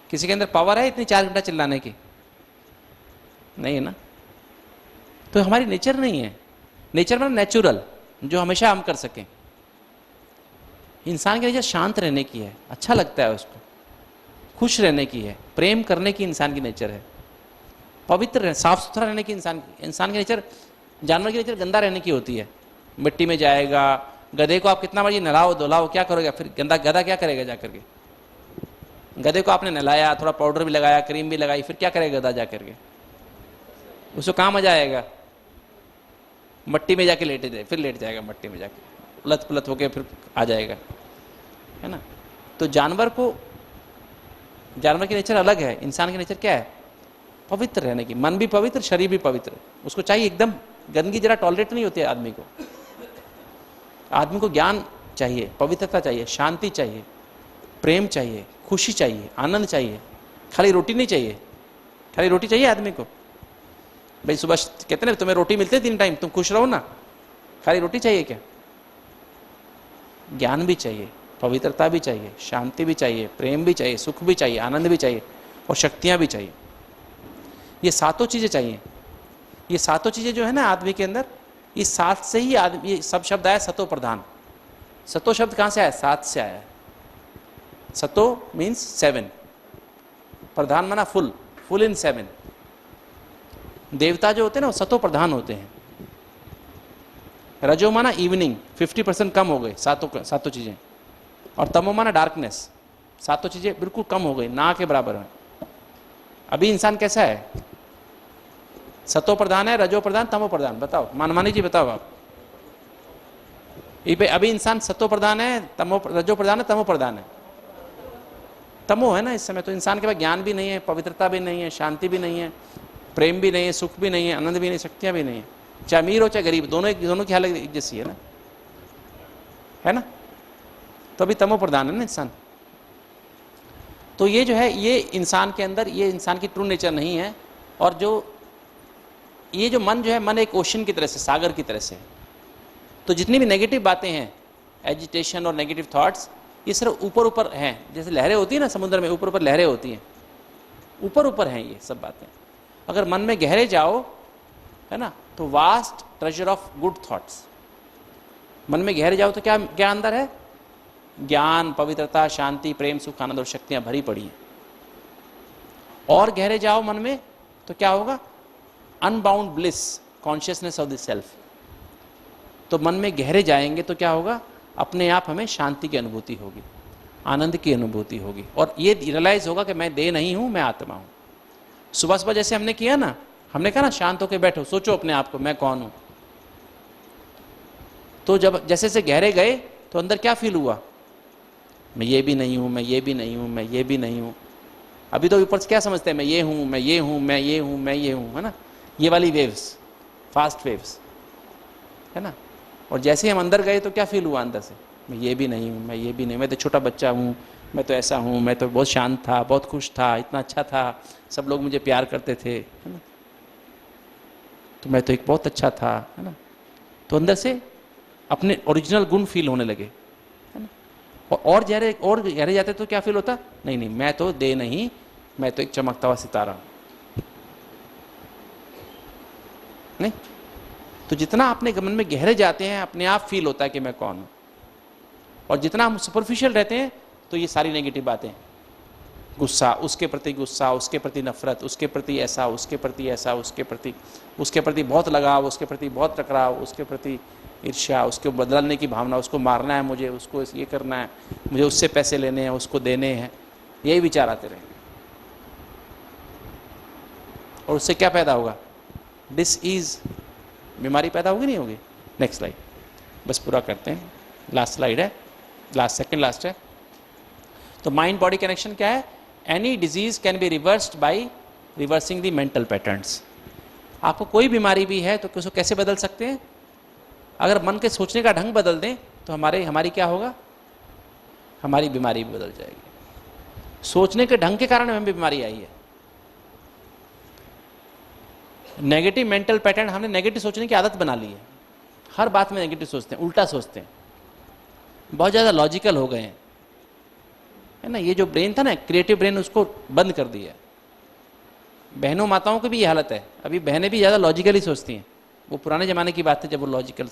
Speaker 2: किसी के अंदर पावर है इतनी 4 घंटा चिल्लाने की? नहीं है ना। तो हमारी नेचर नहीं है। नेचर मतलब नेचुरल, जो हमेशा हम कर सकें। इंसान की नेचर शांत रहने की है, अच्छा लगता है उसको, खुश रहने की है, प्रेम करने की इंसान की नेचर है, पवित्र साफ सुथरा रहने की इंसान की नेचर। जानवर की नेचर गंदा रहने की होती है, मिट्टी में जाएगा। गधे को आप कितना मर्जी नहलाओ धुलाओ, क्या करोगे फिर? गधा क्या करेगा जाकर के? गधे को आपने नहलाया, थोड़ा पाउडर भी लगाया, क्रीम भी लगाई, फिर क्या करेगा गधा जाकर के? उसको कहाँ मजा आएगा? मट्टी में जाके लेटे जाए, फिर लेट जाएगा मट्टी में जाके, उलट पुलट होके फिर आ जाएगा, है ना। तो जानवर की नेचर अलग है। इंसान की नेचर क्या है? पवित्र रहने की। मन भी पवित्र, शरीर भी पवित्र। उसको चाहिए एकदम, गंदगी जरा टॉलरेट नहीं होती है आदमी को। आदमी को ज्ञान चाहिए, पवित्रता चाहिए, शांति चाहिए, प्रेम चाहिए, खुशी चाहिए, आनंद चाहिए। खाली रोटी नहीं चाहिए। खाली रोटी चाहिए आदमी को? भाई सुबह कहते ना तुम्हें रोटी मिलती है 3 टाइम, तुम खुश रहो ना। खाली रोटी चाहिए क्या? ज्ञान भी चाहिए, पवित्रता भी चाहिए, शांति भी चाहिए, प्रेम भी चाहिए, सुख भी चाहिए, आनंद भी चाहिए और शक्तियां भी चाहिए। ये सातों चीजें चाहिए। ये सातों चीजें जो है ना आदमी के अंदर, इस सात से ही आदमी, ये सब शब्द आया सतो प्रधान। सतो शब्द कहां से आया? 7 से आया। सतो मीन्स 7, प्रधान माना फुल, फुल इन 7। देवता जो होते हैं ना वो सतो प्रधान होते हैं। रजो माना इवनिंग, 50% कम हो गए सातों चीजें। और तमो माना डार्कनेस, सातों चीजें बिल्कुल कम हो गई, ना के बराबर है। अभी इंसान कैसा है? सतो प्रधान है, रजो प्रधान, तमो प्रधान? बताओ मानमानी जी, बताओ आप। अभी इंसान सतो प्रधान है, रजो प्रधान है, तमो प्रधान है? तमो है ना इस समय। तो इंसान के पास ज्ञान भी नहीं है, पवित्रता भी नहीं है, शांति भी नहीं है, प्रेम भी नहीं है, सुख भी नहीं है, आनंद भी नहीं, शक्तियां भी नहीं है। चाहे अमीर हो चाहे गरीब, दोनों की हालत एक जैसी है ना। तो अभी तमो प्रधान है ना इंसान। तो ये जो है, ये इंसान के अंदर, ये इंसान की ट्रू नेचर नहीं है। और ये जो मन जो है, मन एक ओशन की तरह से, सागर की तरह से। तो जितनी भी नेगेटिव बातें हैं, एजिटेशन और नेगेटिव थॉट्स, ये सिर्फ ऊपर ऊपर हैं। जैसे लहरें होती है ना समुद्र में, ऊपर ऊपर लहरें होती हैं, ऊपर ऊपर हैं ये सब बातें। अगर मन में गहरे जाओ, है ना, तो vast treasure of good thoughts. मन में गहरे जाओ तो क्या अंदर है? ज्ञान, पवित्रता, शांति, प्रेम, सुख, आनंद और शक्तियां भरी पड़ी हैं। और गहरे जाओ मन में तो क्या होगा? Unbound bliss, consciousness of the self. तो मन में गहरे जाएंगे तो क्या होगा? अपने आप हमें शांति की अनुभूति होगी, आनंद की अनुभूति होगी। और ये रियलाइज होगा कि मैं देह नहीं हूं, मैं आत्मा हूं। सुबह सुबह जैसे हमने किया ना, हमने कहा ना शांत होकर बैठो, सोचो अपने आप को, मैं कौन हूं। तो जब जैसे से गहरे गए तो अंदर क्या फील हुआ? मैं ये भी नहीं हूं, मैं ये भी नहीं हूं, मैं ये भी नहीं हूं। अभी तो ऊपर से क्या समझते हैं? मैं ये हूं, मैं ये हूं, मैं ये हूं, मैं ये हूं, है ना। ये वाली वेव्स, फास्ट वेव्स, है ना। और जैसे हम अंदर गए तो क्या फील हुआ अंदर से? मैं ये भी नहीं हूं, मैं ये भी नहीं, मैं तो छोटा बच्चा हूं, मैं तो ऐसा हूं, मैं तो बहुत शांत था, बहुत खुश था, इतना अच्छा था, सब लोग मुझे प्यार करते थे, है ना। तो मैं तो एक बहुत अच्छा था, है ना। तो अंदर से अपने ओरिजिनल गुण फील होने लगे, है ना। और गहरे जाते तो क्या फील होता? नहीं, मैं तो देह नहीं, मैं तो एक चमकता हुआ सितारा हूं। नहीं, तो जितना अपने मन में गहरे जाते हैं, अपने आप फील होता है कि मैं कौन हूं। और जितना हम सुपरफिशियल रहते हैं तो ये सारी नेगेटिव बातें, गुस्सा, उसके प्रति गुस्सा, उसके प्रति नफरत, उसके प्रति ऐसा, उसके प्रति ऐसा, उसके प्रति बहुत लगाव, उसके प्रति बहुत टकराव, उसके प्रति ईर्ष्या, उसको बदलने की भावना, उसको मारना है मुझे, उसको ये करना है, मुझे उससे पैसे लेने हैं, उसको देने हैं, यही विचार आते रहे। और उससे क्या पैदा होगा? डिसईज, बीमारी पैदा होगी, नहीं होगी? नेक्स्ट स्लाइड, बस पूरा करते हैं, लास्ट स्लाइड है, सेकंड लास्ट है। तो माइंड बॉडी कनेक्शन क्या है? Any disease can be reversed by reversing the mental patterns. आपको कोई बीमारी भी है तो उसको कैसे बदल सकते हैं? अगर मन के सोचने का ढंग बदल दें तो हमारी क्या होगा? हमारी बीमारी भी बदल जाएगी। सोचने के ढंग के कारण हमें बीमारी आई है। नेगेटिव मेंटल पैटर्न, हमने नेगेटिव सोचने की आदत बना ली है। हर बात में नेगेटिव सोचते हैं, उल्टा सोचते हैं, बहुत ज़्यादा लॉजिकल हो गए हैं, है ना। ये जो ब्रेन था ना, क्रिएटिव ब्रेन, उसको बंद कर दिया। बहनों माताओं की भी ये हालत है। अभी बहनें भी ज़्यादा लॉजिकली सोचती हैं। वो पुराने ज़माने की बात है जब वो लॉजिकल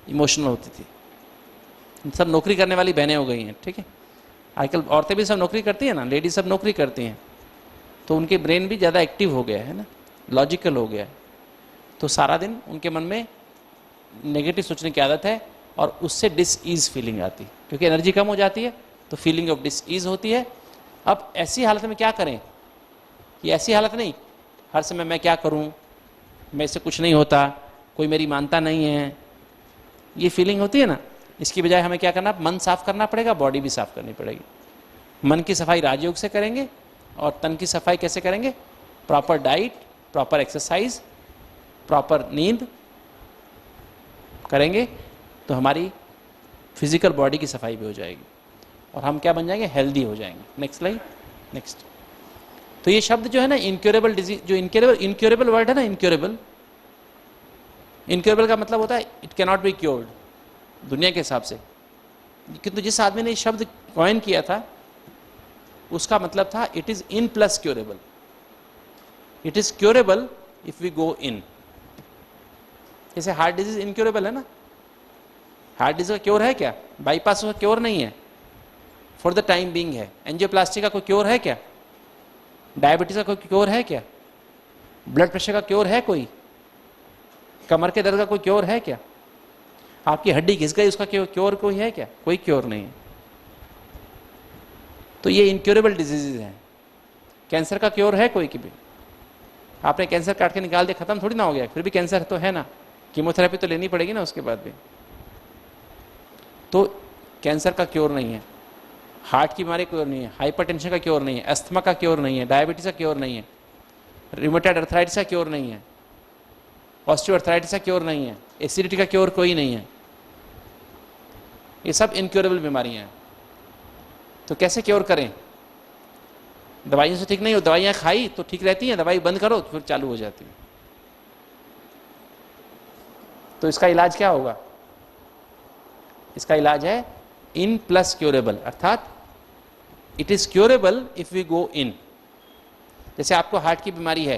Speaker 2: इमोशनल होती थी। सब नौकरी करने वाली बहनें हो गई हैं, ठीक है। आजकल औरतें भी सब नौकरी करती हैं ना, लेडीज सब नौकरी करती हैं, तो उनके ब्रेन भी ज़्यादा एक्टिव हो गया है ना, लॉजिकल हो गया है। तो सारा दिन उनके मन में नेगेटिव सोचने की आदत है और उससे डिसईज फीलिंग आती है, क्योंकि एनर्जी कम हो जाती है तो फीलिंग ऑफ डिसईज होती है। अब ऐसी हालत में क्या करें? ये ऐसी हालत नहीं हर समय मैं क्या करूं, मेरे से कुछ नहीं होता, कोई मेरी मानता नहीं है, ये फीलिंग होती है ना। इसकी बजाय हमें क्या करना, मन साफ करना पड़ेगा, बॉडी भी साफ करनी पड़ेगी। मन की सफाई राजयोग से करेंगे और तन की सफाई कैसे करेंगे? Proper diet, proper exercise, proper नींद करेंगे तो हमारी फिजिकल बॉडी की सफाई भी हो जाएगी और हम क्या बन जाएंगे? हेल्दी हो जाएंगे। Next slide. नेक्स्ट। तो ये शब्द जो है ना, इनक्योरेबल डिजीज, जो इनक्योरेबल वर्ड है ना, इनक्योरेबल का मतलब होता है इट कैनॉट बी क्योर्ड दुनिया के हिसाब से। किंतु जिस आदमी ने ये शब्द कॉइन किया था उसका मतलब था it is in plus curable. It is curable if we go in. जैसे हार्ट डिजीज इनक्योरेबल है ना, हार्ट डिजीज का क्योर है क्या? बाईपास का क्योर नहीं है, फॉर द टाइम बीइंग है। एंजियोप्लास्टी का कोई क्योर है क्या? डायबिटीज का कोई क्योर है क्या? ब्लड प्रेशर का क्योर है कोई? कमर के दर्द का कोई क्योर है क्या? आपकी हड्डी घिस गई उसका क्योर कोई है क्या? कोई क्योर नहीं है। तो ये इनक्योरेबल डिजीजेज हैं। कैंसर का क्योर है कोई? की भी आपने कैंसर काट के निकाल दिया, खत्म थोड़ी ना हो गया, फिर भी कैंसर तो है ना, कीमोथेरेपी तो लेनी पड़ेगी ना उसके बाद भी। तो कैंसर का क्योर नहीं है, हार्ट की बीमारी का क्योर नहीं है, हाइपरटेंशन का क्योर नहीं है, अस्थमा का क्योर नहीं है, डायबिटीज का क्योर नहीं है, रूमेटॉइड अर्थराइटिस का क्योर नहीं है, ऑस्टियोआर्थराइटिस का क्योर नहीं है, एसिडिटी का क्योर कोई नहीं है। ये सब इनक्योरेबल बीमारियां हैं। तो कैसे क्योर करें? दवाइयों से ठीक नहीं हो, दवाइयां खाई तो ठीक रहती हैं, दवाई बंद करो तो फिर चालू हो जाती है। तो इसका इलाज क्या होगा? इसका इलाज है इन प्लस क्योरेबल, अर्थात it is curable if we go in. जैसे आपको हार्ट की बीमारी है,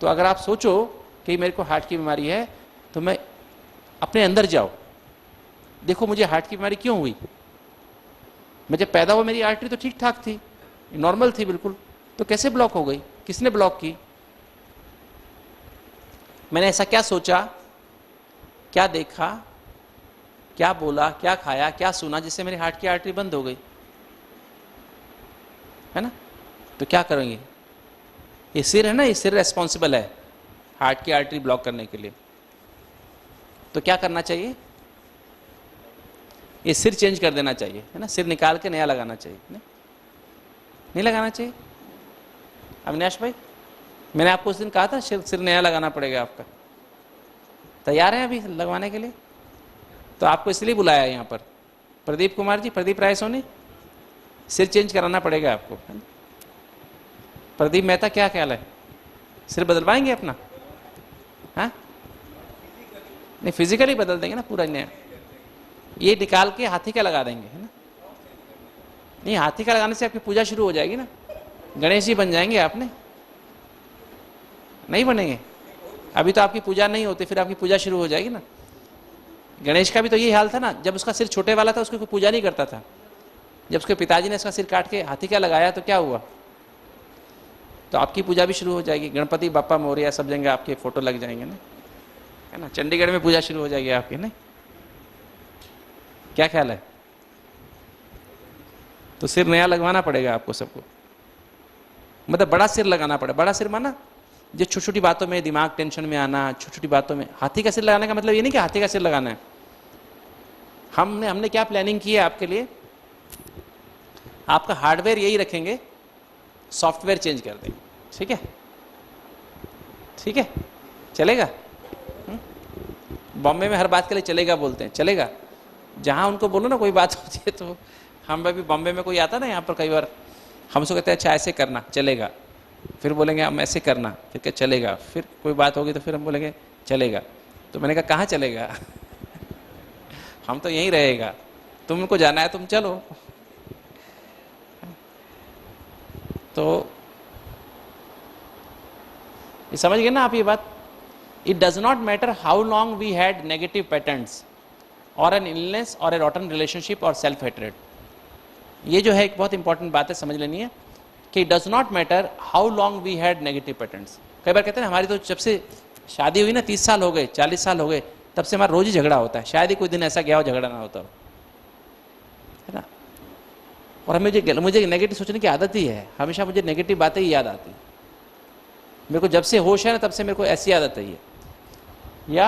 Speaker 2: तो अगर आप सोचो कि मेरे को हार्ट की बीमारी है तो मैं अपने अंदर जाओ, देखो मुझे हार्ट की बीमारी क्यों हुई। मैं जब पैदा हुआ मेरी आर्टरी तो ठीक ठाक थी, नॉर्मल थी बिल्कुल, तो कैसे ब्लॉक हो गई? किसने ब्लॉक की? मैंने ऐसा क्या सोचा, क्या देखा, क्या बोला, क्या खाया, क्या सुना जिससे मेरी हार्ट की आर्टरी बंद हो गई, है ना। तो क्या करेंगे? ये सिर है ना, ये सिर रेस्पॉन्सिबल है हार्ट की आर्टरी ब्लॉक करने के लिए। तो क्या करना चाहिए? ये सिर चेंज कर देना चाहिए, है ना, सिर निकाल के नया लगाना चाहिए। नहीं लगाना चाहिए? अविनाश भाई, मैंने आपको उस दिन कहा था सिर नया लगाना पड़ेगा आपका। तैयार हैं अभी लगवाने के लिए? तो आपको इसलिए बुलाया है यहाँ पर। प्रदीप कुमार जी, प्रदीप राय सोनी, सिर चेंज कराना पड़ेगा आपको। प्रदीप मेहता, क्या ख्याल है? सिर बदलवाएंगे अपना? हाँ, नहीं फिजिकली बदल देंगे ना पूरा नया। ये निकाल के हाथी का लगा देंगे, है ना। नहीं, हाथी का लगाने से आपकी पूजा शुरू हो जाएगी ना, गणेश जी बन जाएंगे आपने। नहीं बनेंगे? अभी तो आपकी पूजा नहीं होती, फिर आपकी पूजा शुरू हो जाएगी ना। गणेश का भी तो यही हाल था ना, जब उसका सिर छोटे वाला था उसको कोई पूजा नहीं करता था। जब उसके पिताजी ने उसका सिर काट के हाथी का लगाया तो क्या हुआ? तो आपकी पूजा भी शुरू हो जाएगी। गणपति बाप्पा मोरया सब जगह आपके फोटो लग जाएंगे ना, है ना। चंडीगढ़ में पूजा शुरू हो जाएगी आपकी, नहीं? क्या ख्याल है? तो सिर नया लगवाना पड़ेगा आपको सबको, मतलब बड़ा सिर लगाना पड़ेगा। बड़ा सिर माना जो छोटी छोटी बातों में दिमाग टेंशन में आना, छोटी छोटी बातों में। हाथी का सिर लगाने का मतलब ये नहीं कि हाथी का सिर लगाना है। हमने क्या प्लानिंग की है आपके लिए? आपका हार्डवेयर यही रखेंगे, सॉफ्टवेयर चेंज कर देंगे। ठीक है? ठीक है, चलेगा? बॉम्बे में हर बात के लिए चलेगा बोलते हैं, चलेगा। जहां उनको बोलो ना कोई बात होती है तो हम अभी बॉम्बे में कोई आता ना यहाँ पर कई बार हम उसको कहते हैं अच्छा ऐसे करना चलेगा, फिर बोलेंगे हम ऐसे करना, फिर क्या चलेगा, फिर कोई बात होगी तो फिर हम बोलेंगे चलेगा। तो मैंने कहा कहाँ चलेगा हम तो यहीं रहेगा, तुमको जाना है तुम चलो। तो ये समझ गए ना आप ये बात। It does not matter how long we had negative patterns और एन इलनेस और ए रॉटन रिलेशनशिप और सेल्फ हेट्रेड। ये जो है एक बहुत इंपॉर्टेंट बात है, समझ लेनी है कि does not matter how long we had negative patterns. कई बार कहते हैं हमारी तो जब से शादी हुई ना 30 साल हो गए, 40 साल हो गए, तब से हमारा रोज ही झगड़ा होता है, शायद ही कोई दिन ऐसा गया हो झगड़ा ना होता हो, है ना। और हमें मुझे नेगेटिव सोचने की आदत ही है, हमेशा मुझे नेगेटिव बातें ही याद आती। मेरे को जब से होश है ना तब से मेरे को ऐसी आदत है। या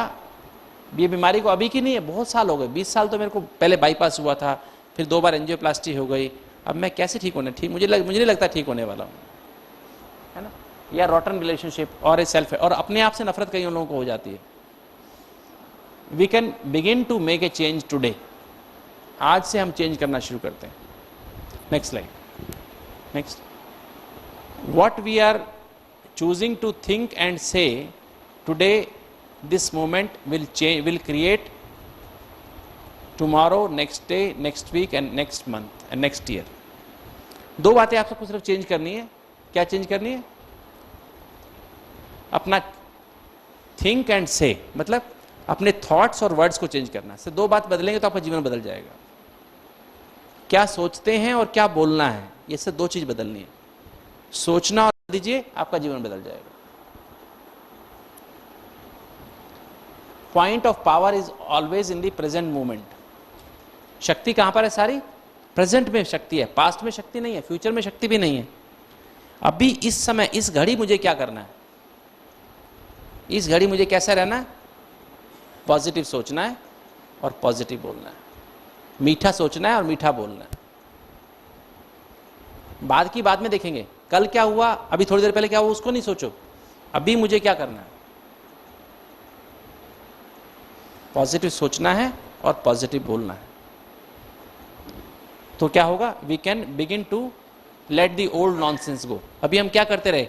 Speaker 2: ये बीमारी को अभी की नहीं है, बहुत साल हो गए, 20 साल तो मेरे को पहले बाईपास हुआ था, फिर 2 बार एंजियोप्लास्टी हो गई, अब मैं कैसे ठीक होने, ठीक मुझे नहीं लगता ठीक होने वाला हूँ, है ना। या रॉटन रिलेशनशिप और ए सेल्फ, और अपने आप से नफरत कई लोगों को हो जाती है। We can begin to make a change today. आज से हम चेंज करना शुरू करते हैं। Next slide. Next, what we are choosing to think and say today, this moment will change, will create tomorrow, next day, next week and next month and next year। 2 बातें आप सबको सिर्फ चेंज करनी है। क्या चेंज करनी है? अपना थिंक एंड से, मतलब अपने थॉट्स और वर्ड्स को चेंज करना है। 2 बात बदलेंगे तो आपका जीवन बदल जाएगा। क्या सोचते हैं और क्या बोलना है, ये से 2 चीज बदलनी है। सोचना और दीजिए, आपका जीवन बदल जाएगा। Point of power is always in the present moment. शक्ति कहां पर है? सारी प्रेजेंट में शक्ति है, पास्ट में शक्ति नहीं है, फ्यूचर में शक्ति भी नहीं है। अभी इस समय इस घड़ी मुझे क्या करना है? इस घड़ी मुझे कैसा रहना है? पॉजिटिव सोचना है और पॉजिटिव बोलना है, मीठा सोचना है और मीठा बोलना है। बाद की बाद में देखेंगे, कल क्या हुआ, अभी थोड़ी देर पहले क्या हुआ उसको नहीं सोचो, अभी मुझे क्या करना है। पॉजिटिव सोचना है और पॉजिटिव बोलना है, तो क्या होगा? We can begin to let the old nonsense go. अभी हम क्या करते रहे,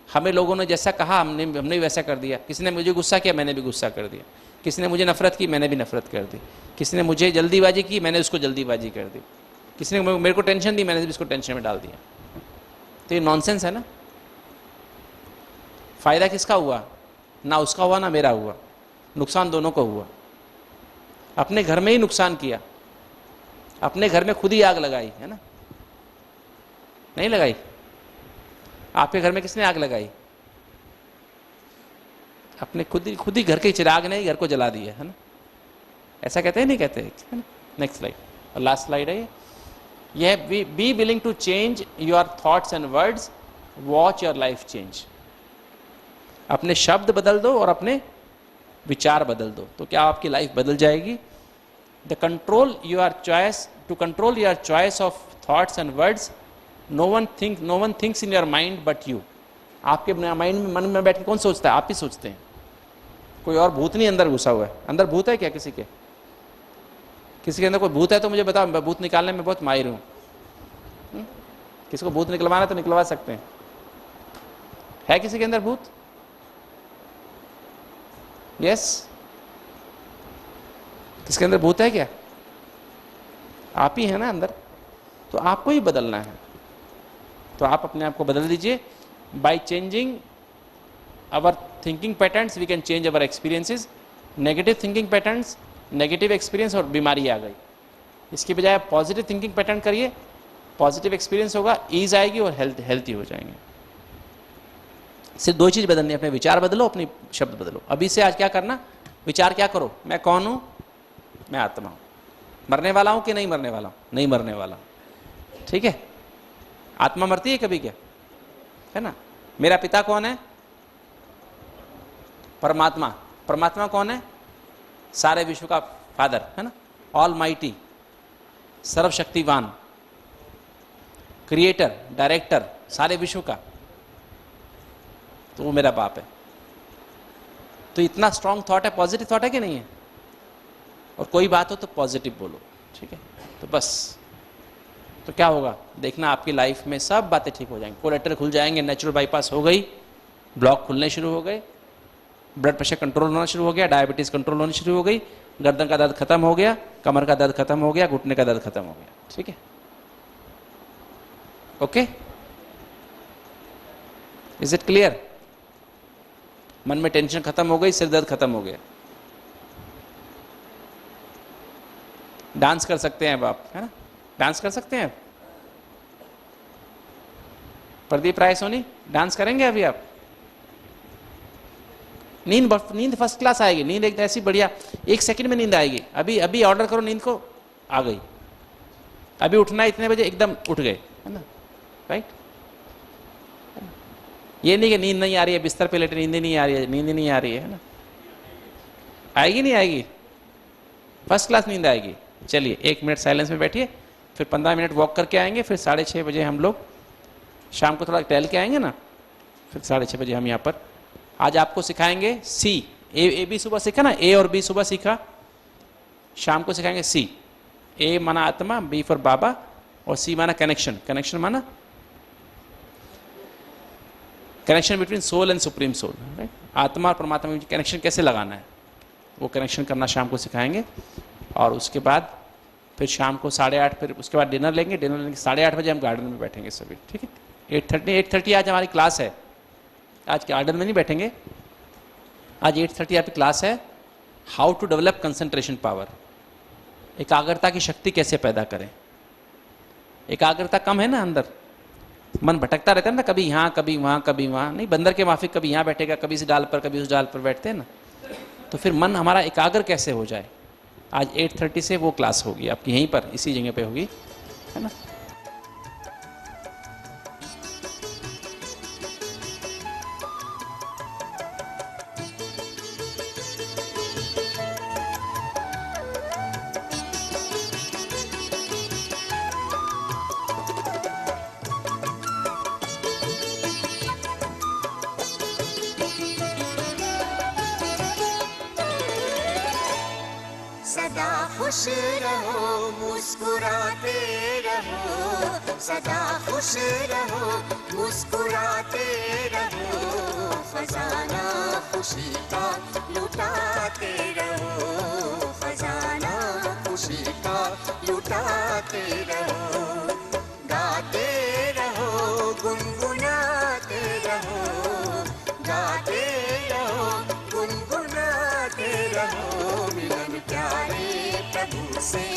Speaker 2: हमें लोगों ने जैसा कहा हमने भी वैसा कर दिया। किसी ने मुझे गुस्सा किया, मैंने भी गुस्सा कर दिया। किसी ने मुझे नफरत की, मैंने भी नफरत कर दी। किसी ने मुझे जल्दीबाजी की, मैंने उसको जल्दीबाजी कर दी। किसी ने मेरे को टेंशन दी, मैंने भी उसको टेंशन में डाल दिया। तो ये नॉनसेंस है ना। फायदा किसका हुआ? ना उसका हुआ ना मेरा हुआ, नुकसान दोनों को हुआ। अपने घर में ही नुकसान किया, अपने घर में खुद ही आग लगाई, है ना। नहीं लगाई? आपके घर में किसने आग लगाई? अपने खुद ही घर के चिराग ने ही घर को जला दिया, है ना। ऐसा कहते हैं नहीं कहते, है ना। नेक्स्ट स्लाइड, और लास्ट स्लाइड है ये। यह be willing to change your thoughts and words, watch your life change. अपने शब्द बदल दो और अपने विचार बदल दो, तो क्या आपकी लाइफ बदल जाएगी। The control your choice, to control your choice of thoughts and words, no one thinks in your mind but you. आपके माइंड में, मन में बैठ के कौन सोचता है? आप ही सोचते हैं, कोई और भूत नहीं अंदर घुसा हुआ है। अंदर भूत है क्या किसी के? किसी के अंदर कोई भूत है तो मुझे बताओ, मैं भूत निकालने में बहुत माहिर हूँ। किसी को भूत निकलवाना तो निकलवा सकते हैं। है किसी के अंदर भूत? यस, किसके अंदर भूत है क्या? आप ही है ना अंदर, तो आपको ही बदलना है। तो आप अपने आप को बदल दीजिए। By changing our thinking patterns we can change our experiences. Negative thinking patterns, negative experience और बीमारी आ गई। इसकी बजाय आप पॉजिटिव थिंकिंग पैटर्न करिए, पॉजिटिव एक्सपीरियंस होगा, ईज आएगी और हेल्थी हो जाएंगे। सिर्फ 2 चीज बदलनी है, अपने विचार बदलो, अपनी शब्द बदलो। अभी से आज क्या करना? विचार क्या करो? मैं कौन हूं? मैं आत्मा हूं। मरने वाला हूं कि नहीं मरने वाला हूं? नहीं मरने वाला। ठीक है, आत्मा मरती है कभी क्या? है ना। मेरा पिता कौन है? परमात्मा। परमात्मा कौन है? सारे विश्व का फादर, है ना। ऑल माइटी, सर्वशक्तिवान, क्रिएटर, डायरेक्टर सारे विश्व का, तो वो मेरा बाप है। तो इतना स्ट्रांग थॉट है, पॉजिटिव थॉट है कि नहीं है? और कोई बात हो तो पॉजिटिव बोलो, ठीक है। तो बस, तो क्या होगा देखना, आपकी लाइफ में सब बातें ठीक हो जाएंगी, कोलेटर खुल जाएंगे, नेचुरल बाईपास हो गई, ब्लॉक खुलने शुरू हो गए, ब्लड प्रेशर कंट्रोल होना शुरू हो गया, डायबिटीज कंट्रोल होनी शुरू हो गई, गर्दन का दर्द खत्म हो गया, कमर का दर्द खत्म हो गया, घुटने का दर्द खत्म हो गया। ठीक है, ओके, इज इट क्लियर? मन में टेंशन खत्म हो गई, सिर दर्द खत्म हो गया। डांस कर सकते हैं अब आप, है ना, डांस कर सकते हैं। प्रदीप राय सोनी डांस करेंगे अभी आप? नींद फर्स्ट क्लास आएगी, नींद एक ऐसी बढ़िया, 1 सेकंड में नींद आएगी। अभी अभी ऑर्डर करो, नींद को आ गई। अभी उठना है इतने बजे, एकदम उठ गए, है ना, राइट। ये नहीं कि नींद नहीं आ रही है, बिस्तर पे लेटे नींद नहीं आ रही है, नींद नहीं आ रही है ना, आएगी नहीं आएगी, फर्स्ट क्लास नींद आएगी। चलिए 1 मिनट साइलेंस में बैठिए, फिर 15 मिनट वॉक करके आएंगे, फिर 6:30 बजे हम लोग शाम को थोड़ा टहल के आएंगे ना, फिर 6:30 बजे हम यहाँ पर आज आपको सिखाएंगे सी। ए बी सुबह सीखा ना, ए और बी सुबह सीखा, शाम को सिखाएंगे सी। ए माना आत्मा, बी फॉर बाबा, और सी माना कनेक्शन। कनेक्शन माना connection between soul and supreme soul, right. आत्मा और परमात्मा में कनेक्शन कैसे लगाना है, वो कनेक्शन करना शाम को सिखाएंगे। और उसके बाद फिर शाम को 8:30, फिर उसके बाद डिनर लेंगे, डिनर लेंगे 8:30 बजे हम गार्डन में बैठेंगे सभी। ठीक है, 8:30 आज हमारी क्लास है। आज के गार्डन में नहीं बैठेंगे, आज 8:30 आपकी क्लास है, how to develop concentration power. एकाग्रता की शक्ति कैसे पैदा करें। एकाग्रता कम है ना अंदर, मन भटकता रहता है ना, कभी यहाँ कभी वहाँ कभी वहाँ, नहीं बंदर के माफिक कभी यहाँ बैठेगा, कभी इस डाल पर कभी उस डाल पर बैठते हैं ना, तो फिर मन हमारा एकाग्र कैसे हो जाए। आज 8:30 से वो क्लास होगी आपकी, यहीं पर इसी जगह पे होगी, है ना।
Speaker 3: सदा खुश रहो, मुस्कुराते रहो, सदा खुश रहो, मुस्कुराते रहो, खजाना खुशी का लुटाते रहो, खजाना खुशी का लुटाते रहो, गाते रहो, गुनगुनाते रहो, गाते रहो, गुनगुनाते रहो, मिलन प्यारे प्रभु से